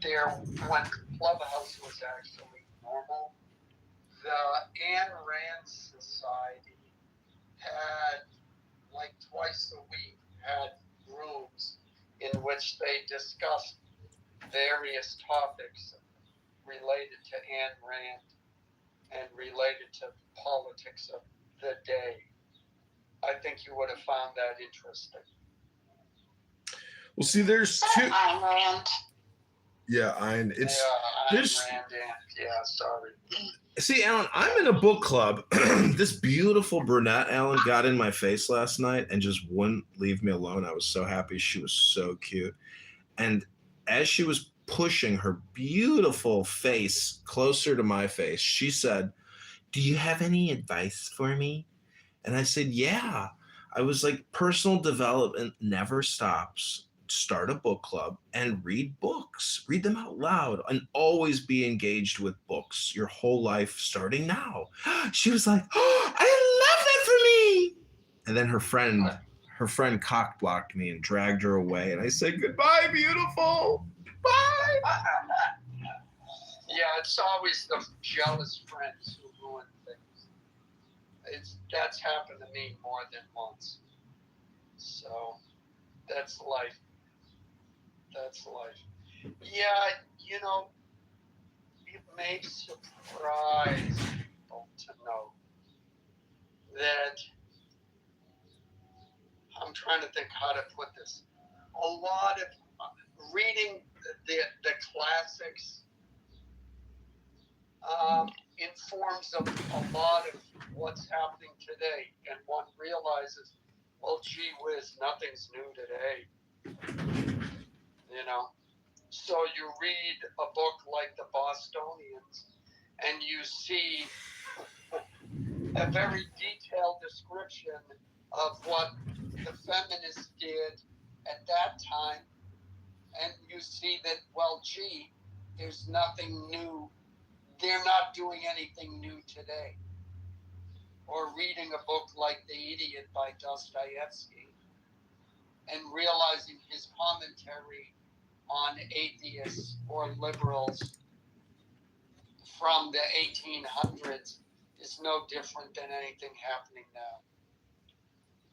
when Clubhouse was actually normal, the Ayn Rand Society which they discussed various topics related to Ayn Rand and related to politics of the day. I think you would have found that interesting. Well, see, there's two. Ayn Rand. Yeah, Ayn. It's Ayn there's. Rand and sorry. See, Alan, I'm in a book club. This beautiful brunette, Alan, got in my face last night and just wouldn't leave me alone. I was so happy. She was so cute. And as she was pushing her beautiful face closer to my face, she said, "Do you have any advice for me?" And I said, "Yeah." I was like, personal development never stops. Start a book club and read books. Read them out loud and always be engaged with books your whole life starting now. She was like, "Oh, I love that for me." And then her friend cock blocked me and dragged her away. And I said, "Goodbye, beautiful. Bye." Yeah, it's always the jealous friends who ruin things. That's happened to me more than once. So that's life. That's life. Yeah, it may surprise people to know that I'm trying to think how to put this. A lot of reading the classics informs a lot of what's happening today, and one realizes, well, gee whiz, nothing's new today. So you read a book like The Bostonians, and you see a very detailed description of what the feminists did at that time, and you see that, well, gee, there's nothing new. They're not doing anything new today. Or reading a book like The Idiot by Dostoevsky and realizing his commentary on atheists or liberals from the 1800s is no different than anything happening now.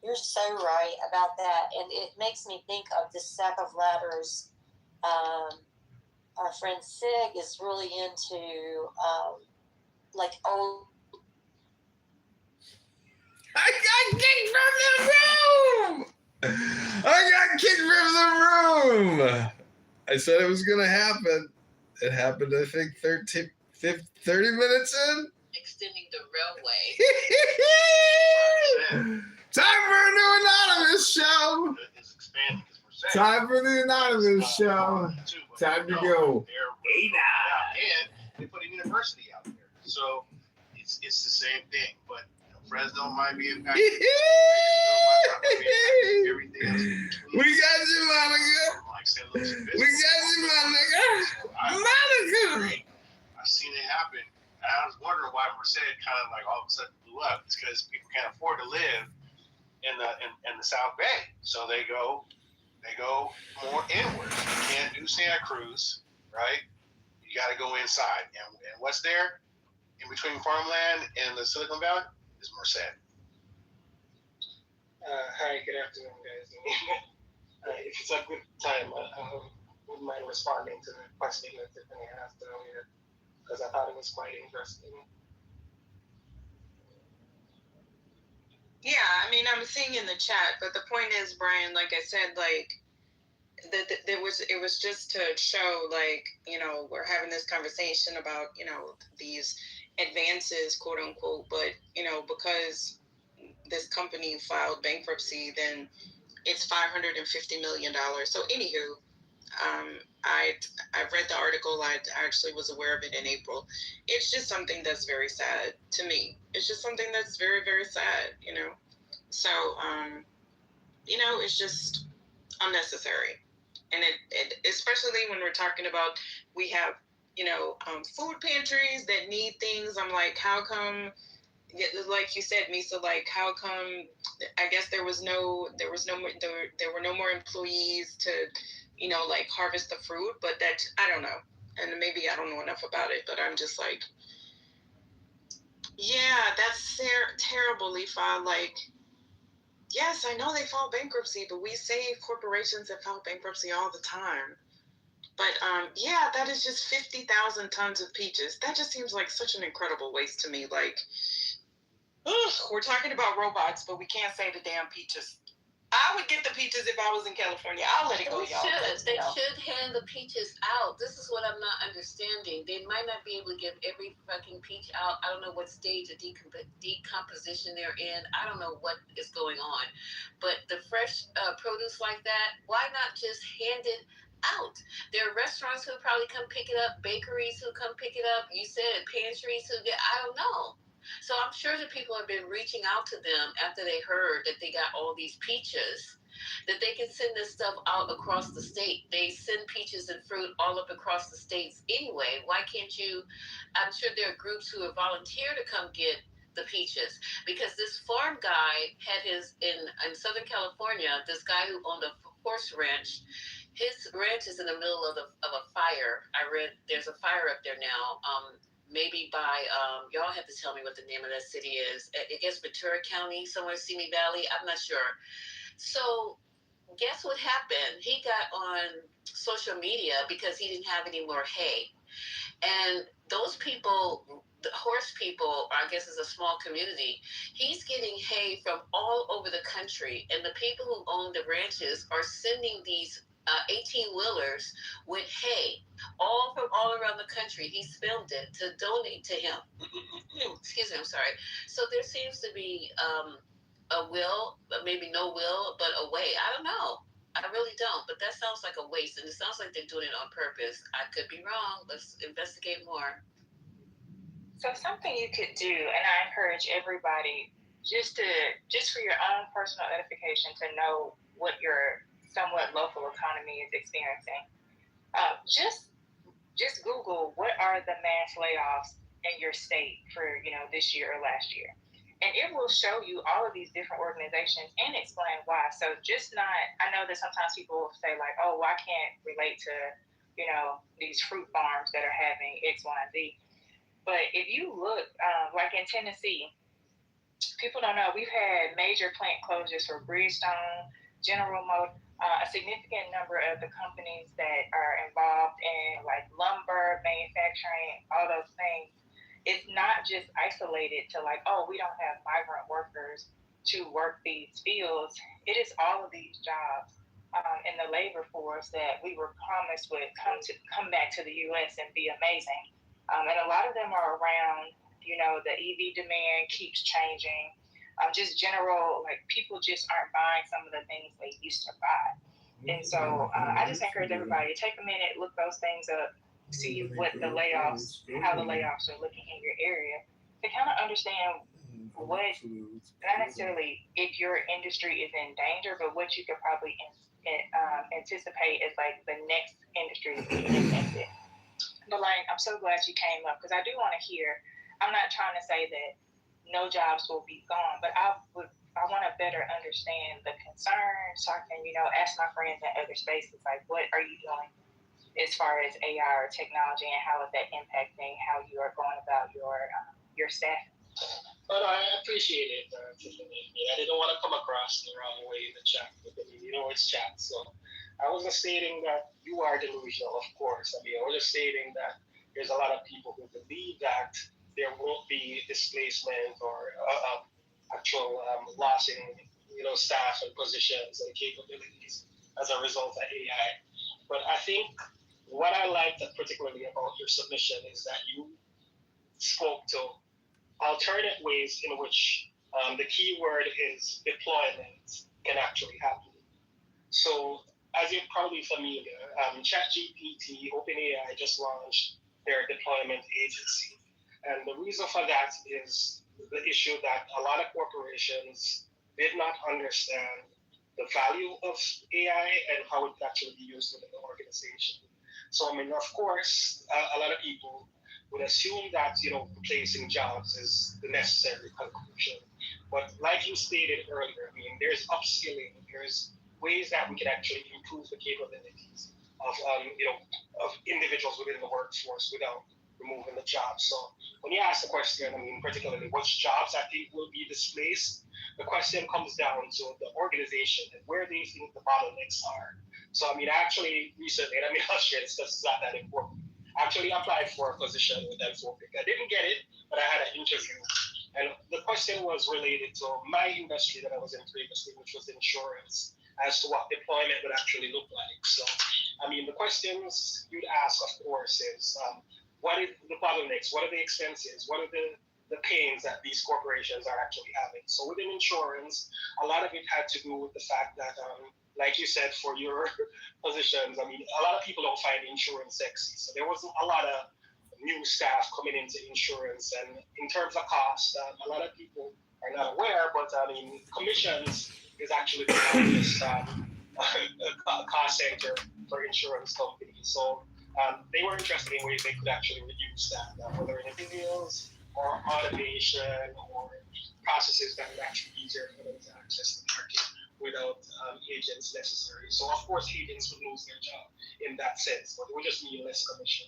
You're so right about that. And it makes me think of this stack of ladders. Our friend Sig is really into like old. I got kicked from the room. I got kicked from the room. I said it was going to happen. It happened, I think, 30 minutes in. Extending the railway. Time for a new anonymous show. Time for the anonymous show. Time to go. Hey now. And they put a university out there. So it's the same thing. But Fresno might be impacted. Everything else. We got you, Monica. We got you, Monica. Monica. I've seen it happen. And I was wondering why Merced kind of like all of a sudden blew up. It's because people can't afford to live in the South Bay, so they go more inward. You can't do Santa Cruz, right? You got to go inside, and what's there in between farmland and the Silicon Valley is Merced. Hi, good afternoon, guys. If it's a good time, I wouldn't mind responding to the question that Tiffany asked earlier, because I thought it was quite interesting. Yeah, I mean, I'm seeing in the chat, but the point is, Brian, like I said, like, it was just to show, like, we're having this conversation about, these advances, quote unquote, but, because this company filed bankruptcy, then it's $550 million. So anywho, I've read the article. I actually was aware of it in April. It's just something that's very sad to me. It's just something that's very, very sad, So, it's just unnecessary. And it especially when we're talking about, we have, food pantries that need things. I'm like, how come, like you said, Misa, like, how come, I guess there were no more employees to, like harvest the fruit, but that, I don't know. And maybe I don't know enough about it, but I'm just like, yeah, that's terrible, Lefa. Like, Yes, I know they file bankruptcy, but we say corporations that file bankruptcy all the time. But yeah, that is just 50,000 tons of peaches. That just seems like such an incredible waste to me. Like, we're talking about robots, but we can't say the damn peaches. I would get the peaches if I was in California. I'll let it go, y'all. They should hand the peaches out. This is what I'm not understanding. They might not be able to give every fucking peach out. I don't know what stage of decomposition they're in. I don't know what is going on. But the fresh produce like that, why not just hand it out? There are restaurants who probably come pick it up, bakeries who come pick it up. You said pantries who get, I don't know. So I'm sure that people have been reaching out to them after they heard that they got all these peaches, that they can send this stuff out across the state. They send peaches and fruit all up across the states anyway. Why can't you? I'm sure there are groups who have volunteered to come get the peaches, because this farm guy had his in Southern California, this guy who owned a horse ranch. His ranch is in the middle of a fire. I read there's a fire up there now. Maybe by y'all have to tell me what the name of that city is. I guess Ventura County, somewhere Simi Valley. I'm not sure. So guess what happened? He got on social media because he didn't have any more hay, and those people, the horse people, I guess is a small community. He's getting hay from all over the country, and the people who own the ranches are sending these 18-wheelers with hay all from all around the country. He's filmed it to donate to him. Excuse me, I'm sorry. So there seems to be a will, maybe no will, but a way. I don't know. I really don't, but that sounds like a waste, and it sounds like they're doing it on purpose. I could be wrong. Let's investigate more. So something you could do, and I encourage everybody just for your own personal edification to know what your somewhat local economy is experiencing. Just Google what are the mass layoffs in your state for this year or last year, and it will show you all of these different organizations and explain why. So I know that sometimes people will say like, oh, well, I can't relate to these fruit farms that are having X, Y, and Z. But if you look, like in Tennessee, people don't know, we've had major plant closures for Bridgestone, General Motors, a significant number of the companies that are involved in like lumber manufacturing, all those things. It's not just isolated to like, oh, we don't have migrant workers to work these fields. It is all of these jobs in the labor force that we were promised would come back to the U.S. and be amazing. And a lot of them are around, the EV demand keeps changing. Just general, like people just aren't buying some of the things they used to buy. And so I just encourage everybody to take a minute, look those things up, see what how the layoffs are looking in your area, to kind of understand what, not necessarily if your industry is in danger, but what you could probably anticipate as like the next industry to be impacted. But like, I'm so glad you came up, because I do want to hear, I'm not trying to say that no jobs will be gone, but I want to better understand the concerns, so I can, ask my friends in other spaces, like, what are you doing as far as AI or technology, and how is that impacting how you are going about your staff? But I appreciate it, Tiffany. I didn't want to come across the wrong way in the chat. It's chat. So I wasn't stating that you are delusional, of course. I was just stating that there's a lot of people who believe that there won't be displacement or actual loss in staff and positions and capabilities as a result of AI. But I think what I liked particularly about your submission is that you spoke to alternate ways in which the key word is deployment can actually happen. So as you're probably familiar, ChatGPT, OpenAI just launched their deployment agency. And the reason for that is the issue that a lot of corporations did not understand the value of AI and how it can actually be used within the organization. So, of course, a lot of people would assume that, replacing jobs is the necessary conclusion. But like you stated earlier, there's upskilling, there's ways that we can actually improve the capabilities of individuals within the workforce without removing the jobs. So when you ask the question, I mean, particularly which jobs I think will be displaced, the question comes down to the organization and where they think the bottlenecks are. So, I mean, actually, recently, and I mean, I'll share this because it's not that important. I actually applied for a position with Anthropic. I didn't get it, but I had an interview. And the question was related to my industry that I was in previously, which was insurance, as to what deployment would actually look like. So, I mean, the questions you'd ask, of course, is what is the bottlenecks? What are the expenses? What are the pains that these corporations are actually having? So within insurance, a lot of it had to do with the fact that, like you said, for your positions, I mean, a lot of people don't find insurance sexy. So there wasn't a lot of new staff coming into insurance. And in terms of cost, a lot of people are not aware, but I mean, commissions is actually the largest cost center for insurance companies. So they were interested in ways they could actually reduce that, whether in deals or automation or processes that would actually be easier for them to access the market without agents necessary. So of course, agents would lose their job in that sense, but it would just mean less commission.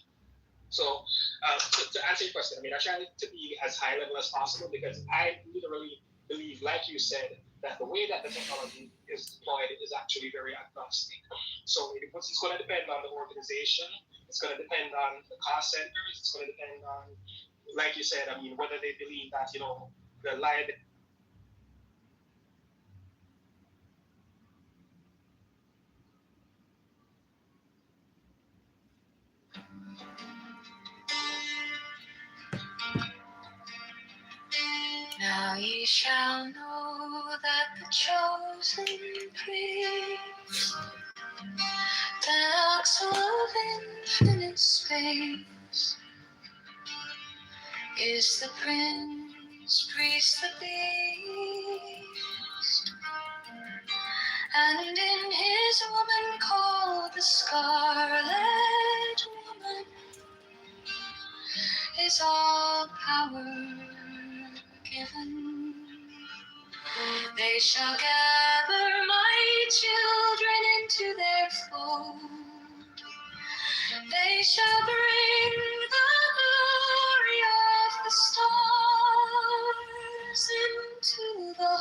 So to answer your question, I mean, I try to be as high level as possible because I literally believe, like you said, that the way that the technology is deployed is actually very agnostic. So it's going to depend on the organization. It's going to depend on the cost centers. It's going to depend on, like you said, I mean, whether they believe that, you know, the liability. Now ye shall know that the chosen priest, the axle of infinite space, is the prince, priest, the beast, and in his woman called the Scarlet Woman is all power given. They shall gather my children into their fold. They shall bring the glory of the stars into the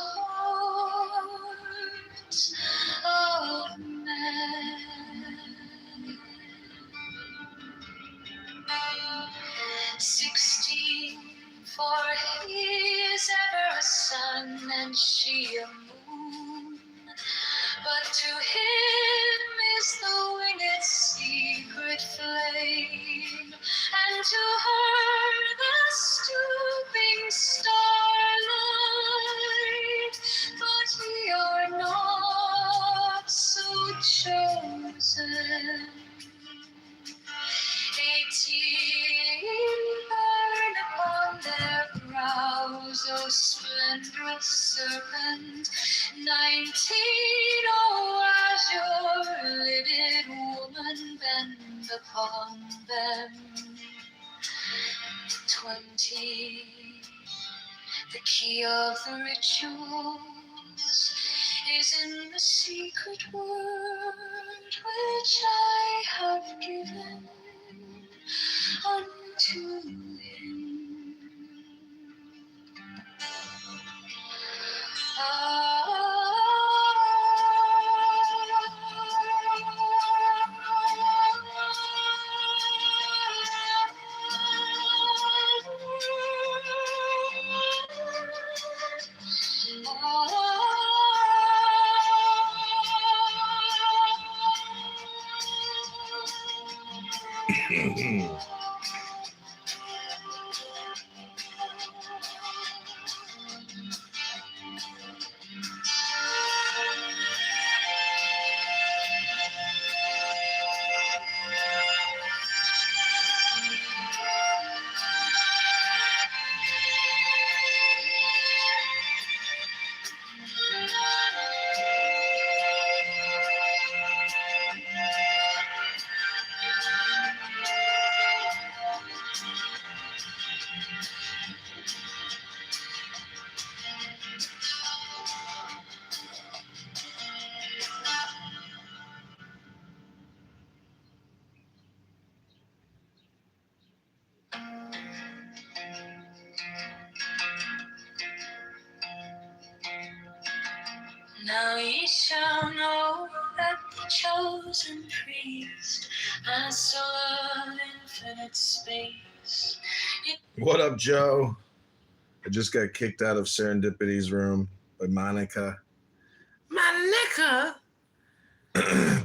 hearts of men. 16, for he is ever a sun and she a moon. But to him is the winged secret flame, and to her the stooping starlight. But we are not so chosen. 18 burn upon their brows, O splendorous serpent. 19, O azure-lidded woman, bend upon them. 20, the key of the rituals is in the secret word which I have given unto him. Now ye shall know that the chosen priest, I saw of infinite space. What up, Joe? I just got kicked out of Serendipity's room by Monica. Monica?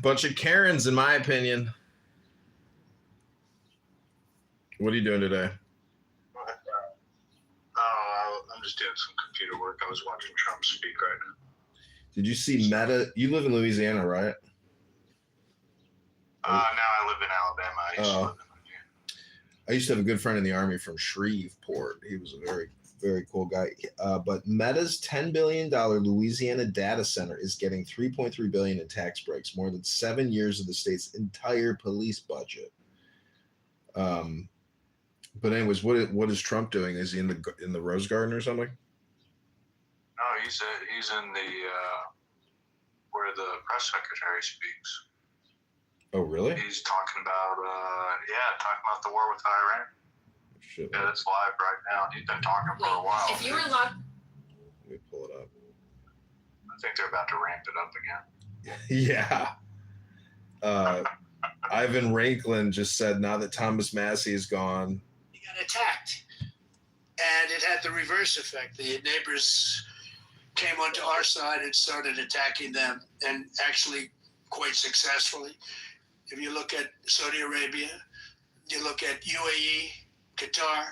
Bunch of Karens, in my opinion. What are you doing today? I'm just doing some computer work. I was watching Trump speak right now. Did you see Meta? You live in Louisiana, right? Now I live in Alabama. I used to live in I used to have a good friend in the Army from Shreveport. He was a very, very cool guy. But Meta's $10 billion Louisiana data center is getting $3.3 billion in tax breaks, more than 7 years of the state's entire police budget. But anyways, what is Trump doing? Is he in the Rose Garden or something? No, he's in the where the press secretary speaks. Oh, really? He's talking about the war with Iran. Shit. Yeah, it's live right now. He's been talking for a while. If you were locked, Let me pull it up. I think they're about to ramp it up again. Yeah. Ivan Ranklin just said, now that Thomas Massey is gone. He got attacked. And it had the reverse effect. The neighbors came onto our side and started attacking them, and actually quite successfully. If you look at Saudi Arabia, you look at UAE, Qatar,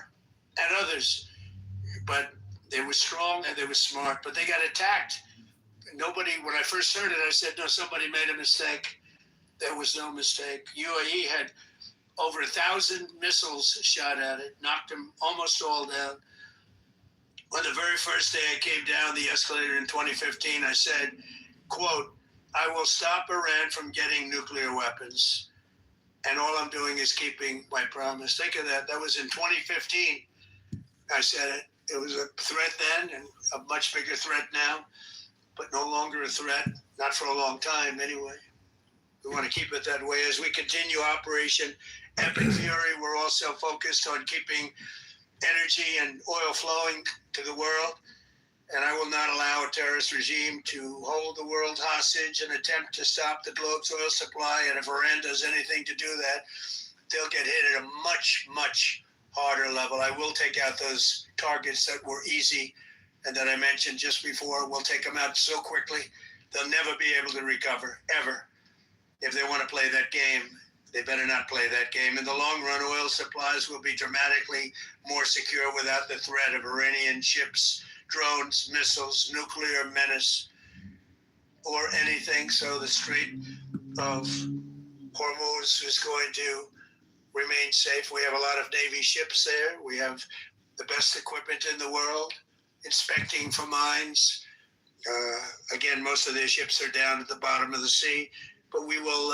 and others. But they were strong and they were smart, but they got attacked. Nobody, when I first heard it, I said, no, somebody made a mistake. There was no mistake. UAE had over 1,000 missiles shot at it, knocked them almost all down. On the very first day I came down the escalator in 2015, I said, quote, I will stop Iran from getting nuclear weapons. And all I'm doing is keeping my promise. Think of that. That was in 2015. I said it. It was a threat then and a much bigger threat now, but no longer a threat, not for a long time anyway. We want to keep it that way. As we continue Operation Epic Fury, we're also focused on keeping energy and oil flowing to the world. And I will not allow a terrorist regime to hold the world hostage and attempt to stop the globe's oil supply. And if Iran does anything to do that, they'll get hit at a much, much harder level. I will take out those targets that were easy and that I mentioned just before. We'll take them out so quickly, they'll never be able to recover, ever. If they want to play that game, they better not play that game. In the long run, oil supplies will be dramatically more secure without the threat of Iranian ships, drones, missiles, nuclear menace, or anything. So the Strait of Hormuz is going to remain safe. We have a lot of Navy ships there. We have the best equipment in the world, inspecting for mines. Again, most of their ships are down at the bottom of the sea, but we will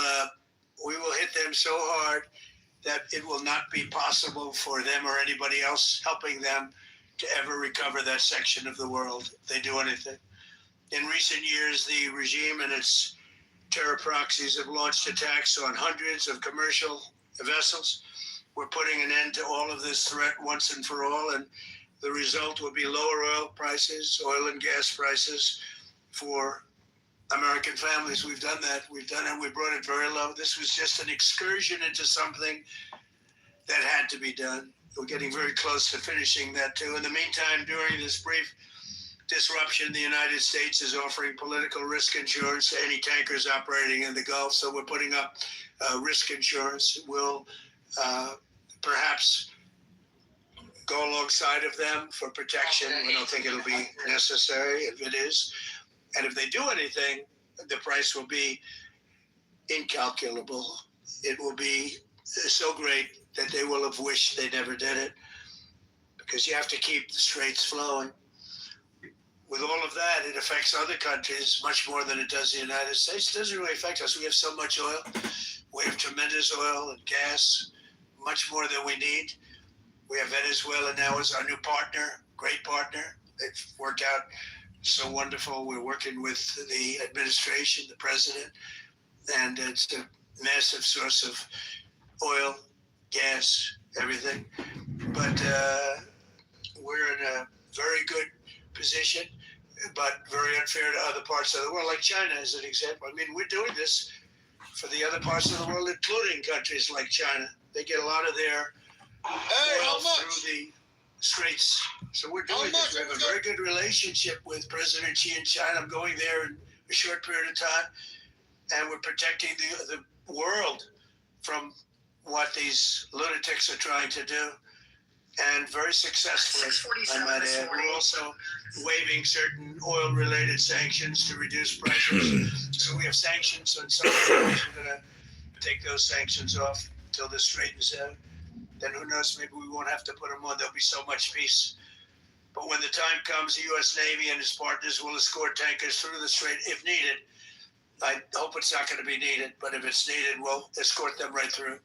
hit them so hard that it will not be possible for them or anybody else helping them to ever recover that section of the world if they do anything. In recent years, the regime and its terror proxies have launched attacks on hundreds of commercial vessels. We're putting an end to all of this threat once and for all, and the result will be lower oil prices, oil and gas prices for American families. We've done that. We've done it. We brought it very low. This was just an excursion into something that had to be done. We're getting very close to finishing that too. In the meantime, during this brief disruption, the United States is offering political risk insurance to any tankers operating in the Gulf. So we're putting up risk insurance. We'll perhaps go alongside of them for protection. We don't think it'll be necessary if it is. And if they do anything, the price will be incalculable. It will be so great that they will have wished they never did it, because you have to keep the straits flowing. With all of that, it affects other countries much more than it does the United States. It doesn't really affect us. We have so much oil. We have tremendous oil and gas, much more than we need. We have Venezuela now as our new partner, great partner. They've worked out so wonderful. We're working with the administration, the president, and it's a massive source of oil, gas, everything. But we're in a very good position. but very unfair to other parts of the world, like China as an example. I mean, we're doing this for the other parts of the world, including countries like China. They get a lot of their oil through the straits. So we're doing this. We have a very good relationship with President Xi in China. I'm going there in a short period of time, and we're protecting the world from what these lunatics are trying to do, and very successfully, I might add. We're also waiving certain oil-related sanctions to reduce prices. So we have sanctions on some things. We're going to take those sanctions off until this straightens out. Then who knows, maybe we won't have to put them on. There'll be so much peace. But when the time comes, the U.S. Navy and its partners will escort tankers through the strait if needed. I hope it's not going to be needed, but if it's needed, we'll escort them right through.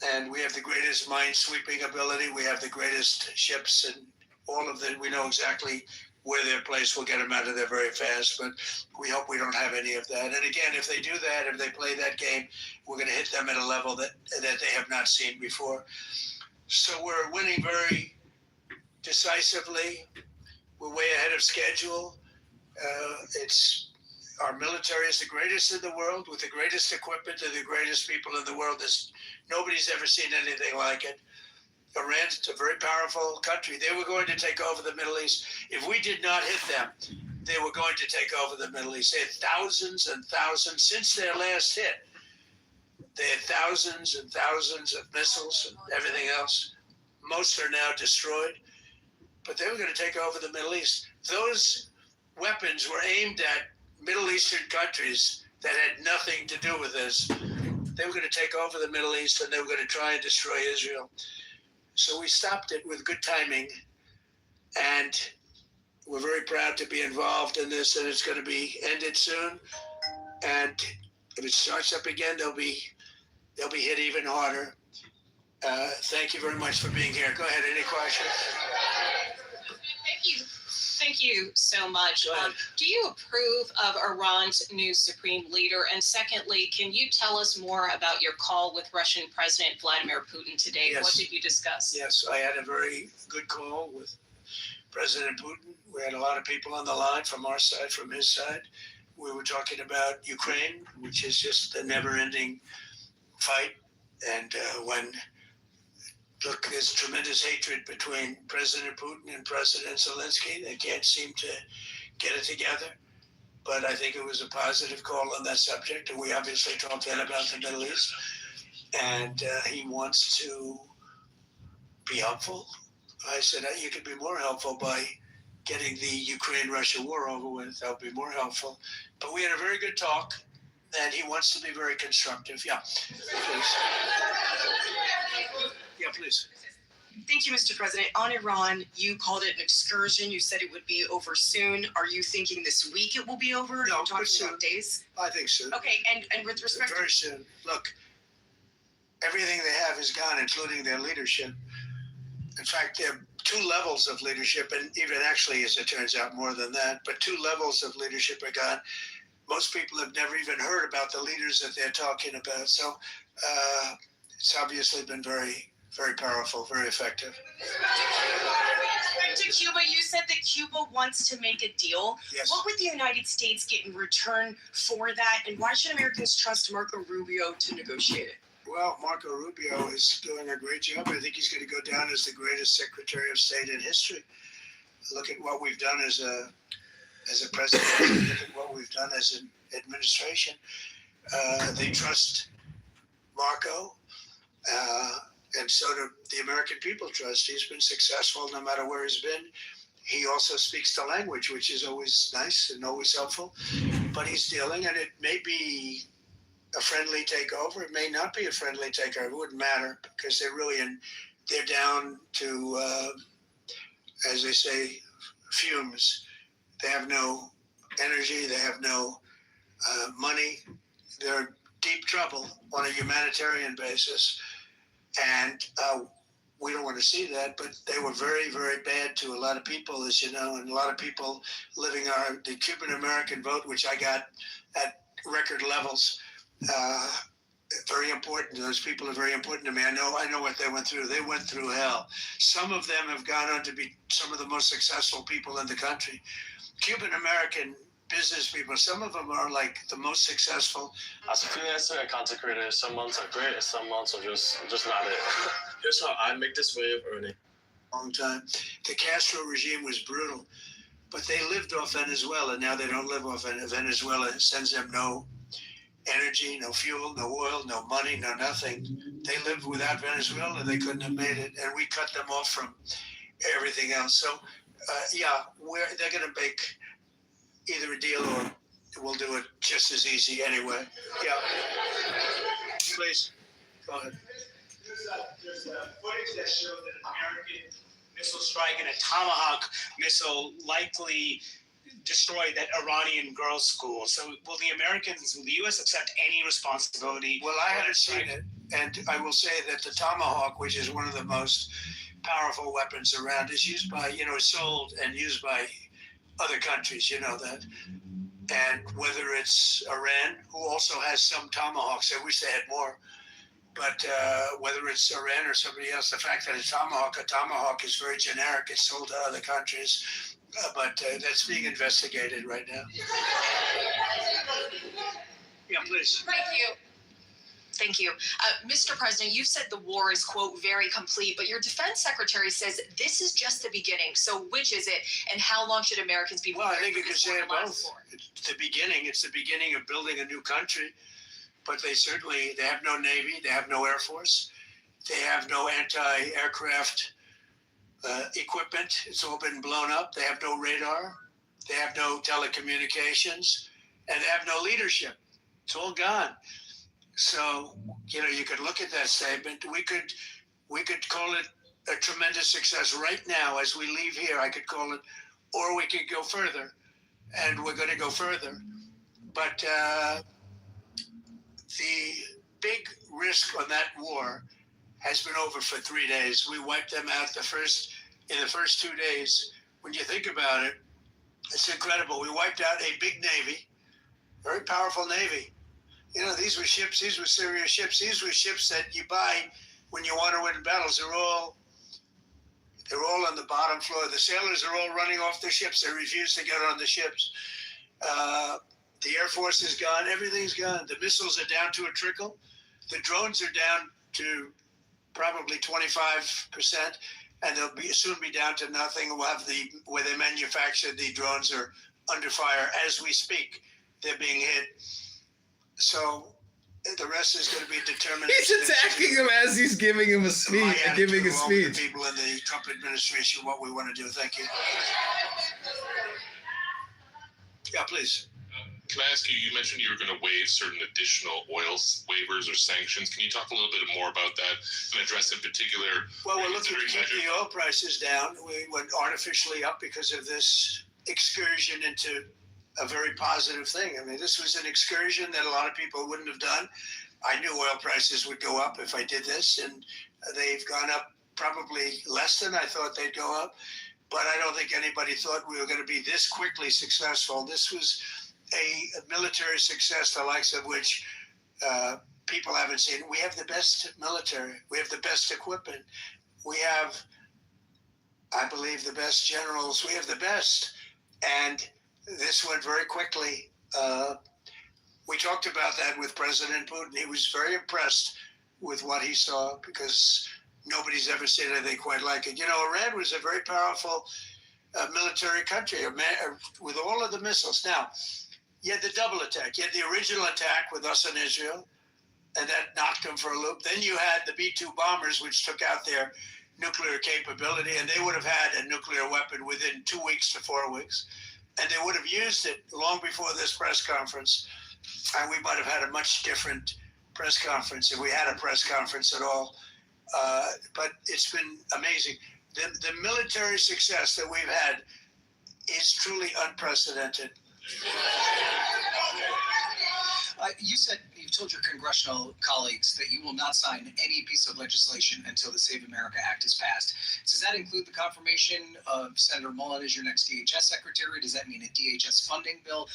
And we have the greatest mine-sweeping ability. We have the greatest ships, and all of them. We know exactly where they're placed. We'll get them out of there very fast, but we hope we don't have any of that. And again, if they do that, if they play that game, we're going to hit them at a level that they have not seen before. So we're winning very decisively. We're way ahead of schedule. Our military is the greatest in the world, with the greatest equipment and the greatest people in the world. Nobody's ever seen anything like it. Iran's a very powerful country. They were going to take over the Middle East. If we did not hit them, they were going to take over the Middle East. They had thousands and thousands since their last hit. They had thousands and thousands of missiles and everything else. Most are now destroyed. But they were going to take over the Middle East. Those weapons were aimed at Middle Eastern countries that had nothing to do with this. They were going to take over the Middle East, and they were going to try and destroy Israel. So we stopped it with good timing, and we're very proud to be involved in this, and it's going to be ended soon. And if it starts up again, they'll be hit even harder. Thank you very much for being here. Go ahead. Any questions? Thank you. Thank you so much. Do you approve of Iran's new supreme leader? And secondly, can you tell us more about your call with Russian President Vladimir Putin today? Yes. What did you discuss? Yes, I had a very good call with President Putin. We had a lot of people on the line from our side, from his side. We were talking about Ukraine, which is just a never-ending fight. And look, there's tremendous hatred between President Putin and President Zelensky. They can't seem to get it together. But I think it was a positive call on that subject. And we obviously talked then about the Middle East. And he wants to be helpful. I said, you could be more helpful by getting the Ukraine-Russia war over with. That would be more helpful. But we had a very good talk. And he wants to be very constructive. Yeah, please. Yeah, please. Thank you, Mr. President. On Iran, you called it an excursion. You said it would be over soon. Are you thinking this week it will be over? No, You're talking soon. about days? I think soon. Okay, and with respect very soon. Look, everything they have is gone, including their leadership. In fact, there are two levels of leadership, and even actually, as it turns out, more than that. But two levels of leadership are gone. Most people have never even heard about the leaders that they're talking about. So it's obviously been very, very powerful, very effective. Back to Cuba, you said that Cuba wants to make a deal. Yes. What would the United States get in return for that, and why should Americans trust Marco Rubio to negotiate it? Well, Marco Rubio is doing a great job. I think he's going to go down as the greatest Secretary of State in history. Look at what we've done as a president. Look at what we've done as an administration. They trust Marco, and so do the American people trust. He's been successful no matter where he's been. He also speaks the language, which is always nice and always helpful. But he's dealing, and it may be a friendly takeover. It may not be a friendly takeover. It wouldn't matter because they're down to, as they say, fumes. They have no energy. They have no money. They're in deep trouble on a humanitarian basis. And we don't want to see that, but they were very, very bad to a lot of people, as you know, and a lot of people living the Cuban American vote, which I got at record levels, very important. Those people are very important to me. I know what they went through. They went through hell. Some of them have gone on to be some of the most successful people in the country. Cuban American business people, some of them are like the most successful. As a freelancer and content creator, some months are great, and some months are just not it. Here's how I make this way of earning. Long time. The Castro regime was brutal, but they lived off Venezuela. Now they don't live off Venezuela. It sends them no energy, no fuel, no oil, no money, no nothing. They lived without Venezuela. They couldn't have made it, and we cut them off from everything else. So, they're going to make either a deal or we'll do it just as easy anyway. Yeah. Please, go ahead. There's footage that shows that an American missile strike and a Tomahawk missile likely destroyed that Iranian girls' school. So will the U.S. accept any responsibility? Well, I haven't seen it, and I will say that the Tomahawk, which is one of the most powerful weapons around, is used by, sold and used by other countries, you know that. And whether it's Iran, who also has some Tomahawks, I wish they had more, but whether it's Iran or somebody else, the fact that a Tomahawk is very generic. It's sold to other countries, but that's being investigated right now. Yeah, please. Thank you. Thank you. Mr. President, you've said the war is, quote, very complete, but your defense secretary says this is just the beginning. So which is it, and how long should Americans be prepared? Well, I think you can say it both. It's the beginning. It's the beginning of building a new country, but they have no Navy. They have no Air Force. They have no anti-aircraft equipment. It's all been blown up. They have no radar. They have no telecommunications, and they have no leadership. It's all gone. So, you could look at that statement. We could call it a tremendous success right now as we leave here. I could call it, or we could go further, and we're going to go further. But the big risk on that war has been over for 3 days. We wiped them out in the first 2 days. When you think about it, it's incredible. We wiped out a big Navy, very powerful Navy. These were ships. These were serious ships. These were ships that you buy when you want to win battles. They're all on the bottom floor. The sailors are all running off their ships. They refuse to get on the ships. The Air Force is gone. Everything's gone. The missiles are down to a trickle. The drones are down to probably 25%, and they'll soon be down to nothing. We'll have where they manufacture the drones are under fire as we speak. They're being hit. So the rest is going to be determined. He's attacking him as he's giving him a speech. Giving a speech. People in the Trump administration, what we want to do. Thank you. Yeah, please. Can I ask you? You mentioned you were going to waive certain additional oil waivers or sanctions. Can you talk a little bit more about that and address in particular? Well, we're looking to keep the oil prices down. We went artificially up because of this excursion into a very positive thing. I mean, this was an excursion that a lot of people wouldn't have done. I knew oil prices would go up if I did this, and they've gone up probably less than I thought they'd go up. But I don't think anybody thought we were going to be this quickly successful. This was a military success, the likes of which people haven't seen. We have the best military. We have the best equipment. We have, I believe, the best generals. We have the best. And this went very quickly. We talked about that with President Putin. He was very impressed with what he saw because nobody's ever seen anything quite like it. Iran was a very powerful military country with all of the missiles. Now, you had the double attack. You had the original attack with us in Israel, and that knocked them for a loop. Then you had the B-2 bombers, which took out their nuclear capability, and they would have had a nuclear weapon within 2 weeks to 4 weeks. And they would have used it long before this press conference. And we might have had a much different press conference if we had a press conference at all. But it's been amazing. The military success that we've had is truly unprecedented. You said you've told your congressional colleagues that you will not sign any piece of legislation until the Save America Act is passed. Does that include the confirmation of Senator Mullen as your next DHS secretary? Does that mean a DHS funding bill?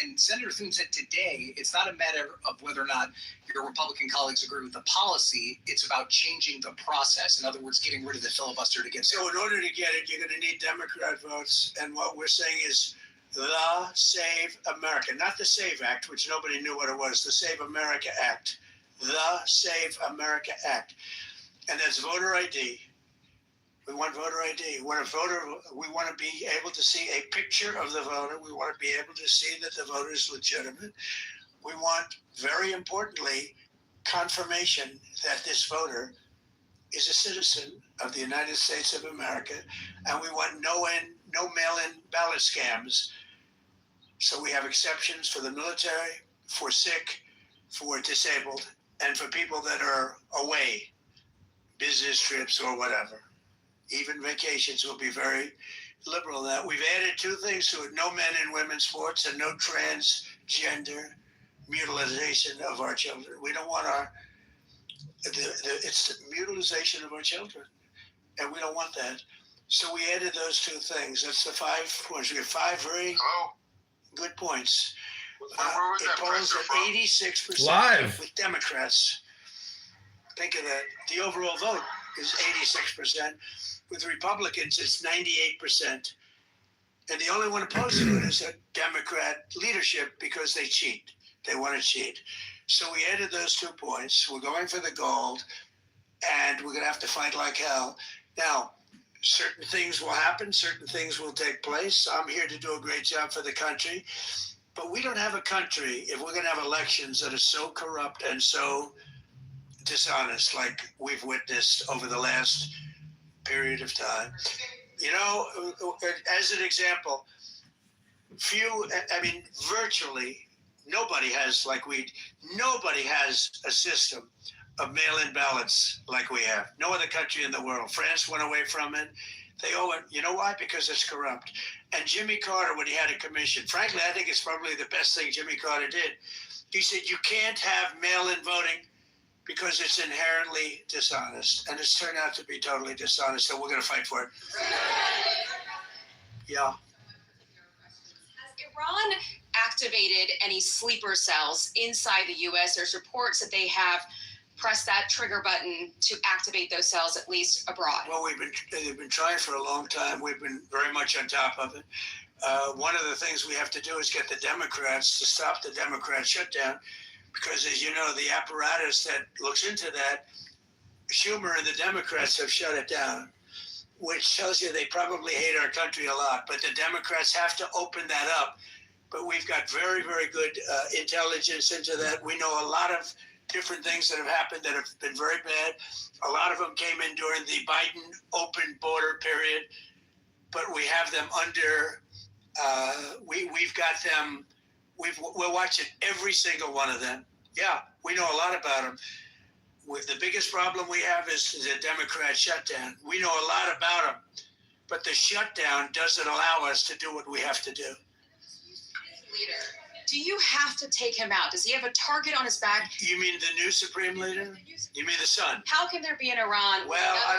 And Senator Thune said today it's not a matter of whether or not your Republican colleagues agree with the policy. It's about changing the process. In other words, getting rid of the filibuster to get there. So in order to get it, you're going to need Democrat votes. And what we're saying is the Save America, not the SAVE Act, which nobody knew what it was, the Save America Act, the Save America Act. And that's voter ID. We want voter ID. We want to be able to see a picture of the voter. We want to be able to see that the voter is legitimate. We want, very importantly, confirmation that this voter is a citizen of the United States of America, and we want no mail-in ballot scams. So we have exceptions for the military, for sick, for disabled, and for people that are away, business trips or whatever. Even vacations will be very liberal in that. We've added two things to it: no men and women's sports and no transgender mutilization of our children. We don't want it's the mutilization of our children, and we don't want that. So we added those two things. That's the 5 points. We have 5 very good points. It polls at 86% Live with Democrats. Think of that. The overall vote is 86%. With Republicans, it's 98%. And the only one opposed to it is a Democrat leadership because they cheat. They want to cheat. So we added those 2 points. We're going for the gold, and we're going to have to fight like hell. Now, certain things will happen. Certain things will take place. I'm here to do a great job for the country. But we don't have a country if we're going to have elections that are so corrupt and so dishonest like we've witnessed over the last period of time. You know, as an example, virtually nobody has a system of mail-in ballots like we have. No other country in the world. France went away from it. They all went, you know why? Because it's corrupt. And Jimmy Carter, when he had a commission, frankly, I think it's probably the best thing Jimmy Carter did. He said, you can't have mail-in voting because it's inherently dishonest. And it's turned out to be totally dishonest, so we're going to fight for it. Yeah. Has Iran activated any sleeper cells inside the U.S.? There's reports that they have pressed that trigger button to activate those cells, at least abroad. Well, they've been trying for a long time. We've been very much on top of it. One of the things we have to do is get the Democrats to stop the Democrat shutdown, because, as you know, the apparatus that looks into that, Schumer and the Democrats have shut it down, which tells you they probably hate our country a lot. But the Democrats have to open that up. But we've got very, very good intelligence into that. We know a lot of different things that have happened that have been very bad. A lot of them came in during the Biden open border period, but we have them under, we've got them, we're watching every single one of them. Yeah, we know a lot about them. The biggest problem we have is the Democrat shutdown. We know a lot about them, but the shutdown doesn't allow us to do what we have to do. Leader, do you have to take him out? Does he have a target on his back? You mean the new supreme leader? You mean the son? How can there be an Iran? Well, I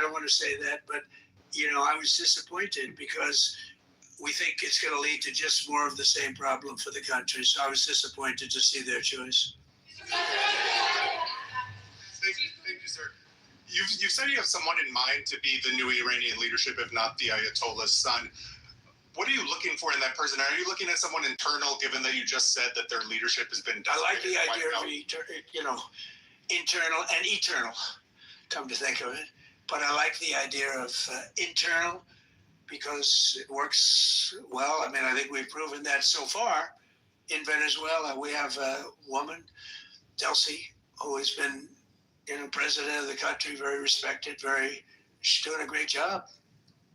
don't want to say that, but you know, I was disappointed because we think it's going to lead to just more of the same problem for the country. So I was disappointed to see their choice. Thank you, sir. You've said you have someone in mind to be the new Iranian leadership, if not the Ayatollah's son. What are you looking for in that person? Are you looking at someone internal, given that you just said that their leadership has been? I like the idea of internal and eternal, come to think of it. But I like the idea of internal because it works well. I mean, I think we've proven that so far in Venezuela. We have a woman, Delcy, who has been, president of the country, very respected, she's doing a great job.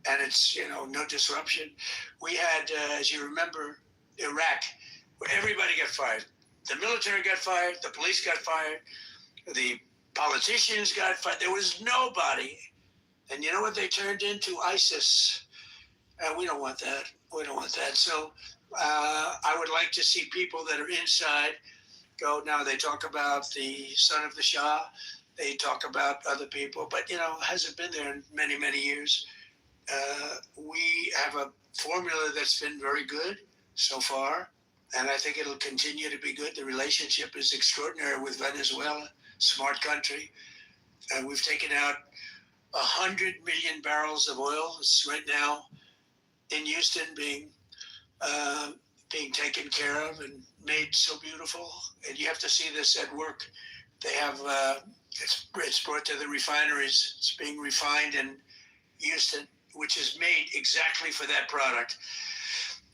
And it's, no disruption. We had, as you remember, Iraq, where everybody got fired. The military got fired, the police got fired, the politicians got fired. There was nobody. And you know what they turned into? ISIS. We don't want that. We don't want that. So I would like to see people that are inside go. Now they talk about the son of the Shah. They talk about other people, but hasn't been there in many, many years. We have a formula that's been very good so far, and I think it'll continue to be good. The relationship is extraordinary with Venezuela, smart country. We've taken out 100 million barrels of oil. It's right now in Houston being taken care of and made so beautiful. And you have to see this at work. They have it's brought to the refineries. It's being refined in Houston, which is made exactly for that product.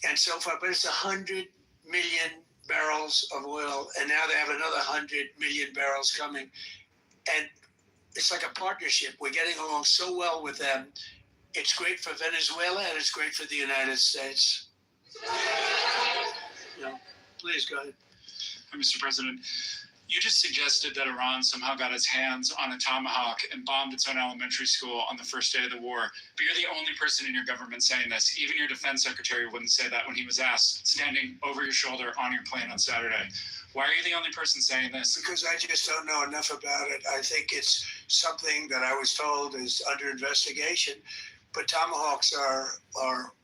And so far, but it's 100 million barrels of oil, and now they have another 100 million barrels coming. And it's like a partnership. We're getting along so well with them. It's great for Venezuela, and it's great for the United States. Please go ahead. Mr. President, you just suggested that Iran somehow got its hands on a tomahawk and bombed its own elementary school on the first day of the war. But you're the only person in your government saying this. Even your defense secretary wouldn't say that when he was asked, standing over your shoulder on your plane on Saturday. Why are you the only person saying this? Because I just don't know enough about it. I think it's something that I was told is under investigation. But tomahawks are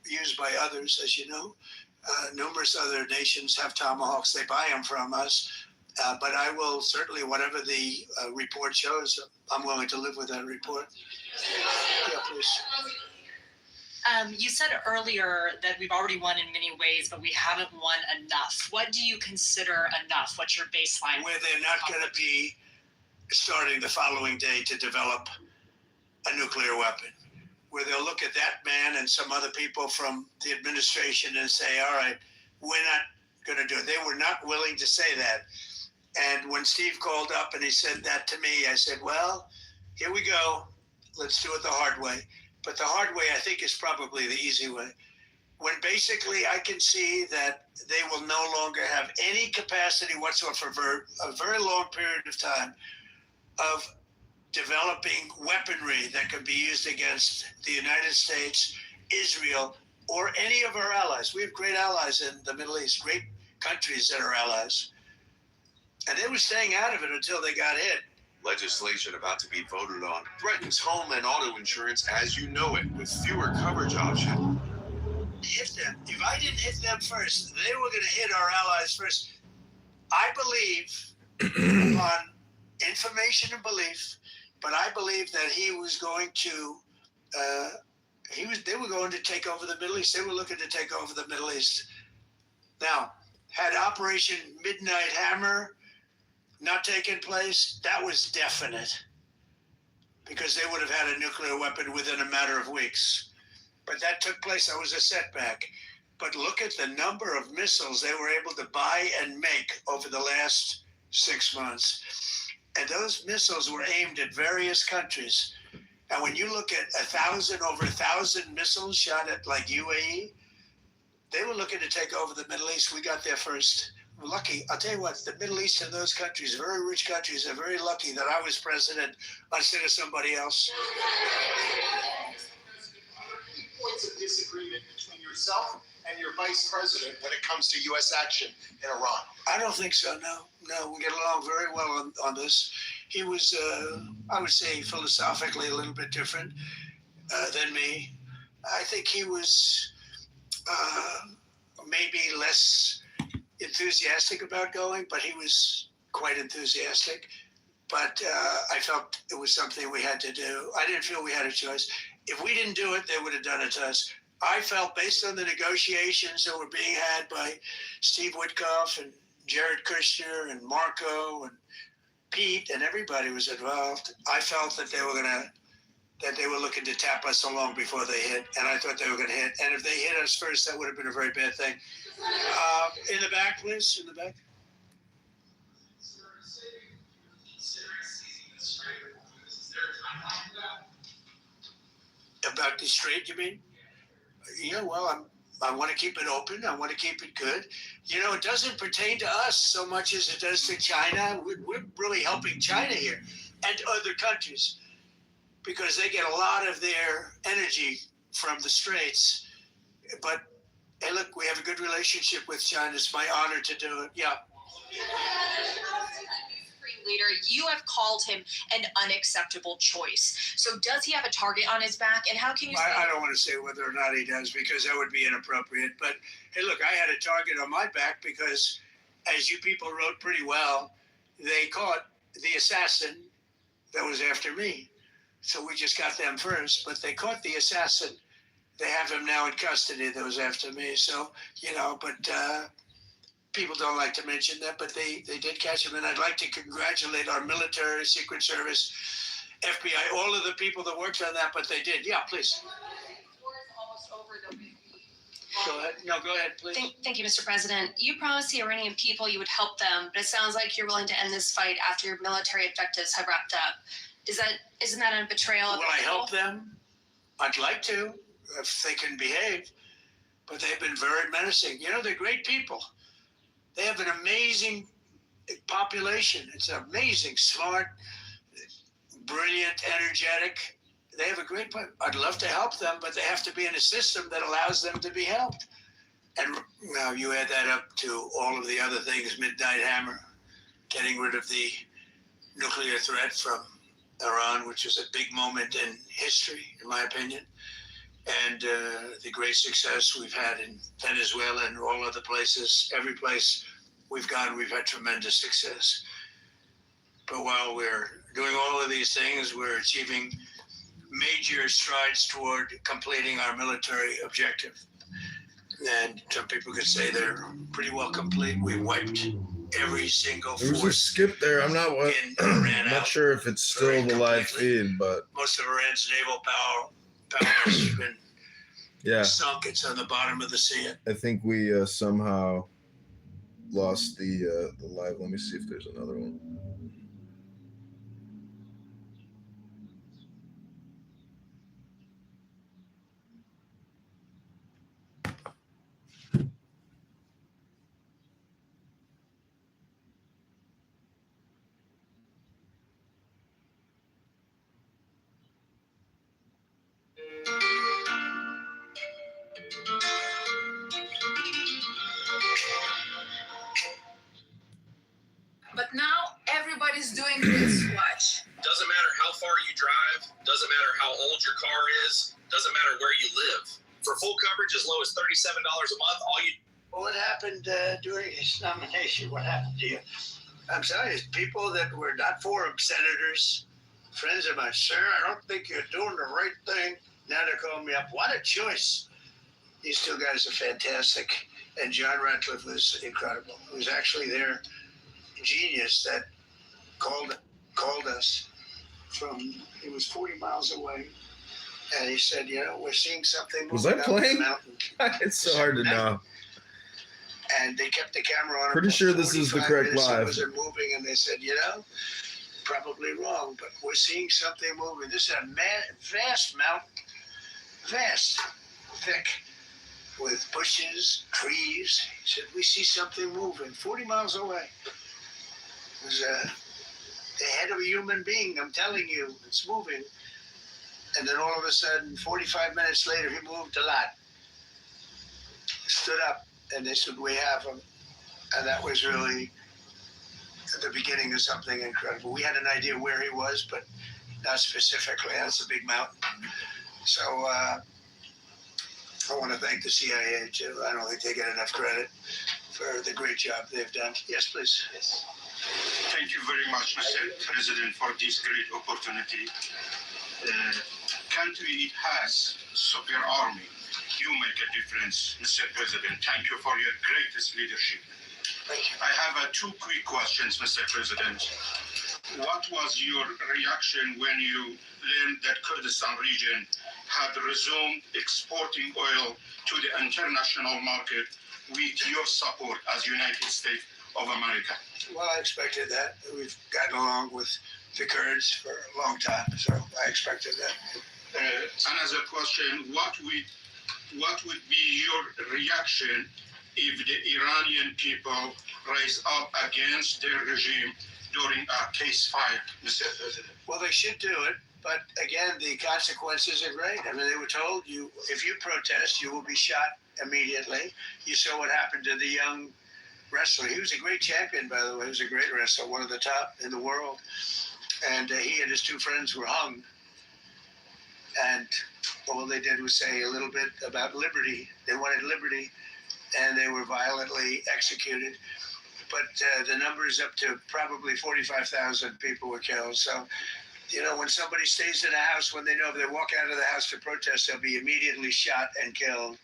used by others, as you know. Numerous other nations have tomahawks. They buy them from us. But I will certainly, whatever the report shows, I'm willing to live with that report. Yeah, please. You said earlier that we've already won in many ways, but we haven't won enough. What do you consider enough? What's your baseline? Where they're not going to be starting the following day to develop a nuclear weapon. Where they'll look at that man and some other people from the administration and say, all right, we're not going to do it. They were not willing to say that. And when Steve called up and he said that to me, I said, well, here we go. Let's do it the hard way. But the hard way, I think, is probably the easy way. When basically I can see that they will no longer have any capacity whatsoever for a very long period of time of developing weaponry that can be used against the United States, Israel, or any of our allies. We have great allies in the Middle East, great countries that are allies. And they were staying out of it until they got hit. Legislation about to be voted on threatens home and auto insurance as you know it, with fewer coverage options. Hit them. If I didn't hit them first, they were going to hit our allies first. I believe, upon information and belief, but I believe that he was going to, they were going to take over the Middle East. They were looking to take over the Middle East. Now, had Operation Midnight Hammer not taken place, that was definite, because they would have had a nuclear weapon within a matter of weeks. But that took place. That was a setback. But look at the number of missiles they were able to buy and make over the last 6 months. And those missiles were aimed at various countries. And when you look at over 1,000 missiles shot at like UAE, they were looking to take over the Middle East. We got there first. We're lucky. I'll tell you what, the Middle East and those countries, very rich countries, are very lucky that I was president instead of somebody else. Points of disagreement between yourself and your vice president when it comes to U.S. action in Iran? I don't think so, no, we get along very well on this. He was, I would say, philosophically a little bit different than me. I think he was maybe less enthusiastic about going, but he was quite enthusiastic. But I felt it was something we had to do. I didn't feel we had a choice. If we didn't do it, they would have done it to us. I felt, based on the negotiations that were being had by Steve Witkoff and Jared Kushner and Marco and Pete, and everybody was involved, I felt that they were looking to tap us along before they hit, and I thought they were going to hit. And if they hit us first, that would have been a very bad thing. In the back, please, in the back. About the Strait, you mean? Yeah, well, I want to keep it open. I want to keep it good. You know, it doesn't pertain to us so much as it does to China. We're really helping China here and other countries because they get a lot of their energy from the Straits. But, hey, look, we have a good relationship with China. It's my honor to do it. Yeah. Leader, you have called him an unacceptable choice. So does he have a target on his back? And how can you say I don't want to say whether or not he does because that would be inappropriate. But hey, look, I had a target on my back because, as you people wrote pretty well, they caught the assassin that was after me. So we just got them first, but they caught the assassin. They have him now in custody that was after me. So, but people don't like to mention that, but they did catch him. And I'd like to congratulate our military, Secret Service, FBI, all of the people that worked on that, but they did. Yeah, please. Go ahead. No, go ahead, please. Thank you, Mr. President. You promised the Iranian people you would help them, but it sounds like you're willing to end this fight after your military objectives have wrapped up. Isn't that a betrayal of Will I help them? I'd like to, if they can behave, but they've been very menacing. They're great people. They have an amazing population. It's amazing, smart, brilliant, energetic. They have a great point. I'd love to help them, but they have to be in a system that allows them to be helped. And now you add that up to all of the other things, Midnight Hammer, getting rid of the nuclear threat from Iran, which is a big moment in history, in my opinion. And the great success we've had in Venezuela and all other places, every place we've gone, we've had tremendous success. But while we're doing all of these things, we're achieving major strides toward completing our military objective. And some people could say they're pretty well complete. We wiped every single There was a force skip there. I'm not in not sure if it's still the live feed, but most of Iran's naval power has been yeah, sunk. It's on the bottom of the sea. I think we somehow lost the live. Let me see if there's another one. But now everybody's doing this. Watch. Doesn't matter how far you drive, doesn't matter how old your car is, doesn't matter where you live. For full coverage as low as $37 a month, all you... Well, what happened during his nomination? What happened to you? I'm sorry, it's people that were not for him, senators, friends of mine. Sir, I don't think you're doing the right thing. Now they're calling me up. What a choice. These two guys are fantastic. And John Ratcliffe was incredible. He was actually their genius that called us from, he was 40 miles away. And he said, we're seeing something. Was I playing? It's so hard to know. And they kept the camera on. Pretty sure this is the correct live. It wasn't moving, and they said, probably wrong, but we're seeing something moving. This is a vast mountain, vast, thick, with bushes, trees. He said, we see something moving 40 miles away. It was the head of a human being, I'm telling you, it's moving. And then all of a sudden, 45 minutes later, he moved a lot. Stood up, and they said, we have him. And that was really at the beginning of something incredible. We had an idea where he was, but not specifically. That's a big mountain. So I want to thank the CIA, too. I don't think they get enough credit for the great job they've done. Yes, please. Yes. Thank you very much, Mr. President, for this great opportunity. Country has super army. You make a difference, Mr. President. Thank you for your greatest leadership. Thank you. I have two quick questions, Mr. President. What was your reaction when you learned that Kurdistan region had resumed exporting oil to the international market with your support as United States of America? Well, I expected that. We've gotten along with the Kurds for a long time, so I expected that. Another question, what would be your reaction if the Iranian people rise up against their regime during a ceasefire, Mr. President? Well, they should do it, but again, the consequences are great. I mean, they were told if you protest, you will be shot immediately. You saw what happened to the young wrestler. He was a great champion, by the way. He was a great wrestler, one of the top in the world. And he and his two friends were hung. And all they did was say a little bit about liberty. They wanted liberty, and they were violently executed. But the number is up to probably 45,000 people were killed. So, you know, when somebody stays in a house, when they know if they walk out of the house to protest, they'll be immediately shot and killed.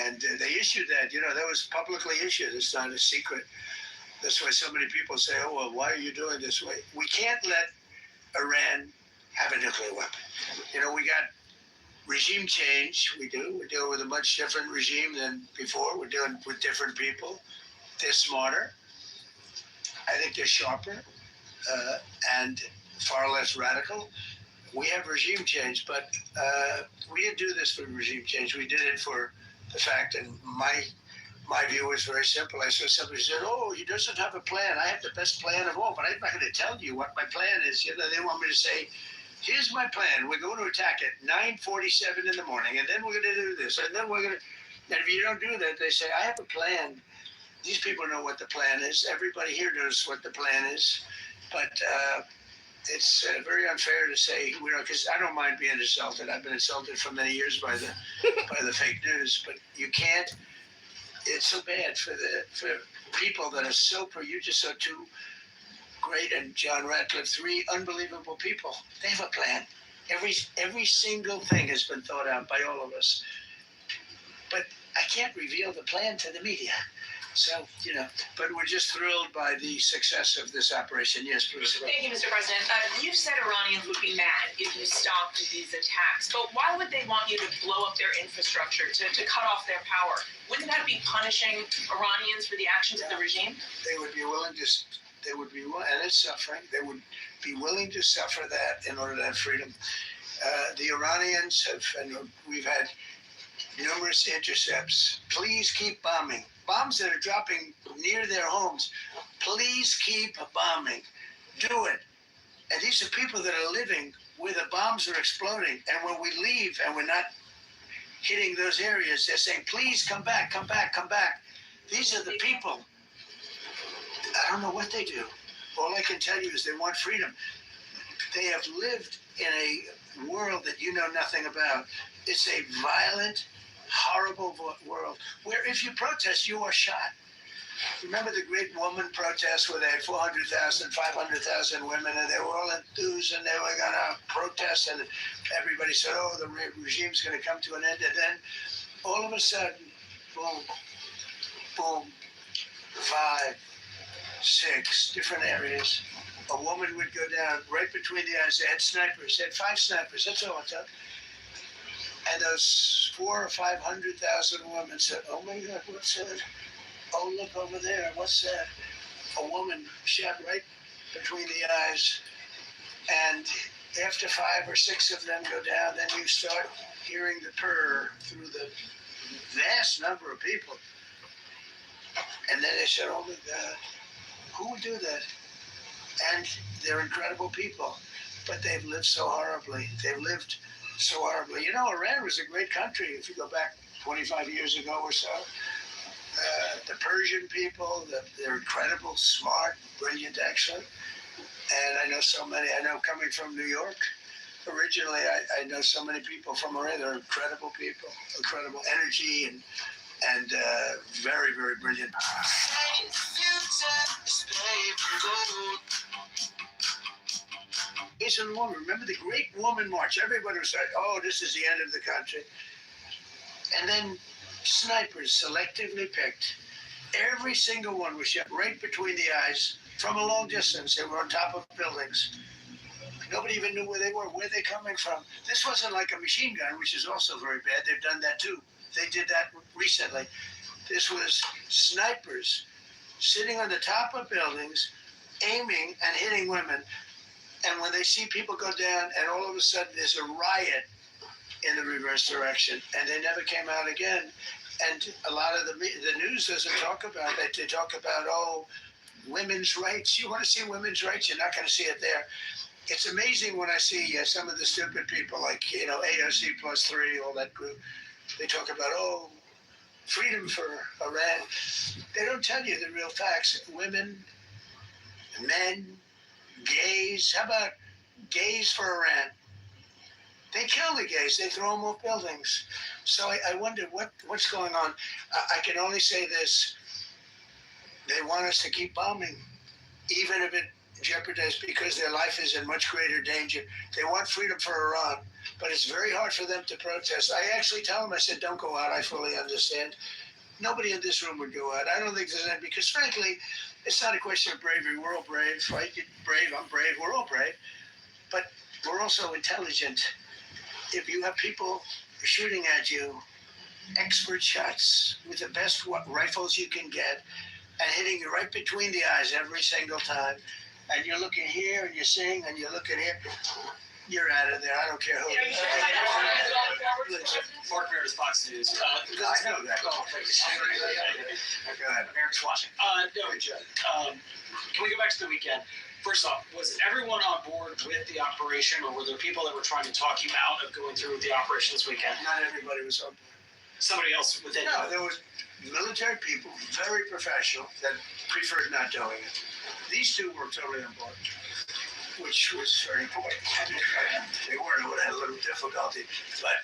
And they issued that, you know, that was publicly issued. It's not a secret. That's why so many people say, oh, well, why are you doing this way? We can't let Iran have a nuclear weapon. You know, we got regime change. We do. We're dealing with a much different regime than before. We're dealing with different people. They're smarter. I think they're sharper and far less radical. We have regime change, but we didn't do this for regime change. We did it for the fact, and my view was very simple. I saw somebody said, oh, he doesn't have a plan. I have the best plan of all, but I'm not going to tell you what my plan is. You know, they want me to say, here's my plan. We're going to attack at 9:47 in the morning, and then we're going to do this, and then we're going to, and if you don't do that, they say, I have a plan. These people know what the plan is. Everybody here knows what the plan is. But it's very unfair to say, you know, because I don't mind being insulted. I've been insulted for many years by the fake news. But you can't. It's so bad for people that are so you just saw two great and John Ratcliffe, three unbelievable people. They have a plan. Every single thing has been thought out by all of us. But I can't reveal the plan to the media. So, you know, but we're just thrilled by the success of this operation. Yes, please. Thank you, Mr. President. You said Iranians would be mad if you stopped these attacks, but why would they want you to blow up their infrastructure, to cut off their power? Wouldn't that be punishing Iranians for the actions of the regime? They would be willing to, and it's suffering, they would be willing to suffer that in order to have freedom. The Iranians have, and we've had numerous intercepts. Please keep bombing. Bombs that are dropping near their homes. Please keep bombing. Do it. And these are people that are living where the bombs are exploding. And when we leave and we're not hitting those areas, they're saying, please come back, come back, come back. These are the people. I don't know what they do. All I can tell you is they want freedom. They have lived in a world that you know nothing about. It's a violent, horrible world where if you protest, you are shot. Remember the great woman protests where they had 400,000, 500,000 women, and they were all enthused and they were going to protest, and everybody said, oh, the regime's going to come to an end. And then all of a sudden, boom, boom, 5, 6 different areas. A woman would go down right between the eyes. They had snipers. They had 5 snipers. That's all it took. And those 400,000 or 500,000 women said, oh my God, what's that? Oh, look over there. What's that? A woman shot right between the eyes. And after 5 or 6 of them go down, then you start hearing the purr through the vast number of people. And then they said, oh my God, who would do that? And they're incredible people, but they've lived so horribly. They've lived so horribly. You know, Iran was a great country if you go back 25 years ago or so. The Persian people, they're incredible, smart, brilliant, excellent. And I know so many. I know coming from New York, originally, I know so many people from Iran. They're incredible people, incredible energy and very, very brilliant. Asian woman, remember the Great Woman March? Everybody was like, oh, this is the end of the country. And then snipers selectively picked. Every single one was shot right between the eyes from a long distance. They were on top of buildings. Nobody even knew where they were, where they're coming from. This wasn't like a machine gun, which is also very bad. They've done that too. They did that recently. This was snipers sitting on the top of buildings, aiming and hitting women. And when they see people go down, and all of a sudden there's a riot in the reverse direction, and they never came out again. And a lot of the news doesn't talk about that. They talk about, oh, women's rights. You want to see women's rights? You're not going to see it there. It's amazing when I see some of the stupid people like, you know, AOC +3, all that group. They talk about, oh, freedom for Iran. They don't tell you the real facts. Women, men, gays. How about gays for Iran? They kill the gays. They throw them off buildings. So I wonder what's going on. I can only say this. They want us to keep bombing, even if it jeopardizes, because their life is in much greater danger. They want freedom for Iran, but it's very hard for them to protest. I actually tell them, I said, don't go out. I fully understand. Nobody in this room would go out. I don't think there's any, because frankly, it's not a question of bravery. We're all brave, right? You're brave, I'm brave, we're all brave. But we're also intelligent. If you have people shooting at you, expert shots with the best rifles you can get, and hitting you right between the eyes every single time, and you're looking here and you're seeing and you're looking here, you're out of there. I don't care who. Mark Meredith, Fox News. I know that. Oh, thanks. Go ahead. America's watching. Can we go back to the weekend? First off, was everyone on board with the operation, or were there people that were trying to talk you out of going through with the operation this weekend? Not everybody was on board. Somebody else within? No, there was military people, very professional, that preferred not doing it. These two were totally on board, which was very important. They weren't, it would have had a little difficulty. But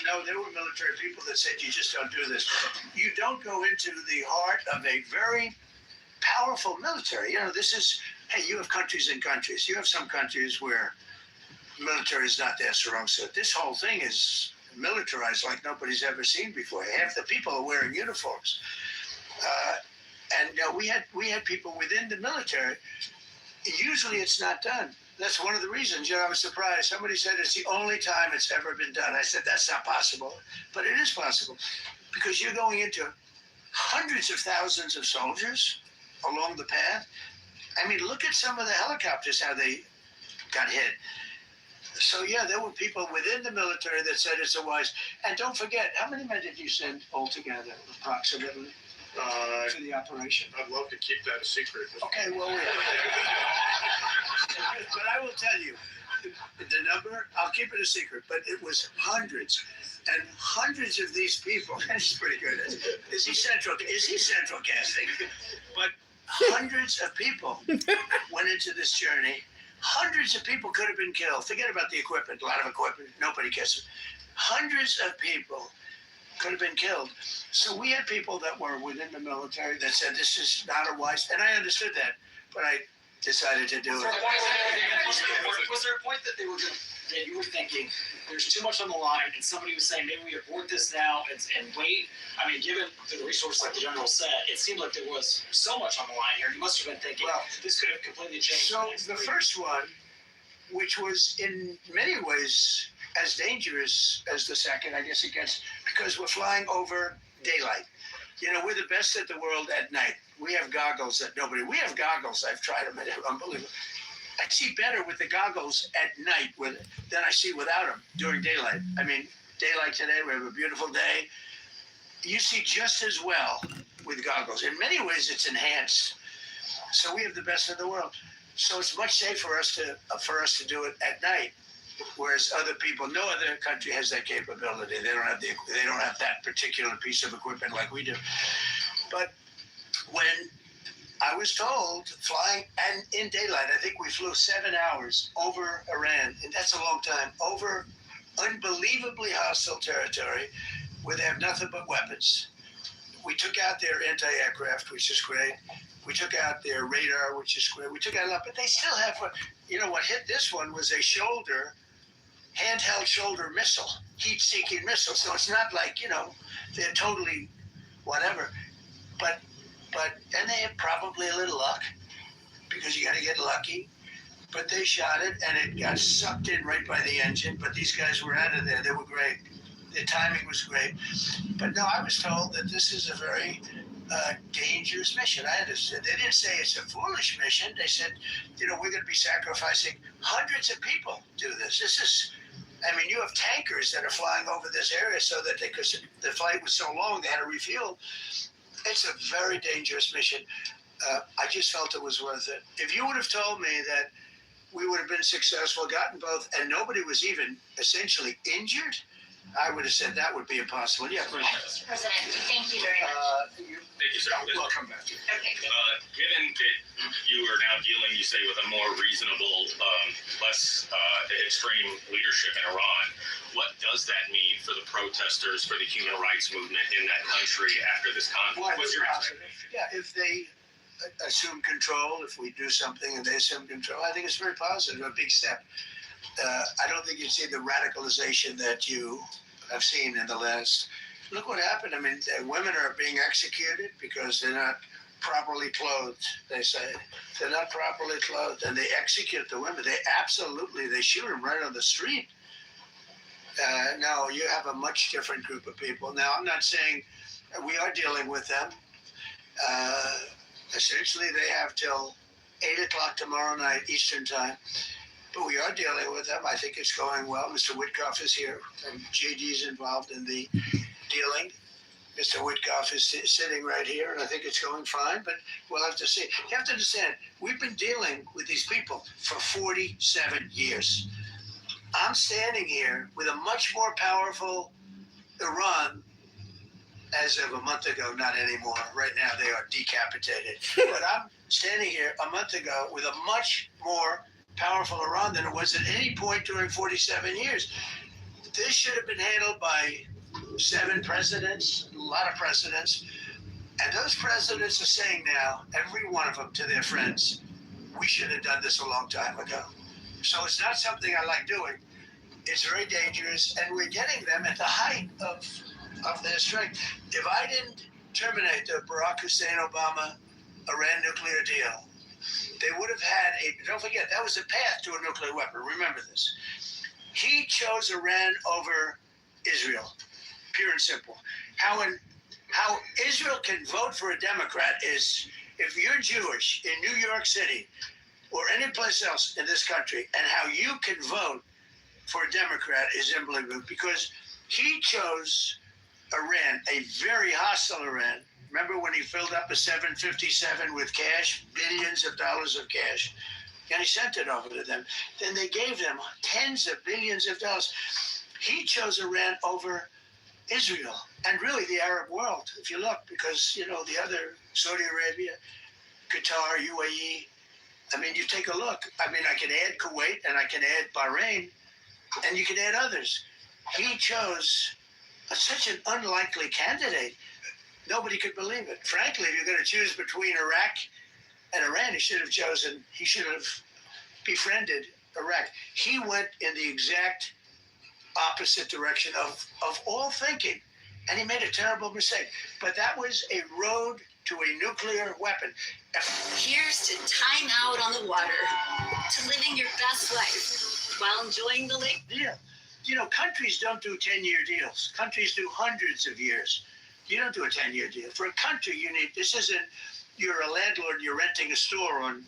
no, there were military people that said, you just don't do this. You don't go into the heart of a very powerful military. You know, this is, hey, you have countries and countries. You have some countries where military is not their strong suit. This whole thing is militarized like nobody's ever seen before. Half the people are wearing uniforms. And we had people within the military. Usually it's not done. That's one of the reasons. You know, I was surprised. Somebody said it's the only time it's ever been done. I said, that's not possible. But it is possible, because you're going into hundreds of thousands of soldiers along the path. I mean, look at some of the helicopters, how they got hit. So, yeah, there were people within the military that said it's a wise. And don't forget, how many men did you send altogether, approximately, for the operation? I'd love to keep that a secret. Okay, well, but I will tell you, the number, I'll keep it a secret, but it was hundreds and hundreds of these people. That's pretty good. Is he central casting? But hundreds of people went into this journey. Hundreds of people could have been killed. Forget about the equipment, a lot of equipment, nobody cares. Hundreds of people could have been killed. So we had people that were within the military that said this is not a wise, and I understood that, but I decided to do it. Was there a point that that you were thinking there's too much on the line, and somebody was saying maybe we abort this now and wait? I mean, given the resource, like the general said, it seemed like there was so much on the line here. You must have been thinking, well, this could have completely changed. So the first one, which was in many ways as dangerous as the second, I guess it gets, because we're flying over daylight. You know, we're the best at the world at night. We have goggles that we have goggles. I've tried them, and they're unbelievable. I see better with the goggles at night than I see without them during daylight. I mean, daylight today, we have a beautiful day. You see just as well with goggles. In many ways, it's enhanced. So we have the best in the world. So it's much safer for us to do it at night, whereas other people, no other country has that capability. They don't have that particular piece of equipment like we do. But when I was told, flying and in daylight, I think we flew 7 hours over Iran, and that's a long time, over unbelievably hostile territory where they have nothing but weapons. We took out their anti-aircraft, which is great. We took out their radar, which is great. We took out a lot, but they still have, what hit this one was a handheld shoulder missile, heat-seeking missile. So it's not like, they're totally whatever. And they had probably a little luck, because you got to get lucky. But they shot it, and it got sucked in right by the engine. But these guys were out of there. They were great. Their timing was great. But no, I was told that this is a very dangerous mission. I understood. They didn't say it's a foolish mission. They said, we're going to be sacrificing hundreds of people to do this. You have tankers that are flying over this area so that because the flight was so long, they had to refuel. It's a very dangerous mission. I just felt it was worth it. If you would have told me that we would have been successful, gotten both, and nobody was even essentially injured, I would have said that would be impossible. Yeah. Mr. President, thank you very much. Thank you, sir. Welcome back. Okay. Given that you are now dealing, you say, with a more reasonable, less extreme leadership in Iran, what does that mean for the protesters, for the human rights movement in that country after this conflict? What's your expectation? Yeah, if they assume control, if we do something and they assume control, I think it's very positive, a big step. I don't think you'd see the radicalization that you have seen in the last. Look what happened. I mean, women are being executed because they're not properly clothed, they say. They're not properly clothed, and they execute the women. They shoot them right on the street. No, you have a much different group of people. Now, I'm not saying we are dealing with them. Essentially, they have till 8 o'clock tomorrow night, Eastern time. But we are dealing with them. I think it's going well. Mr. Witkoff is here, and JD's involved in the dealing. Mr. Witkoff is sitting right here, and I think it's going fine, but we'll have to see. You have to understand, we've been dealing with these people for 47 years. I'm standing here with a much more powerful Iran as of a month ago, not anymore. Right now, they are decapitated. But I'm standing here a month ago with a much more powerful Iran than it was at any point during 47 years. This should have been handled by 7 presidents, a lot of presidents. And those presidents are saying now, every one of them to their friends, we should have done this a long time ago. So it's not something I like doing. It's very dangerous, and we're getting them at the height of their strength. If I didn't terminate the Barack Hussein Obama Iran nuclear deal, they would have had don't forget, that was a path to a nuclear weapon. Remember this. He chose Iran over Israel, pure and simple. How Israel can vote for a Democrat is if you're Jewish in New York City or any place else in this country, and how you can vote for a Democrat is unbelievable, because he chose Iran, a very hostile Iran. Remember when he filled up a 757 with cash, billions of dollars of cash, and he sent it over to them. Then they gave them tens of billions of dollars. He chose Iran over Israel and really the Arab world, if you look, because, the other, Saudi Arabia, Qatar, UAE, I mean, you take a look. I mean, I can add Kuwait and I can add Bahrain, and you can add others. He chose such an unlikely candidate. Nobody could believe it. Frankly, if you're going to choose between Iraq and Iran, he should have befriended Iraq. He went in the exact opposite direction of all thinking, and he made a terrible mistake. But that was a road to a nuclear weapon. Here's to time out on the water, to living your best life while enjoying the lake. Yeah. Countries don't do 10-year deals. Countries do hundreds of years. You don't do a 10-year deal. For a country, this isn't, you're a landlord, you're renting a store on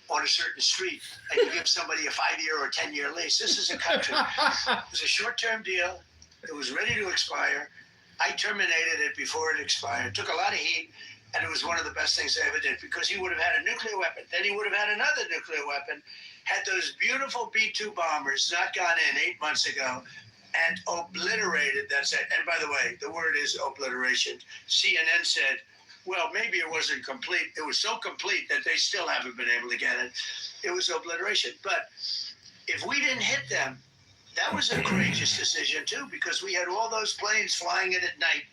a certain street, and you give somebody a 5-year or 10-year lease. This is a country. It was a short-term deal. It was ready to expire. I terminated it before it expired. It took a lot of heat, and it was one of the best things I ever did, because he would have had a nuclear weapon. Then he would have had another nuclear weapon, had those beautiful B-2 bombers not gone in 8 months ago, and obliterated that set. And by the way, the word is obliteration. CNN said, well, maybe it wasn't complete. It was so complete that they still haven't been able to get it. It was obliteration. But if we didn't hit them, that was a courageous decision too, because we had all those planes flying in at night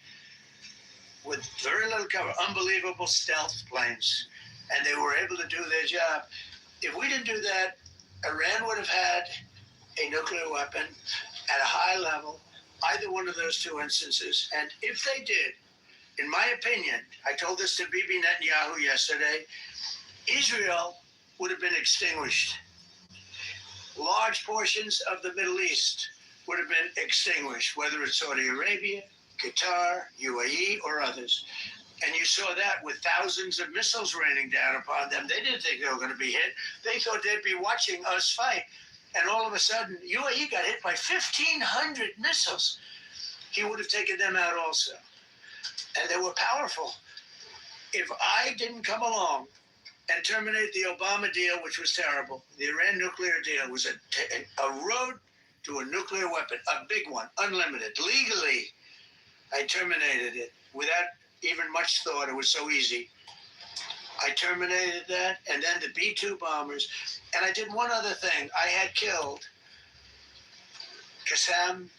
with very little cover, unbelievable stealth planes, and they were able to do their job. If we didn't do that, Iran would have had a nuclear weapon at a high level, either one of those two instances. And if they did, in my opinion, I told this to Bibi Netanyahu yesterday, Israel would have been extinguished. Large portions of the Middle East would have been extinguished, whether it's Saudi Arabia, Qatar, UAE, or others. And you saw that with thousands of missiles raining down upon them. They didn't think they were going to be hit. They thought they'd be watching us fight. And all of a sudden, UAE got hit by 1,500 missiles. He would have taken them out also. And they were powerful. If I didn't come along and terminate the Obama deal, which was terrible, the Iran nuclear deal was a road to a nuclear weapon, a big one, unlimited, legally. I terminated it without even much thought. It was so easy. I terminated that, and then the B-2 bombers. And I did one other thing. I had killed Qasem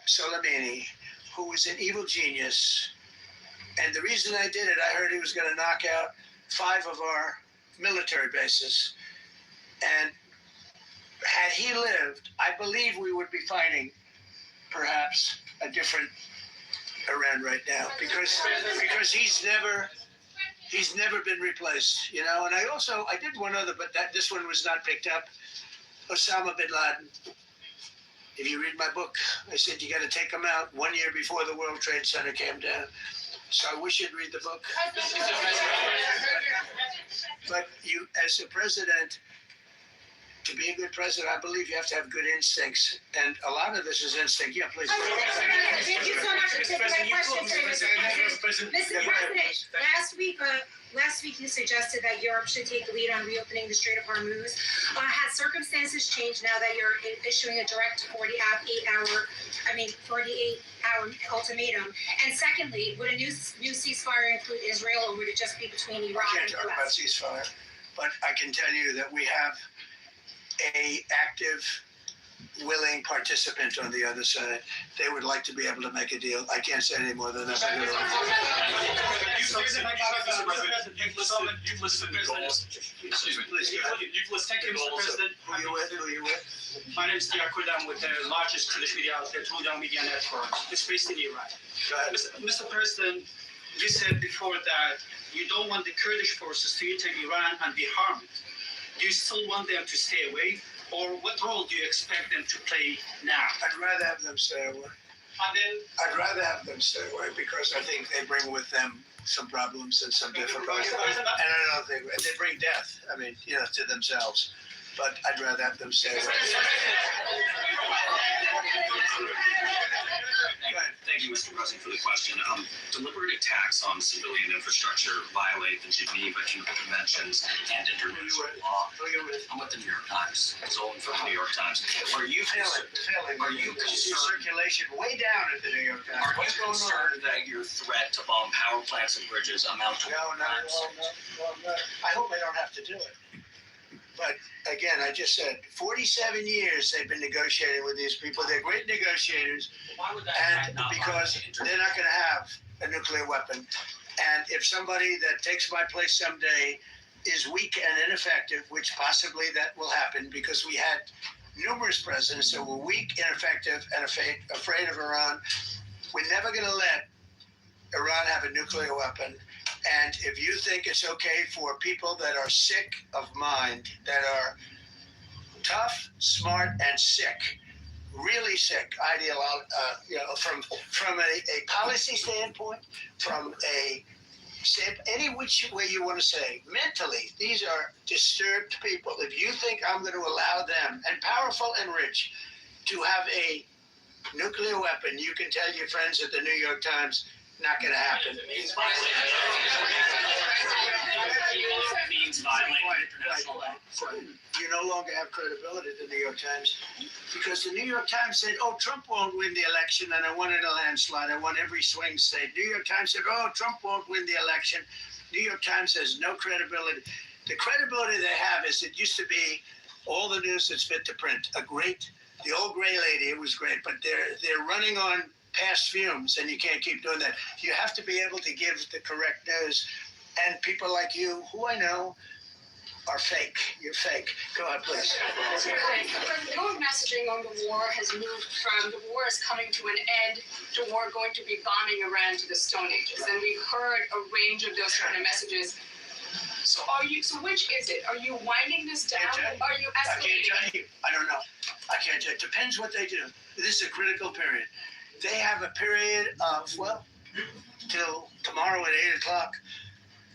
Soleimani, who was an evil genius. And the reason I did it, I heard he was going to knock out 5 of our military bases. And had he lived, I believe we would be fighting perhaps a different Iran right now, because he's never been replaced, you know. And I did one other, but this one was not picked up. Osama bin Laden. If you read my book, I said you got to take him out 1 year before the World Trade Center came down. So I wish you'd read the book. But you, as a president, to be a good president, I believe you have to have good instincts. And a lot of this is instinct. Yeah, please. Thank you so much for taking my question, Mr. President. Last week you suggested that Europe should take the lead on reopening the Strait of Hormuz. Has circumstances changed now that you're issuing a direct 48-hour ultimatum? And secondly, would a new ceasefire include Israel, or would it just be between Iran I and can't the talk about US? ceasefire, but I can tell you that we have a active, willing participant on the other side. They would like to be able to make a deal. I can't say any more than that. You've listed the goals. Excuse me, please. You've listed the goals. Who are you with? My name is Diakur. I'm with the largest Kurdish media outlet, Trudan Media Network. It's based in Iran. Go ahead. Mr. President, you said before that you don't want the Kurdish forces to enter Iran and be harmed. Do you still want them to stay away? Or what role do you expect them to play now? I'd rather have them stay away. I'd rather have them stay away because I think they bring with them some problems and some difficulties. And I don't think they bring death. I mean, you know, to themselves. But I'd rather have them stay away. Thank you, Mr. President, for the question. Deliberate attacks on civilian infrastructure violate the Geneva Conventions and international law. I'm with the New York Times. Zolan from the New York Times. Are you failing? Are you concerned? Circulation way down at the New York Times. Are you concerned that your threat to bomb power plants and bridges amount to No. I hope I don't have to do it. But again, I just said 47 years they've been negotiating with these people. They're great negotiators, and because they're not going to have a nuclear weapon. And if somebody that takes my place someday is weak and ineffective, which possibly that will happen because we had numerous presidents that were weak, ineffective, and afraid of Iran, we're never going to let Iran have a nuclear weapon. And if you think it's okay for people that are sick of mind, that are tough, smart, and sick, really sick, from a policy standpoint, from any which way you want to say, mentally, these are disturbed people. If you think I'm going to allow them, and powerful and rich, to have a nuclear weapon, you can tell your friends at the New York Times, not going to happen. You no longer have credibility at the New York Times because the New York Times said, oh, Trump won't win the election and I won in a landslide. I won every swing state. New York Times said, oh, Trump won't win the election. New York Times has no credibility. The credibility they have is it used to be all the news that's fit to print. The old gray lady, it was great, but they're running on past fumes, and you can't keep doing that. You have to be able to give the correct news. And people like you, who I know, are fake. You're fake. Go ahead, please. Your messaging on the war has moved from the war is coming to an end to war going to be bombing Iran to the Stone Ages. And we've heard a range of those kind of messages. So which is it? Are you winding this down? Are you escalating? I can't tell you. I don't know. I can't tell you. It depends what they do. This is a critical period. They have a period of, till tomorrow at 8 o'clock.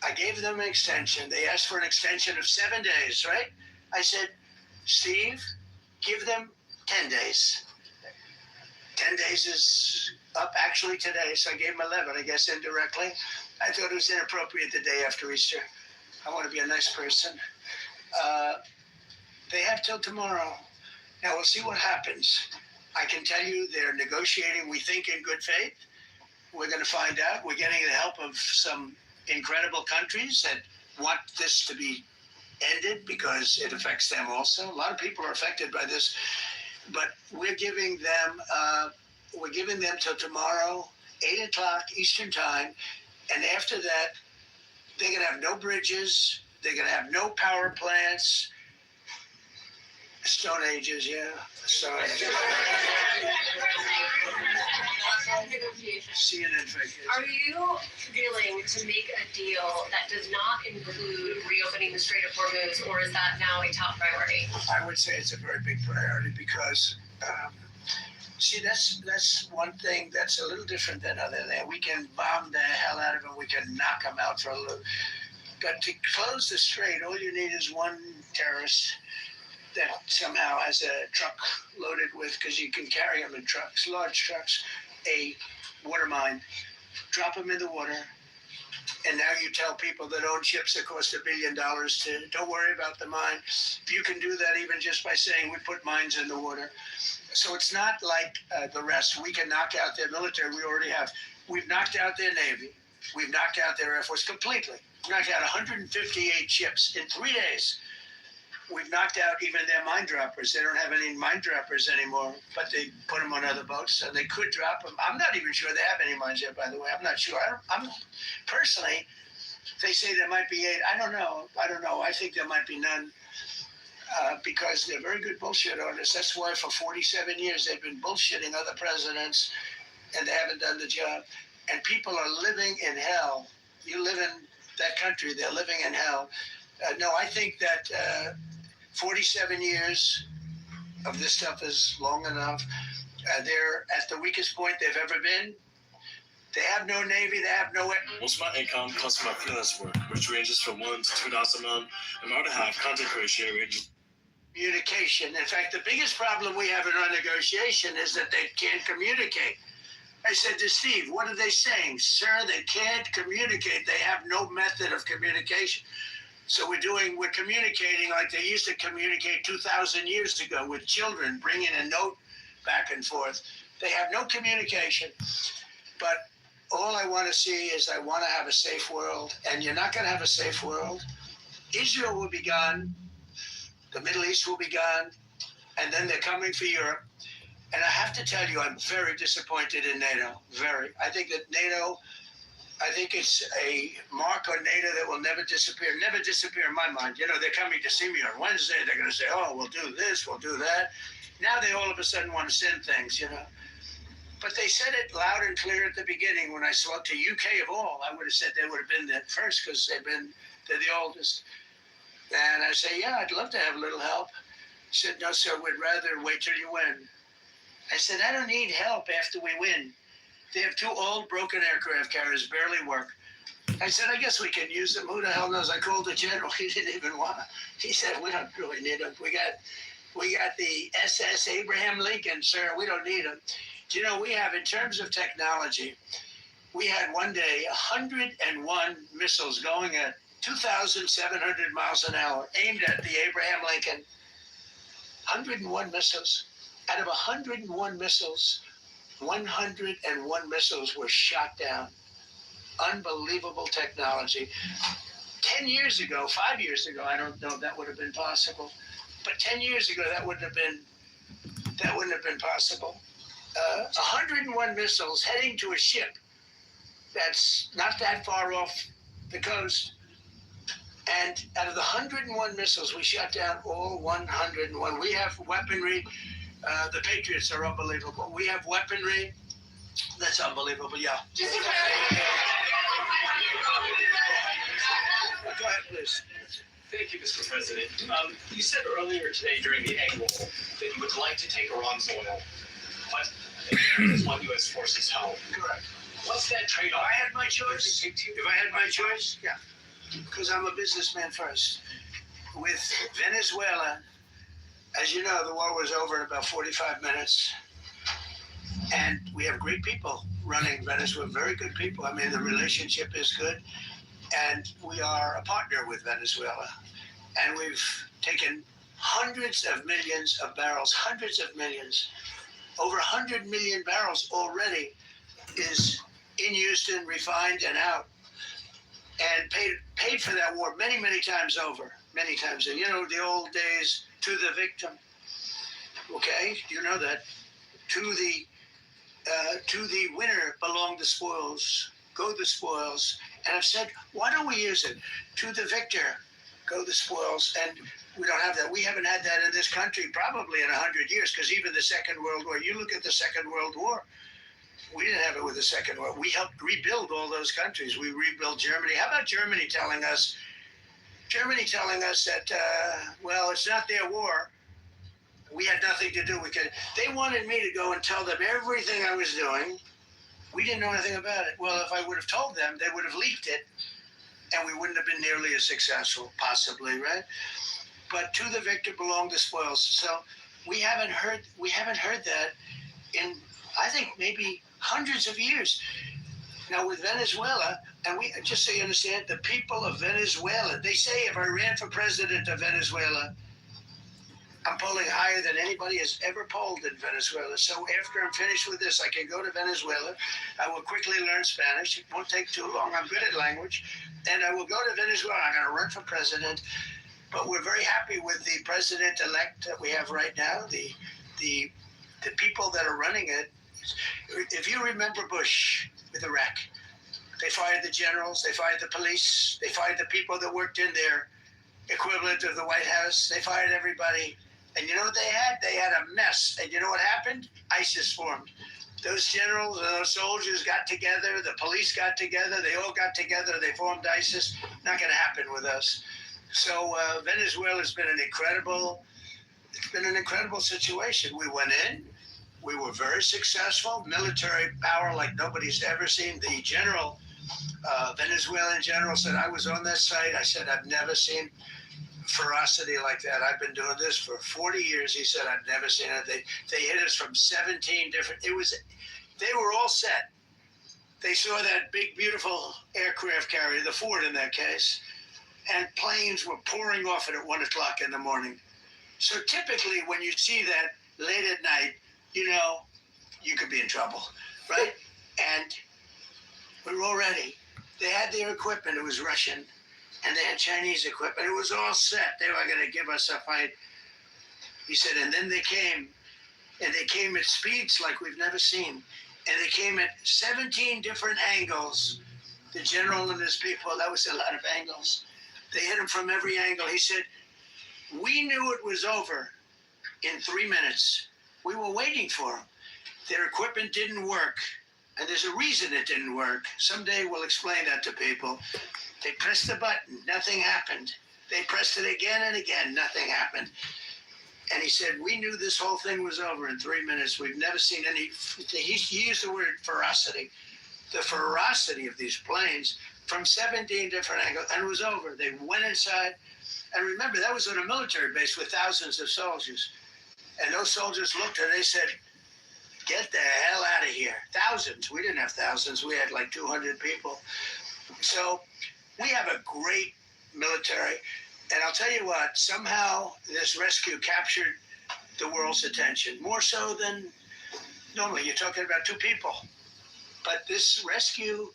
I gave them an extension. They asked for an extension of 7 days, right? I said, Steve, give them 10 days. 10 days is up actually today, so I gave them 11, I guess, indirectly. I thought it was inappropriate the day after Easter. I want to be a nice person. They have till tomorrow. Now, we'll see what happens. I can tell you they're negotiating, we think, in good faith. We're going to find out. We're getting the help of some incredible countries that want this to be ended because it affects them also. A lot of people are affected by this, but we're giving them till tomorrow, 8 o'clock Eastern time, and after that, they're going to have no bridges. They're going to have no power plants. Stone Ages, yeah. Stone Ages. CNN fake news. Are you willing to make a deal that does not include reopening the Strait of Hormuz, or is that now a top priority? I would say it's a very big priority because, see, that's one thing that's a little different than other than we can bomb the hell out of them, we can knock them out for a little. But to close the strait, all you need is one terrorist that somehow has a truck loaded with, because you can carry them in trucks, large trucks, a water mine, drop them in the water, and now you tell people that own ships that cost $1 billion to don't worry about the mine. You can do that even just by saying we put mines in the water. So it's not like the rest. We can knock out their military. We already have. We've knocked out their Navy. We've knocked out their Air Force completely. We've knocked out 158 ships in 3 days. We've knocked out even their mine droppers. They don't have any mine droppers anymore, but they put them on other boats, and they could drop them. I'm not even sure they have any mines yet, by the way. I'm not sure. I'm personally, they say there might be 8. I don't know. I think there might be none because they're very good bullshit artists. That's why for 47 years they've been bullshitting other presidents, and they haven't done the job. And people are living in hell. You live in that country, they're living in hell. No, I think that 47 years of this stuff is long enough. They're at the weakest point they've ever been. They have no Navy, they have no... Most of my income comes from my freelance work, which ranges from $1 to $2 a month. And my other half, content creation, ranges... Communication. In fact, the biggest problem we have in our negotiation is that they can't communicate. I said to Steve, what are they saying? Sir, they can't communicate. They have no method of communication. So we're communicating like they used to communicate 2,000 years ago with children, bringing a note back and forth. They have no communication. But all I want to see is I want to have a safe world. And you're not going to have a safe world. Israel will be gone. The Middle East will be gone. And then they're coming for Europe. And I have to tell you, I'm very disappointed in NATO. Very. I think that NATO... I think it's a mark on NATO that will never disappear in my mind. You know, they're coming to see me on Wednesday. They're going to say, oh, we'll do this, we'll do that. Now they all of a sudden want to send things, you know. But they said it loud and clear at the beginning when I spoke to UK of all. I would have said they would have been there first because they're the oldest. And I say, yeah, I'd love to have a little help. He said, no, sir, we'd rather wait till you win. I said, I don't need help after we win. They have 2 old broken aircraft carriers, barely work. I said, I guess we can use them. Who the hell knows? I called the general. He didn't even want to. He said, we don't really need them. We got the SS Abraham Lincoln, sir. We don't need them. Do you know, we have, in terms of technology, we had one day 101 missiles going at 2,700 miles an hour aimed at the Abraham Lincoln. 101 missiles. Out of 101 missiles, 101 missiles were shot down. Unbelievable technology. 10 years ago, 5 years ago, I don't know if that would have been possible, but 10 years ago, that wouldn't have been possible. 101 missiles heading to a ship that's not that far off the coast. And out of the 101 missiles, we shot down all 101. We have weaponry. The Patriots are unbelievable. We have weaponry that's unbelievable, yeah. Go ahead, please. Thank you, Mr. President. You said earlier today during the egg roll that you would like to take Iran's oil, but Americans want U.S. forces home. Correct. What's that trade-off? If I had my choice, yeah, because I'm a businessman first. With Venezuela, as you know, the war was over in about 45 minutes. And we have great people running Venezuela, very good people. I mean, the relationship is good. And we are a partner with Venezuela. And we've taken hundreds of millions of barrels, hundreds of millions, over 100 million barrels already is in Houston, refined and out, and paid for that war many, many times over. Many times. You know, the old days, to the victim. Okay, you know that. To the winner belong the spoils. Go the spoils. And I've said, why don't we use it? To the victor, go the spoils. And we don't have that. We haven't had that in this country probably in 100 years, because even the Second World War, you look at the Second World War, we didn't have it with the Second World War. We helped rebuild all those countries. We rebuilt Germany. How about Germany telling us that, well, it's not their war. We had nothing to do with it. They wanted me to go and tell them everything I was doing. We didn't know anything about it. Well, if I would have told them, they would have leaked it, and we wouldn't have been nearly as successful, possibly, right? But to the victor belong the spoils. So we haven't heard that in, I think, maybe hundreds of years. Now with Venezuela, and we, just so you understand, the people of Venezuela, they say if I ran for president of Venezuela, I'm polling higher than anybody has ever polled in Venezuela. So after I'm finished with this, I can go to Venezuela. I will quickly learn Spanish. It won't take too long. I'm good at language. And I will go to Venezuela. I'm going to run for president. But we're very happy with the president-elect that we have right now, the people that are running it. If you remember Bush with Iraq, they fired the generals, they fired the police, they fired the people that worked in their equivalent of the White House. They fired everybody. And you know what they had? They had a mess. And you know what happened? ISIS formed. Those generals and those soldiers got together. The police got together. They all got together. They formed ISIS. Not going to happen with us. So Venezuela's been an incredible situation. We went in. We were very successful. Military power like nobody's ever seen. The general, Venezuelan general, said, I was on that site. I said, I've never seen ferocity like that. I've been doing this for 40 years. He said, I've never seen it. They hit us from 17 different, they were all set. They saw that big, beautiful aircraft carrier, the Ford in that case, and planes were pouring off it at 1 o'clock in the morning. So typically when you see that late at night, you know, you could be in trouble, right? And we were all ready. They had their equipment. It was Russian. And they had Chinese equipment. It was all set. They were going to give us a fight. He said, and then they came. And they came at speeds like we've never seen. And they came at 17 different angles. The general and his people, that was a lot of angles. They hit him from every angle. He said, we knew it was over in 3 minutes. We were waiting for them. Their equipment didn't work. And there's a reason it didn't work. Someday we'll explain that to people. They pressed the button, nothing happened. They pressed it again and again, nothing happened. And he said, we knew this whole thing was over in 3 minutes. We've never seen any, he used the word ferocity. The ferocity of these planes from 17 different angles, and it was over. They went inside. And remember, that was on a military base with thousands of soldiers. And those soldiers looked and they said, get the hell out of here. Thousands. We didn't have thousands. We had like 200 people. So we have a great military. And I'll tell you what, somehow this rescue captured the world's attention, more so than normally. You're talking about 2 people. But this rescue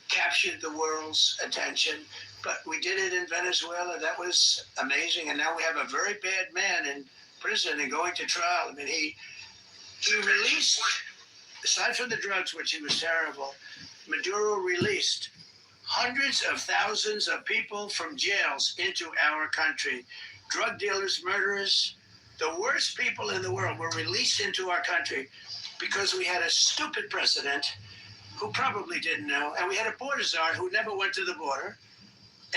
captured the world's attention. But we did it in Venezuela. That was amazing. And now we have a very bad man in prison and going to trial. I mean, he released, aside from the drugs, which he was terrible, Maduro released hundreds of thousands of people from jails into our country. Drug dealers, murderers, the worst people in the world were released into our country because we had a stupid president who probably didn't know, and we had a border czar who never went to the border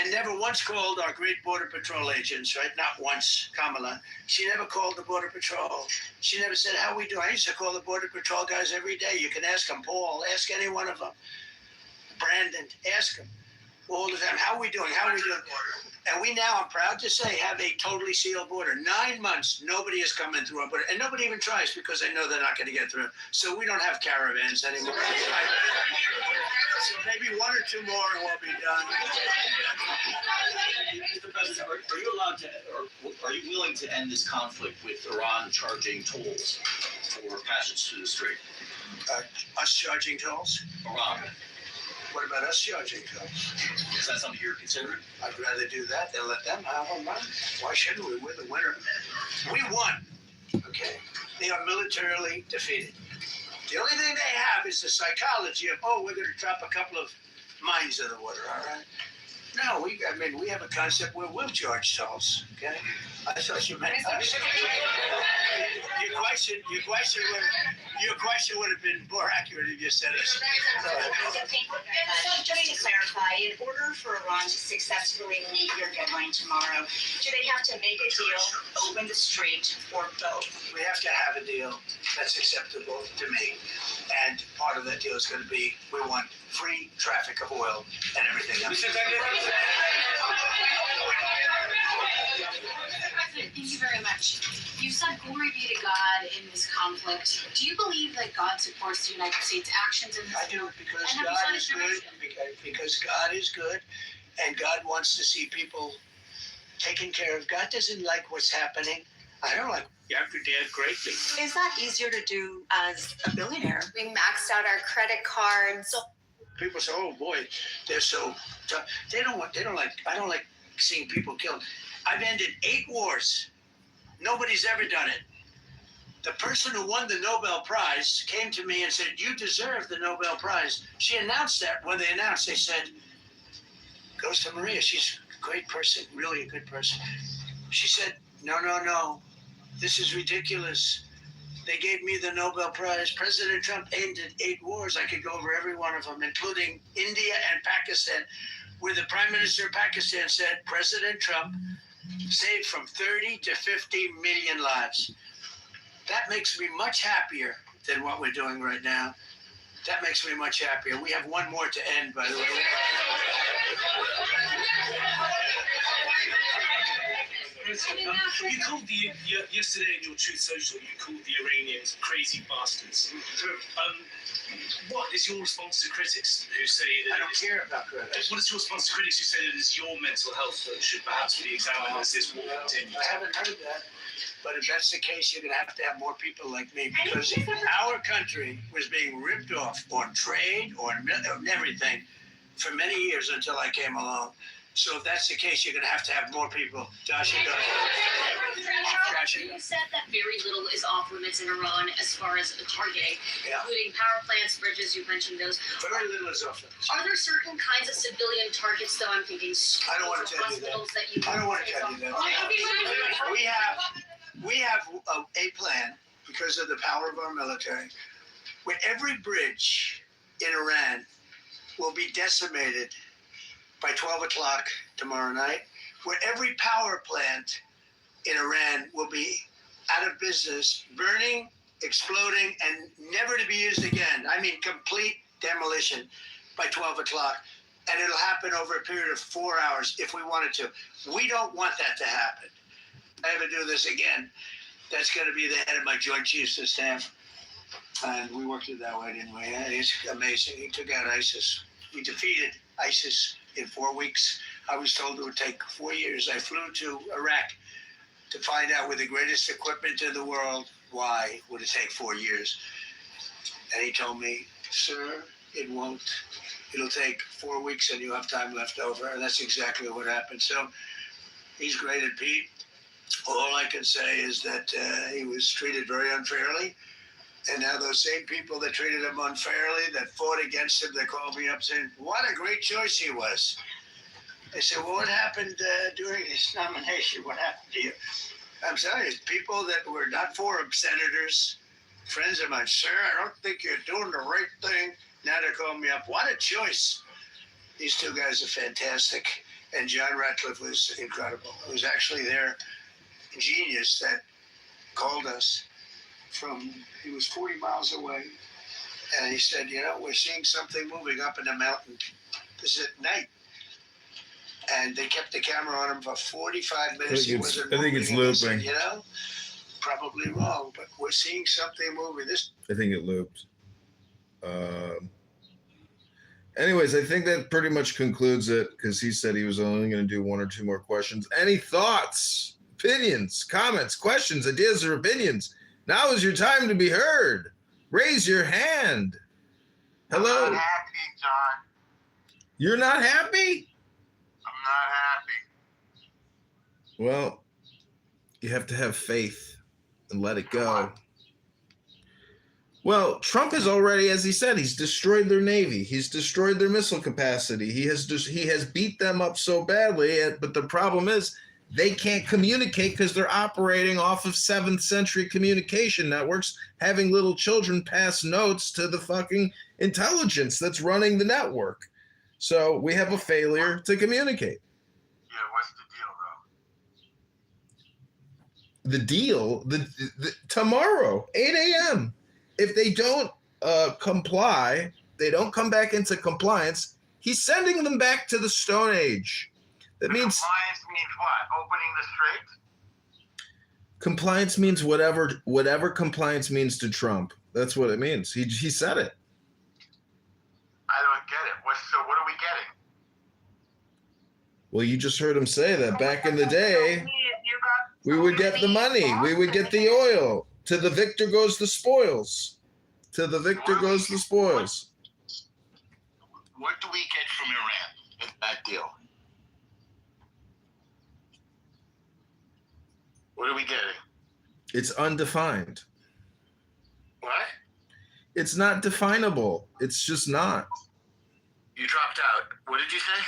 and never once called our great Border Patrol agents, right? Not once, Kamala. She never called the Border Patrol. She never said, how we do? I used to call the Border Patrol guys every day. You can ask them, Paul, ask any one of them. Brandon, ask them all the time, how are we doing? How are we doing? And we now, I'm proud to say, have a totally sealed border. 9 months, nobody is coming through our border. And nobody even tries because they know they're not going to get through. So we don't have caravans anymore. So maybe 1 or 2 more and we'll be done. Mr. President, are you allowed to, or are you willing to end this conflict with Iran charging tolls for passage through the strait? Us charging tolls? Iran. What about us charging tolls? Is that something you're considering? I'd rather do that than let them have them run. Why shouldn't we? We're the winner. We won. Okay. They are militarily defeated. The only thing they have is the psychology of, oh, we're going to drop a couple of mines in the water, all right? No, we have a concept where we'll charge tolls, okay? I thought you meant us. Your question would have been more accurate if you said us. So just to clarify, in order for Iran to successfully meet your deadline tomorrow, do they have to make a deal, open the strait, or both? We have to have a deal that's acceptable to me. And part of that deal is going to be, we want free traffic of oil and everything else. Thank you very much. You said glory be to God in this conflict. Do you believe that God supports the United States actions in this? I do, because And have you God signed a is good, donation? because God is good, and God wants to see people taken care of. God doesn't like what's happening. I don't like. You have to dare greatly. Is that easier to do as a billionaire? We maxed out our credit cards. People say, "Oh boy, they're so tough." I don't like seeing people killed. I've ended 8 wars. Nobody's ever done it. The person who won the Nobel Prize came to me and said, "You deserve the Nobel Prize." She announced that. When they announced, they said, "Goes to Maria. She's a great person, really a good person." She said, No. This is ridiculous. They gave me the Nobel Prize. President Trump ended 8 wars. I could go over every one of them, including India and Pakistan, where the Prime Minister of Pakistan said, President Trump saved from 30 to 50 million lives. That makes me much happier than what we're doing right now. That makes me much happier. We have 1 more to end, by the way. You called yesterday in your Truth Social, you called the Iranians crazy bastards. What is your response to critics who say that? I don't care about critics. What is your response to critics who say that it is your mental health that should perhaps be examined as this war continues? I haven't heard that. But if that's the case, you're going to have more people like me, because our country was being ripped off on trade, on everything for many years until I came along. So if that's the case, you're going to have more people. Dasha, go. You said that very little is off limits in Iran as far as the targeting, including power plants, bridges. You mentioned those. Very little is off limits. Are there certain kinds of civilian targets, though? I'm thinking I don't want to tell you that. I don't want to tell you that. We have a plan, because of the power of our military, where every bridge in Iran will be decimated by 12 o'clock tomorrow night, where every power plant in Iran will be out of business, burning, exploding, and never to be used again. I mean, complete demolition by 12 o'clock. And it'll happen over a period of 4 hours if we wanted to. We don't want that to happen. If I ever do this again, that's going to be the head of my Joint Chiefs of Staff. And we worked it that way, didn't we? It's amazing. He took out ISIS. We defeated ISIS in 4 weeks. I was told it would take 4 years. I flew to Iraq to find out with the greatest equipment in the world, why would it take 4 years? And he told me, sir, it won't. It'll take 4 weeks and you have time left over. And that's exactly what happened. So he's great at Pete. All I can say is that he was treated very unfairly. And now those same people that treated him unfairly, that fought against him, they called me up saying, what a great choice he was. I said, well, what happened during his nomination? What happened to you? I'm sorry, people that were not for him, senators, friends of mine, sir, I don't think you're doing the right thing. Now they're calling me up. What a choice. These 2 guys are fantastic. And John Ratcliffe was incredible. It was actually their genius that called us he was 40 miles away. And he said, we're seeing something moving up in the mountain. This is at night. and they kept the camera on him for 45 minutes. I think it's moving, and they said, looping. you know, probably wrong, but we're seeing something moving. I think it looped. Anyways, I think that pretty much concludes it because he said he was only going to do one or two more questions. Any thoughts, opinions, comments, questions, ideas, or opinions? Now is your time to be heard. Raise your hand. Hello. I'm not happy, John. You're not happy? I'm not happy. Well, you have to have faith and let it go. Well, Trump has already, as he said, he's destroyed their Navy. He's destroyed their missile capacity. He has beat them up so badly. But the problem is they can't communicate because they're operating off of 7th century communication networks, having little children pass notes to the fucking intelligence that's running the network. So we have a failure to communicate. Yeah, what's the deal, though? The deal, tomorrow, 8 a.m., if they don't comply, they don't come back into compliance, he's sending them back to the Stone Age. That means Compliance means what? Opening the strait? compliance means whatever compliance means to Trump. That's what it means. He said it. I don't get it. So what are we getting? Well, you just heard him say that back in the day, we would get the money. We would get the oil. To the victor goes the spoils. To the victor goes the spoils. What do we get from Iran in that deal? What are we getting? It's undefined. What? It's not definable. It's just not. You dropped out. What did you say?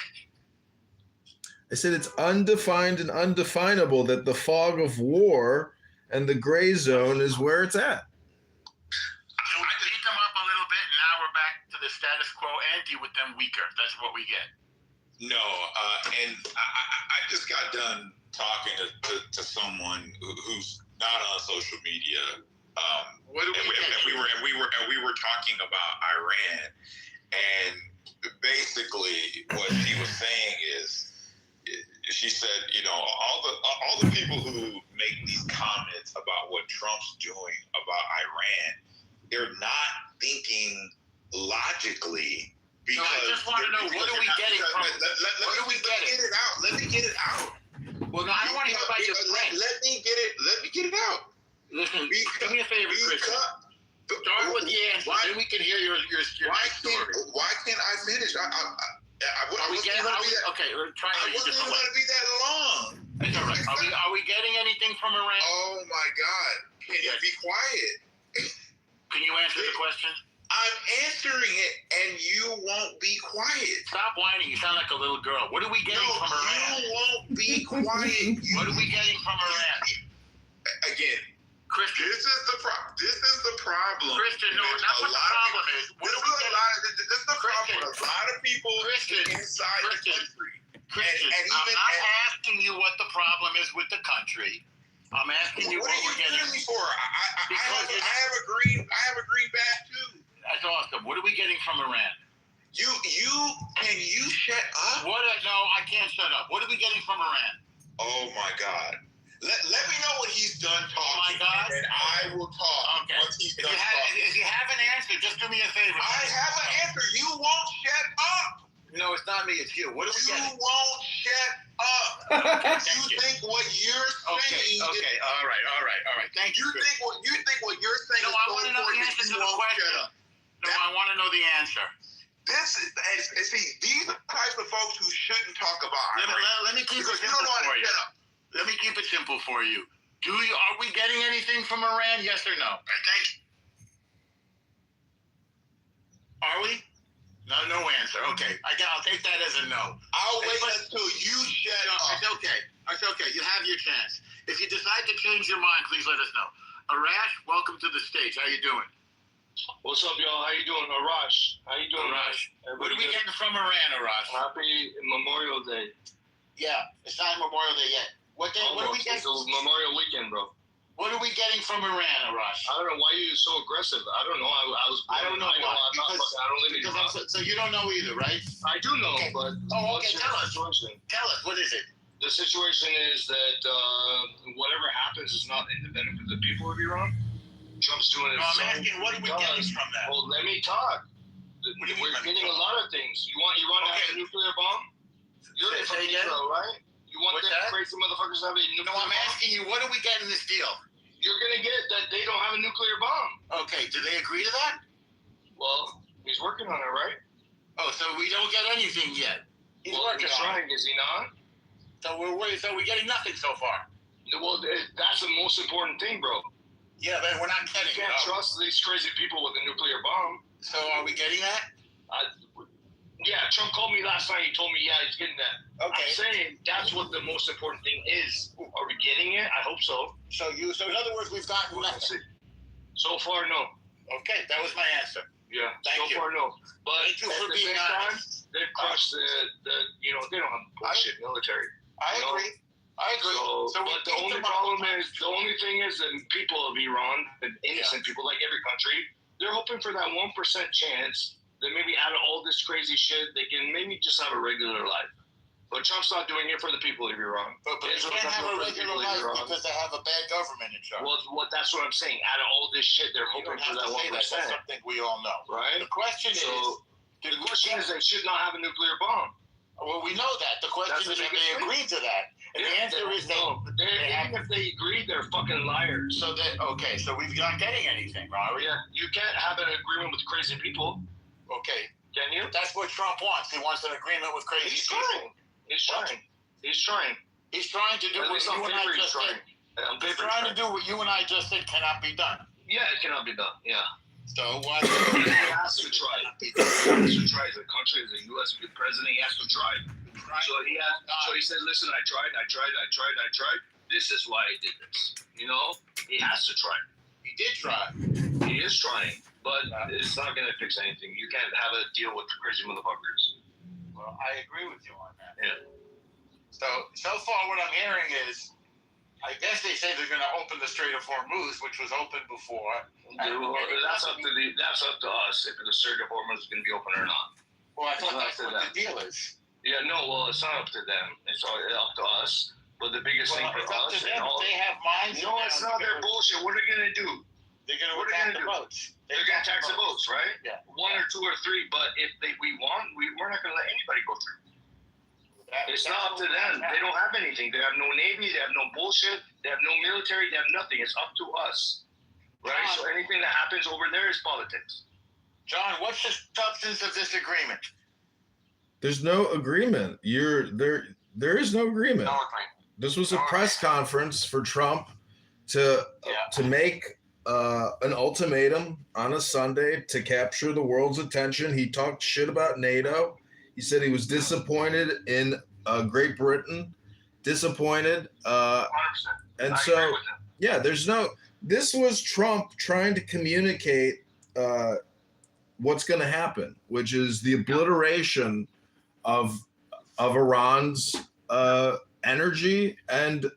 I said it's undefined and undefinable, that the fog of war and the gray zone is where it's at. So we beat them up a little bit, and now we're back to the status quo ante with them weaker. That's what we get. No, and I just got done talking to someone who's not on social media. What do we were talking about Iran, and basically what she was saying is, she said, you know, all the people who make these comments about what Trump's doing about Iran, they're not thinking logically. Because I just want to know, what are we getting from it? What are we getting? Let me get it out. Well, no, I don't want to hear about your plan. Let me get it out. Listen, do me a favor, Chris. Start with the answer, then we can hear your story. Why can't I finish? Okay, we're trying to I wasn't going to be that long. It's all right. Are we getting anything from Iran? Oh my God! Can you be quiet? Can you answer the question? I'm answering it, and you won't be quiet. Stop whining. You sound like a little girl. What are we getting from Iran? You won't be quiet. What are we getting from Iran? Again, Christian. This is the problem. Christian, no, not what the problem is. This is the problem. A lot of people inside the country. Christian, I'm not asking you what the problem is with the country. I'm asking you what we're getting. What are you for? I have a green badge too. That's awesome. What are we getting from Iran? Can you shut up? No, I can't shut up. What are we getting from Iran? Oh my God. Let me know when he's done talking. Oh my God. And I will talk once he's done talking. If you have an answer, just do me a favor. I have an answer. You won't shut up. No, it's not me. It's you. What are we getting? You won't shut up. You think what you're saying. Okay. All right. Thank you. You think what you're saying. No, I want to know the answer to the question. No, I want to know the answer. These are the types of folks who shouldn't talk about Iran. Let me keep it simple for you. Let me keep it simple for you. Are we getting anything from Iran? Yes or no? Are we? No answer. Okay. I'll take that as a no. I'll wait until you shut up. It's okay. You have your chance. If you decide to change your mind, please let us know. Arash, welcome to the stage. How you doing? What's up, y'all? How you doing? Arash. How you doing? Arash. What are we getting from Iran, Arash? Happy Memorial Day. Yeah, it's not Memorial Day yet. What are we getting? It's Memorial weekend, bro. What are we getting from Iran, Arash? I don't know why you're so aggressive. I don't know. I don't know why. I don't live in Iran. So you don't know either, right? I do know, Okay. but Oh, what's okay. your Tell us. situation? Tell us. What is it? The situation is that whatever happens is not in the benefit of the people of Iran. Trump's doing it. No, I'm asking, what are we getting from that? Well, let me talk. What do you We're mean, let me getting a talk? lot of things. You want Iran to have a nuclear bomb? You're Say from again? Israel, right? You want What's them that? crazy motherfuckers to have a nuclear No, I'm bomb? asking you, what do we get in this deal? You're gonna get that they don't have a nuclear bomb. Okay, do they agree to that? Well, he's working on it, right? Oh, so we don't get anything yet. He's Well, working he's on trying, is he not? it. So we're getting nothing so far. Well, that's the most important thing, bro. Yeah, but we're not You getting can't it. trust these crazy people with a nuclear bomb. So are we getting that? Yeah, Trump called me last night. He told me, yeah, he's getting that. Okay. I'm saying that's what the most important thing is. Are we getting it? I hope so. So in other words, we've gotten nothing. So far, no. Okay, that was my answer. Yeah. Thank you. So far, no. But Thank you at for the being same time, honest. they've crushed the they don't have bullshit military. I you know? agree. I agree. So, we but the beat only them up. problem is, the only thing is that people of Iran, the innocent people like every country, they're hoping for that 1% chance that maybe out of all this crazy shit, they can maybe just have a regular life. But Trump's not doing it for the people of Iran. But they Israel's can't not have doing a it for the regular people of life Iran. because they have a bad government in charge. Well, that's what I'm saying. Out of all this shit, they're You hoping don't for have that to say that. 1%. That's something we all know. Right? The question is, The question is, they should not have a nuclear bomb. well, we know that. The question That's is, the if they biggest agree to that. And the answer is no. Even if they agree, they're fucking liars. So we're not getting anything, Rory. Yeah, you can't have an agreement with crazy people. Okay. Can you? That's what Trump wants. He wants an agreement with crazy He's people. trying. He's trying. He's trying. He's trying to do At what least you on and I paper, he's just said. trying. On He's paper, trying to do what you and I just said cannot be done. Yeah, it cannot be done. Yeah. So why? He has to try. He has to try. The country, as a U.S. president, he has to try. So he said, listen, I tried. This is why I did this. You know, he has to try. He did try. He is trying, but it's not going to fix anything. You can't have a deal with the crazy motherfuckers. Well, I agree with you on that. Yeah. So far what I'm hearing is, I guess they say they're going to open the Strait of Hormuz, which was open before. That's up to us if the Strait of Hormuz is going to be open or not. Well, I thought It's that's up to what them. the deal is. Yeah, no, well, it's not up to them. It's all up to us. But the biggest thing for It's up us, to them. If they have minds. no, it's not their bullshit. What are they going to do? They're going to What are they attack gonna the do? boats. They're going to tax the boats, right? Yeah. 1 or 2 or 3. But if we want, we're not going to let anybody go through. It's not up to them. They don't have anything. They have no navy. They have no bullshit. They have no military. They have nothing. It's up to us, right? So anything that happens over there is politics. John, what's the substance of this agreement? There's no agreement. There is no agreement. No agreement. This was a press conference for Trump to make an ultimatum on a Sunday to capture the world's attention. He talked shit about NATO. He said he was disappointed in Great Britain, disappointed. 100%. And I so, agree with him. yeah, this was Trump trying to communicate what's going to happen, which is the obliteration of Iran's energy and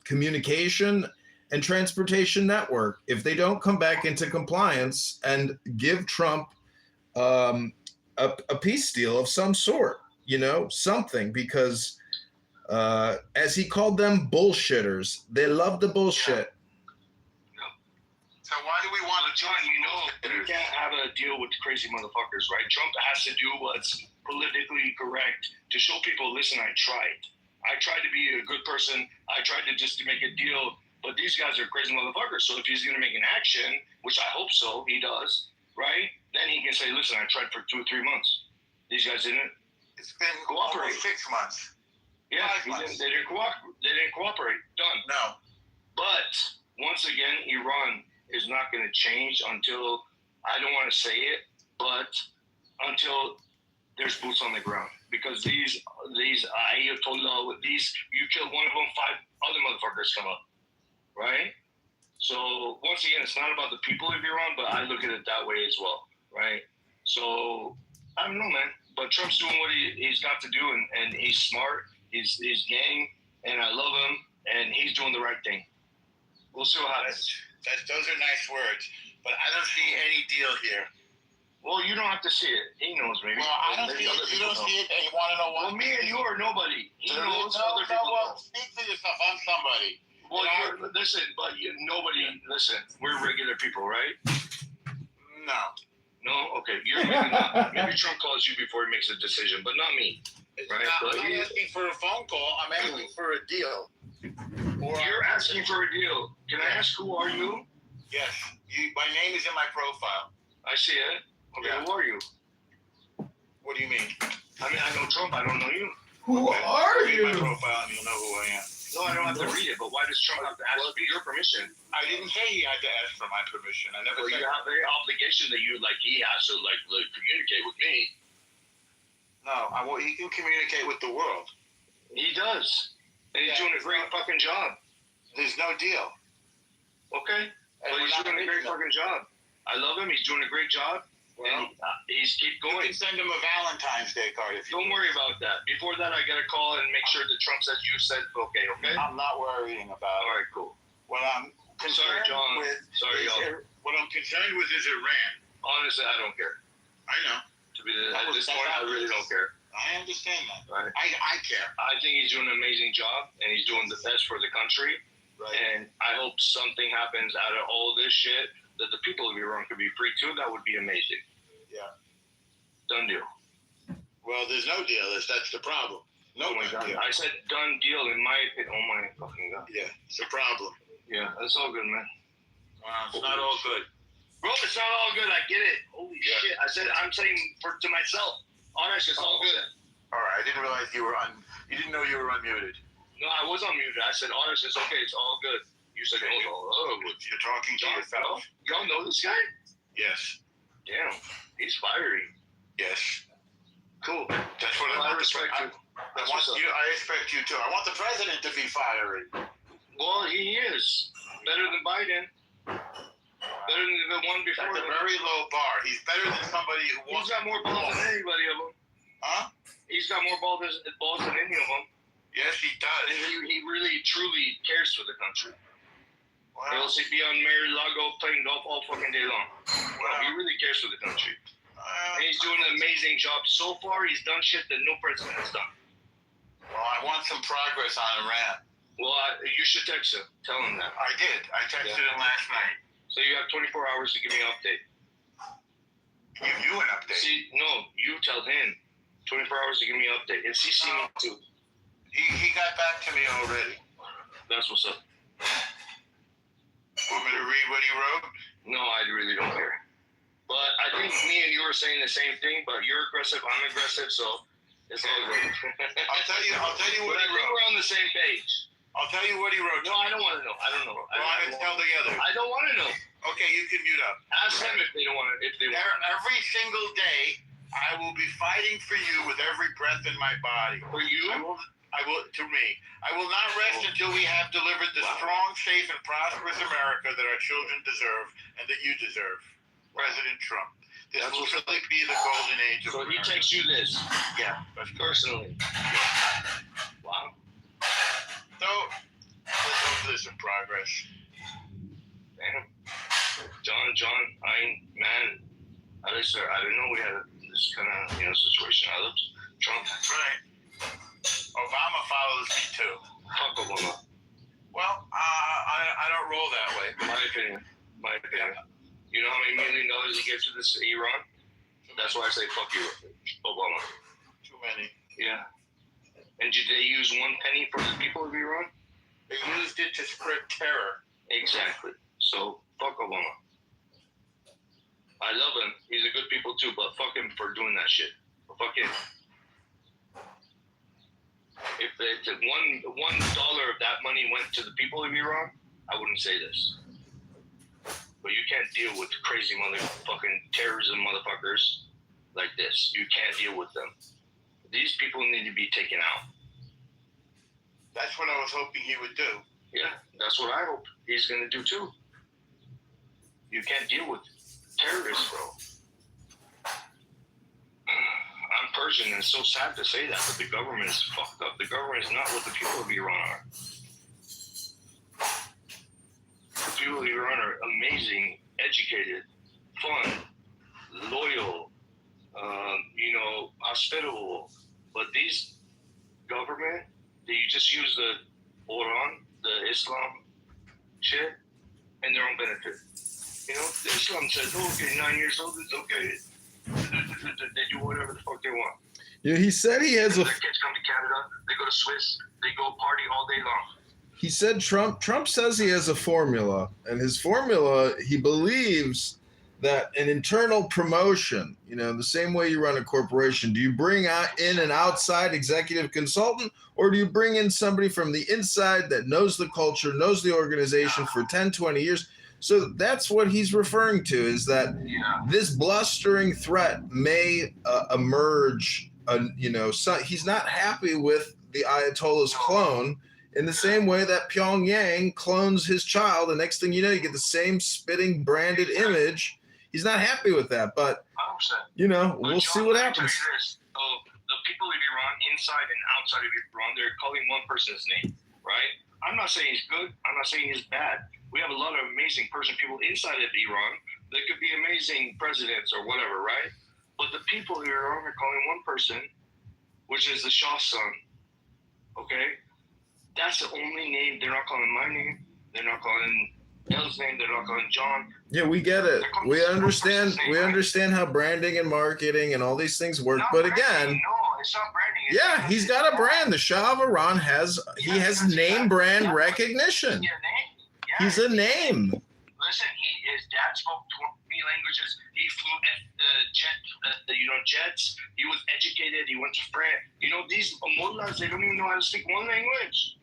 communication and transportation network. If they don't come back into compliance and give Trump a peace deal of some sort, something, because as he called them, bullshitters, they love the bullshit. So why do we want to John, you can't have a deal with crazy motherfuckers, right? Trump has to do what's politically correct to show people, listen, I tried. I tried to be a good person. I tried to just make a deal, but these guys are crazy motherfuckers. So if he's going to make an action, which I hope so, he does, right? Then he can say, listen, I tried for 2 or 3 months. These guys didn't. It's been cooperate. almost 6 months. Yeah, they didn't cooperate. They didn't cooperate. Done. No. But once again, Iran is not going to change until, I don't want to say it, but until there's boots on the ground. Because these Ayatollah, you kill one of them, 5 other motherfuckers come up, right? So once again, it's not about the people of Iran, but I look at it that way as well, right? So I don't know, man. But Trump's doing what he's got to do, and he's smart. He's gang, and I love him, and he's doing the right thing. We'll see what happens. Those are nice words, but I don't see any deal here. Well, you don't have to see it. He knows, maybe. Well, I don't see it. You don't see it, and you want to know why? Well, me and you are nobody. He knows. Other people know. Speak for yourself. I'm somebody. Well, listen, but nobody. Listen, we're regular people, right? No. No. Okay. You're maybe not. Maybe Trump calls you before he makes a decision, but not me. Right? I'm not asking for a phone call. I'm asking for a deal. You're asking for a deal. Can I ask who are you? Yes. My name is in my profile. I see it. Okay, who are you? What do you mean? I mean, I know Trump. I don't know you. Who are Read you? my profile and you'll know who I am. No, I don't have to read it, but why does Trump have to ask for your permission? I didn't say he had to ask for my permission. I never Well, said you have the obligation that he has to communicate with me. No, he can communicate with the world. He does. And he's doing a great fucking job. There's no deal. Okay. Well, he's doing a great fucking job. I love him. He's doing a great job. Well, and he's keep going. You can send him a Valentine's Day card if you Don't worry about that. Before that, I got to call and make sure that Trump says you said okay, okay? I'm not worrying about All right, cool. What I'm concerned with what I'm concerned with is Iran. Honestly, I don't care. I know. At this point, I really don't care. I understand that. Right. I care. I think he's doing an amazing job, and he's doing the best for the country. Right. And I hope something happens out of all this shit that the people of Iran could be free too. That would be amazing. Yeah. Done deal. Well, there's no deal. That's the problem. No God. deal. I said done deal in my opinion. Oh my fucking God. Yeah, it's a problem. Yeah, that's all good, man. It's not all good. Bro, it's not all good. I get it. Holy shit. I'm saying to myself. Honestly, it's all good. All right. I didn't realize you didn't know you were unmuted. No, I was unmuted. I said, honestly, it's okay. It's all good. You said, You're talking to yourself. Y'all know this guy? Yes. Damn. He's fiery. Yes. Cool. That's what I respect you. I expect you to. I want the president to be fiery. Well, he is. Better than Biden. Better than the one before. That's a very low bar. He's better than somebody who wants. He's got more balls than anybody of them. Huh? He's got more balls than any of them. Yes, he does. And he really, truly cares for the country. Wow. He'll be on Mar-a-Lago playing golf all fucking day long. Wow. He really cares for the country. And he's doing an amazing job. So far, he's done shit that no president has done. Well, I want some progress on Iran. Well, you should text him. Tell him that. I did. I texted him last night. So you have 24 hours to give me an update. Give you an update? See, no, you tell him. 24 hours to give me an update. And CC me too. He got back to me already. That's what's up. Want me to read what he wrote? No, I really don't care. But I think me and you are saying the same thing, but you're aggressive, I'm aggressive, so it's all good. I'll tell you what he wrote. We're on the same page. I'll tell you what he wrote. No, I don't want to know. I don't know. Well, I didn't tell the others. I don't want to know. Okay, you can mute up. Ask them if they don't want to. If they want. Every single day, I will be fighting for you with every breath in my body. For you? I will. To me, I will not rest until we have delivered the strong, safe, and prosperous America that our children deserve and that you deserve, President Trump. This will certainly be the golden age of America. So he takes you this? Yeah, personally. Wow. So let's hope there's some progress. Damn. John, man. I didn't know we had this kind of situation. I love Trump. Right. Obama follows me too. Fuck Obama. Well, I don't roll that way. My opinion. You know how many $1 million he gets to this Iran? That's why I say fuck you, Obama. Too many. Yeah. And did they use 1 penny for the people of Iran? They used it to spread terror. Exactly. So fuck Obama. I love him. He's a good people too, but fuck him for doing that shit. Fuck him. If $1 of that money went to the people of Iran, I wouldn't say this. But you can't deal with crazy motherfucking terrorism motherfuckers like this. You can't deal with them. These people need to be taken out. That's what I was hoping he would do. Yeah, that's what I hope he's going to do too. You can't deal with terrorists, bro. I'm Persian, and it's so sad to say that, but the government is fucked up. The government is not what the people of Iran are. people of Iran are amazing, educated, fun, loyal, hospitable. But these government, they just use the Quran, the Islam shit, and their own benefit. The Islam says, okay, 9 years old, it's okay. They do whatever the fuck they want. Yeah, he said he has a. Their kids come to Canada, they go to Swiss, they go party all day long. He said Trump says he has a formula, and his formula, he believes that an internal promotion, the same way you run a corporation, do you bring in an outside executive consultant, or do you bring in somebody from the inside that knows the culture, knows the organization for 10, 20 years? So that's what he's referring to, is that this blustering threat may emerge. He's not happy with the Ayatollah's clone, in the same way that Pyongyang clones his child. The next thing you know, you get the same spitting branded image. He's not happy with that, but 100%. We'll see what happens. The people of Iran, inside and outside of Iran, they're calling one person's name, right? I'm not saying he's good. I'm not saying he's bad. We have a lot of amazing Persian people inside of Iran that could be amazing presidents or whatever, right? But the people of Iran are calling one person, which is the Shah's son, okay? That's the only name. They're not calling my name. They're not calling Elle's name. They're not calling John. Yeah, we get it. We understand. We understand how branding and marketing and all these things work. But again, no, it's not branding. He's got a brand. The Shah of Iran has name brand recognition. He's a name. Listen, his dad spoke 20 languages. He flew jets. He was educated. He went to France. These mullahs, they don't even know how to speak one language,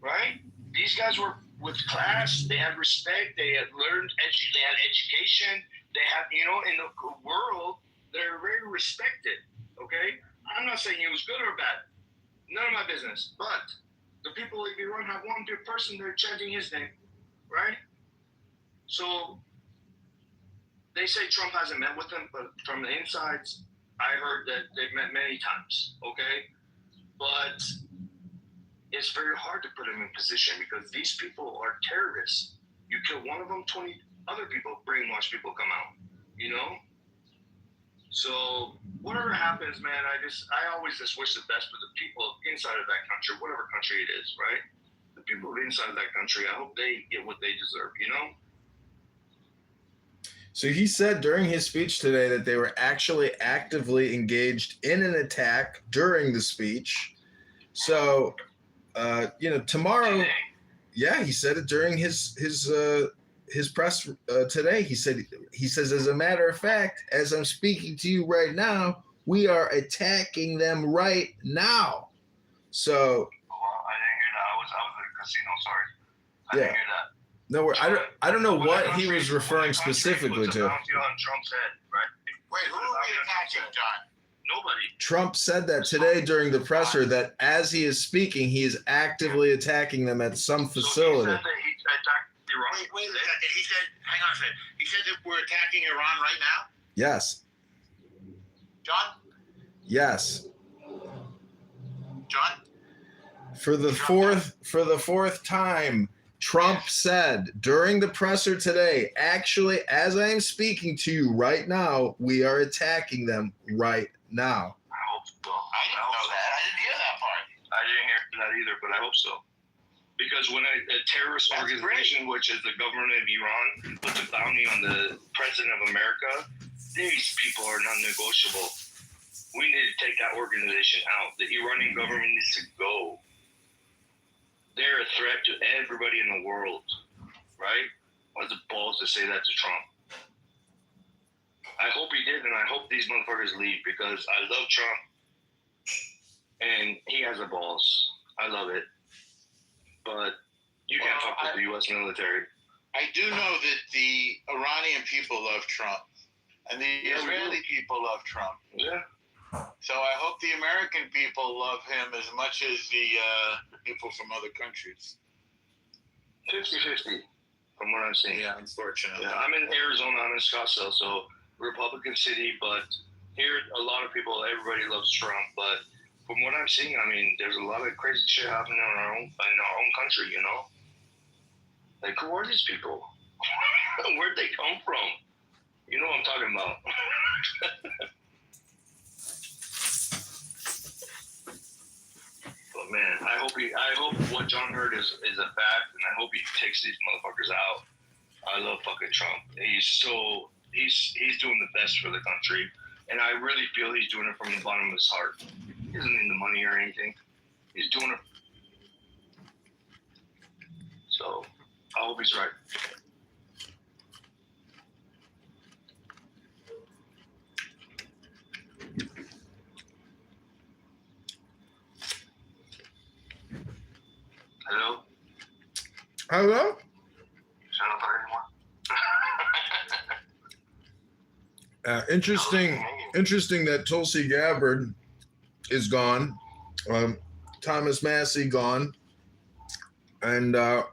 right? These guys were with class. They had respect. They had learned. They had education. They have, in the world, they're very respected. Okay, I'm not saying it was good or bad. None of my business. But the people of Iran have one good person. They're chanting his name, right? So they say Trump hasn't met with them, but from the insides, I heard that they've met many times. Okay, but it's very hard to put him in position because these people are terrorists. You kill one of them, 20 other people, brainwashed people come out, So whatever happens, man, I always just wish the best for the people inside of that country, whatever country it is, right? The people inside of that country, I hope they get what they deserve, So he said during his speech today that they were actually actively engaged in an attack during the speech. So, tomorrow, he said it during his press today. He says, as a matter of fact, as I'm speaking to you right now, we are attacking them right now. So. Well, I didn't hear that. I was at a casino. Sorry. I didn't hear that. No, I don't know what he was referring specifically to. On Trump's head, right? Wait, who are we attacking, John? Nobody. Trump said that today during the presser, that as he is speaking, he is actively attacking them at some facility. So he said that he attacked Iran. Wait a second. He said, hang on a second. He said that we're attacking Iran right now? Yes. John? Yes. John? For the fourth time, Trump said during the presser today, actually, as I am speaking to you right now, we are attacking them right now. I hope so. I didn't know that. I didn't hear that part. I didn't hear that either, but I hope so. Because when a terrorist organization, which is the government of Iran, puts a bounty on the president of America, these people are non-negotiable. We need to take that organization out. The Iranian government needs to go. They're a threat to everybody in the world, right? What the balls to say that to Trump? I hope he did, and I hope these motherfuckers leave because I love Trump, and he has the balls. I love it, but you can't fuck with the U.S. military. I do know that the Iranian people love Trump, and the Israeli people love Trump. Yeah. So I hope the American people love him as much as the people from other countries. 50-50, from what I'm seeing. Yeah, unfortunately. Yeah, I'm in Arizona, I'm in Scottsdale, so Republican city, but here a lot of people, everybody loves Trump, but from what I'm seeing, I mean, there's a lot of crazy shit happening in our own country, Like, who are these people? Where'd they come from? You know what I'm talking about. But man, I hope what John heard is a fact, and I hope he takes these motherfuckers out. I love fucking Trump. He's doing the best for the country, and I really feel he's doing it from the bottom of his heart. He doesn't need the money or anything. He's doing it. So I hope he's right. Hello? Hello? Should I not talk anymore? Interesting that Tulsi Gabbard is gone. Thomas Massey gone. And now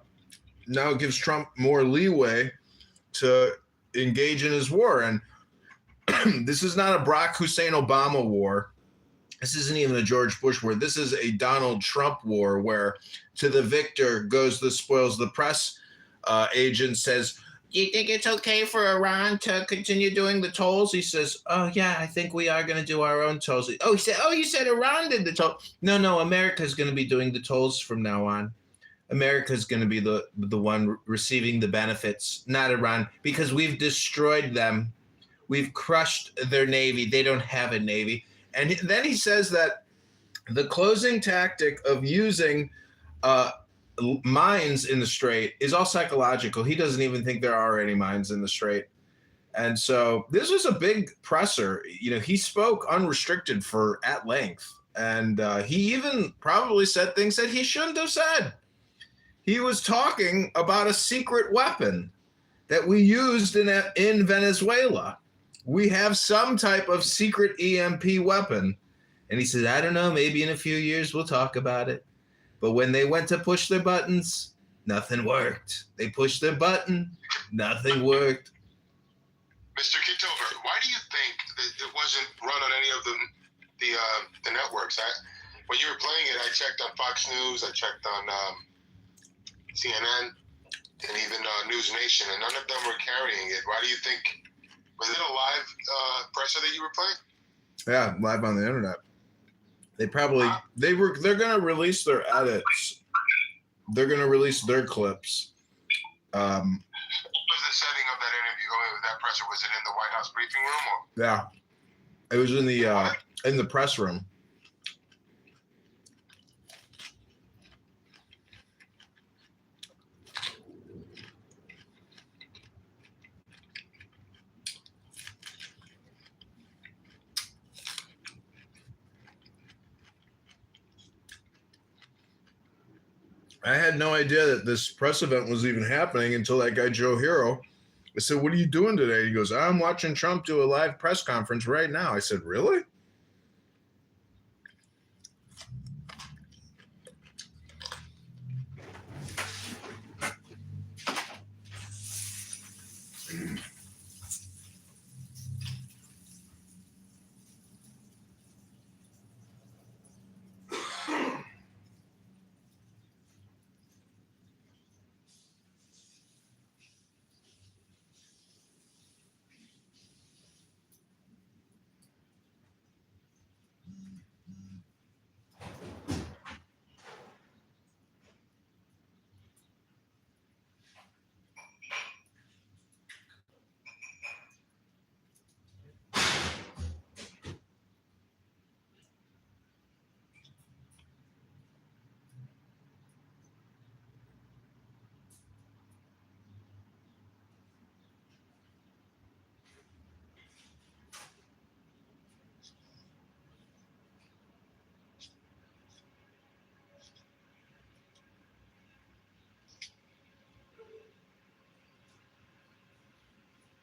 it gives Trump more leeway to engage in his war. And this is not a Barack Hussein Obama war. This isn't even a George Bush war. This is a Donald Trump war where to the victor goes the spoils. The press agent says, do you think it's okay for Iran to continue doing the tolls? He says, oh, yeah, I think we are going to do our own tolls. Oh, he said, oh, you said Iran did the toll. No, America's going to be doing the tolls from now on. America's going to be the one receiving the benefits, not Iran, because we've destroyed them. We've crushed their navy. They don't have a navy. And then he says that the closing tactic of using mines in the Strait is all psychological. He doesn't even think there are any mines in the Strait. And so this was a big presser. You know, he spoke unrestricted for at length. And he even probably said things that he shouldn't have said. He was talking about a secret weapon that we used in Venezuela. We have some type of secret EMP weapon. And he says, I don't know, maybe in a few years we'll talk about it. But when they went to push their buttons, nothing worked. They pushed their button, nothing worked. Mr. Kitover, why do you think that it wasn't run on any of the networks? When you were playing it, I checked on Fox News, I checked on CNN, and even News Nation, and none of them were carrying it. Why do you think? Was it a live presser that you were playing? Yeah, live on the internet. They're going to release their edits. They're going to release their clips. What was the setting of that interview? With that presser, was it in the White House briefing room? Or? Yeah, it was in the press room. I had no idea that this press event was even happening until that guy, Joe Hero. I said, what are you doing today? He goes, I'm watching Trump do a live press conference right now. I said, really?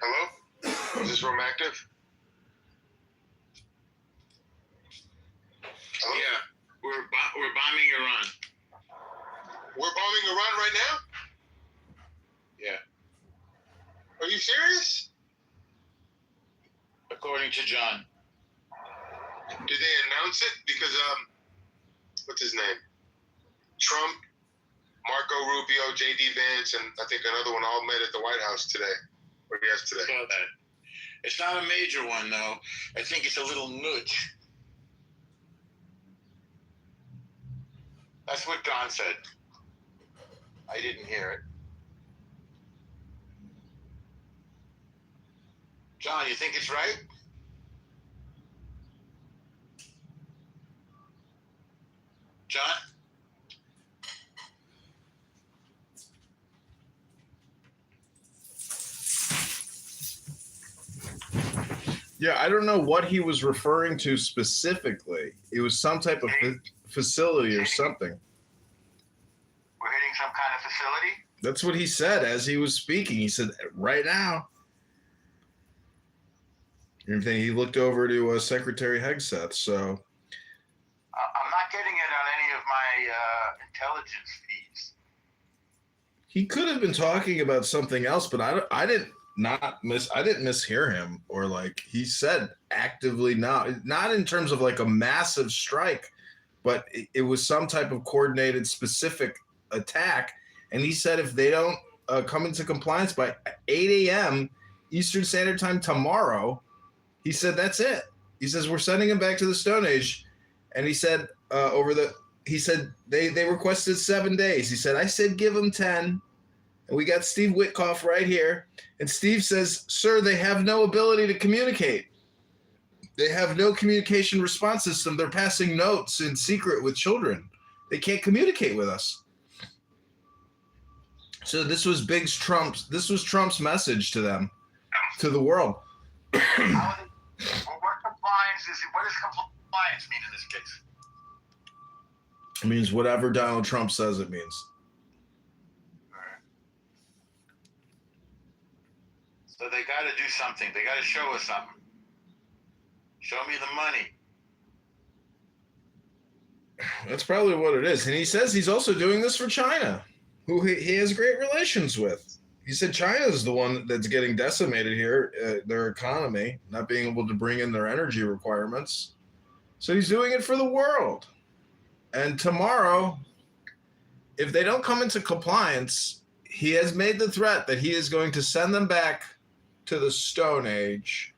Hello? Is this room active? Hello? Yeah, we're bombing Iran. We're bombing Iran right now? Yeah, Are you serious? according to John. Did they announce it? Because what's his name? Trump Marco Rubio, J.D. Vance, and I think another one all met at the White House today, or yesterday. Saw that. It's not a major one, though. I think it's a little nudge. That's what Don said. I didn't hear it. John, you think it's right? John? Yeah, I don't know what he was referring to specifically. It was some type of facility or something. We're hitting some kind of facility? That's what he said as he was speaking. He said, right now. Everything. He looked over to Secretary Hegseth, so. I'm not getting it on any of my intelligence feeds. He could have been talking about something else, but I didn't mishear him, or like he said actively not in terms of like a massive strike, but it was some type of coordinated specific attack. And he said if they don't come into compliance by 8 a.m. Eastern Standard Time tomorrow, he said that's it. He says we're sending him back to the Stone Age. And he said they requested 7 days. He said, I said give them 10. And we got Steve Witkoff right here. And Steve says, sir, they have no ability to communicate. They have no communication response system. They're passing notes in secret with children. They can't communicate with us. So this was Trump's message to them, to the world. What compliance is it? What does compliance mean in this case? It means whatever Donald Trump says it means. So they got to do something. They got to show us something. Show me the money. That's probably what it is. And he says he's also doing this for China, who he has great relations with. He said China is the one that's getting decimated here, their economy, not being able to bring in their energy requirements. So he's doing it for the world. And tomorrow, if they don't come into compliance, he has made the threat that he is going to send them back to the Stone Age.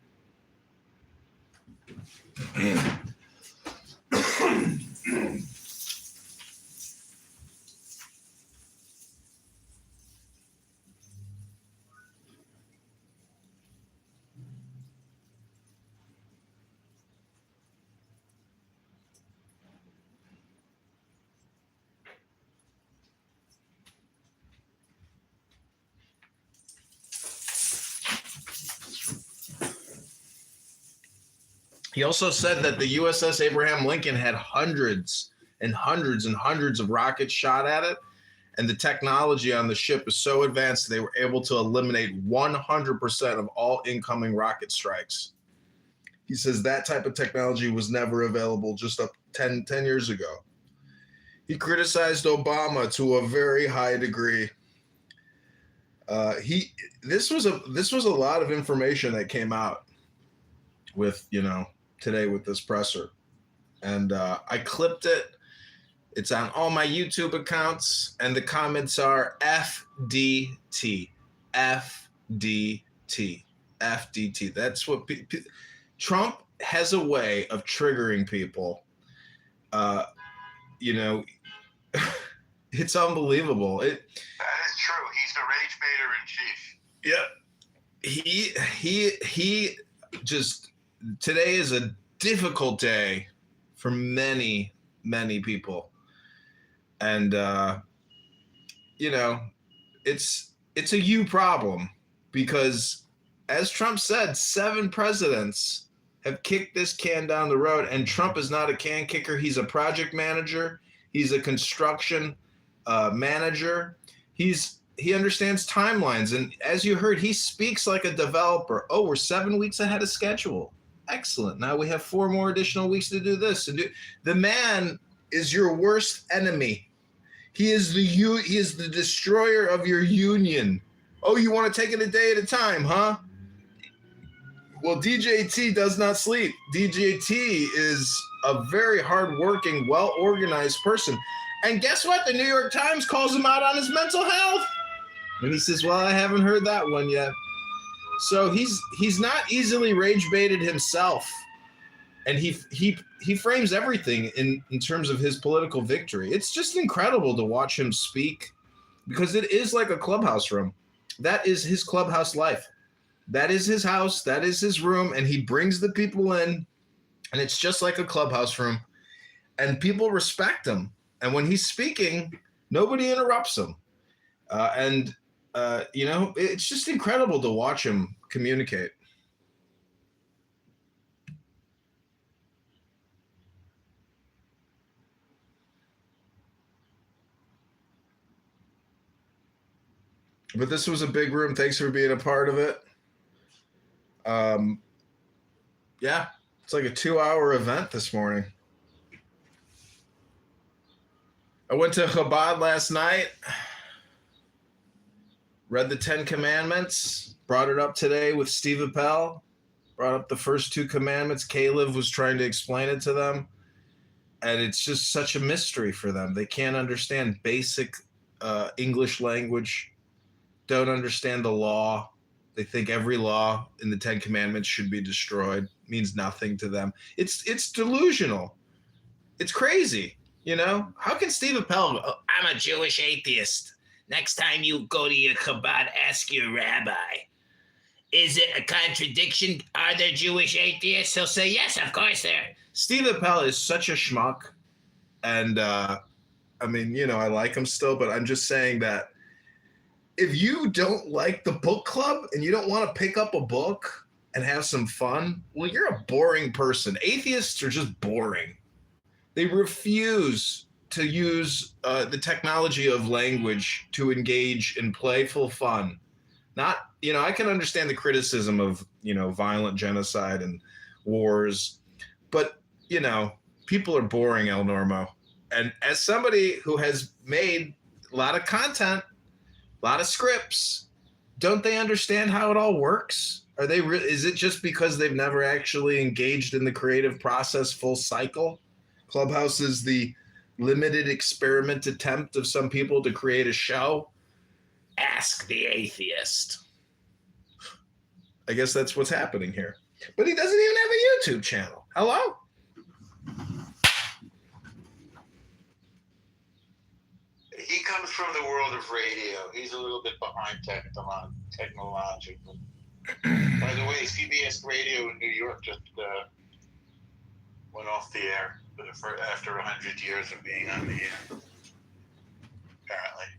He also said that the USS Abraham Lincoln had hundreds and hundreds and hundreds of rockets shot at it, and the technology on the ship is so advanced they were able to eliminate 100% of all incoming rocket strikes. He says that type of technology was never available just up 10 years ago. He criticized Obama to a very high degree. This was a lot of information that came out with, today with this presser. And I clipped it. It's on all my YouTube accounts, and the comments are FDT, FDT, FDT. That's what Trump has a way of triggering people. It's unbelievable. That is true. He's the rage baiter in chief. Yeah. He just, today is a difficult day for many, many people. And, it's a you problem, because as Trump said, 7 presidents have kicked this can down the road, and Trump is not a can kicker. He's a project manager. He's a construction manager. He understands timelines. And as you heard, he speaks like a developer. Oh, we're 7 weeks ahead of schedule. Excellent. Now we have 4 more additional weeks to do this. The man is your worst enemy. He is the destroyer of your union. Oh, you want to take it a day at a time, huh? Well, DJT does not sleep. DJT is a very hardworking, well-organized person. And guess what? The New York Times calls him out on his mental health. And he says, well, I haven't heard that one yet. So he's not easily rage baited himself. And he frames everything in terms of his political victory. It's just incredible to watch him speak because it is like a clubhouse room. That is his clubhouse life. That is his house. That is his room. And he brings the people in, and it's just like a clubhouse room. And people respect him. And when he's speaking, nobody interrupts him. It's just incredible to watch him communicate. But this was a big room. Thanks for being a part of it. Yeah, it's like a 2-hour event this morning. I went to Chabad last night, read the 10 Commandments, brought it up today with Steve Appel, brought up the first 2 commandments. Caleb was trying to explain it to them, and it's just such a mystery for them. They can't understand basic English language, don't understand the law. They think every law in the 10 Commandments should be destroyed. It means nothing to them. It's delusional. It's crazy. You know, how can Steve Appel, I'm a Jewish atheist. Next time you go to your Chabad, ask your rabbi, is it a contradiction? Are there Jewish atheists? He'll say, yes, of course there. Steve Appel is such a schmuck. And, I like him still, but I'm just saying that if you don't like the book club and you don't want to pick up a book and have some fun, well, you're a boring person. Atheists are just boring. They refuse to use the technology of language to engage in playful fun. I can understand the criticism of, violent genocide and wars, but, people are boring, El Normo. And as somebody who has made a lot of content, a lot of scripts, don't they understand how it all works? Is it just because they've never actually engaged in the creative process full cycle? Clubhouse is the limited experiment attempt of some people to create a show. Ask the atheist. I guess that's what's happening here. But he doesn't even have a YouTube channel. Hello? He comes from the world of radio. He's a little bit behind technologically. By the way, CBS Radio in New York just went off the air after 100 years of being on the air, apparently.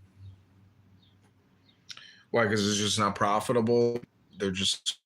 Why? Because it's just not profitable. They're just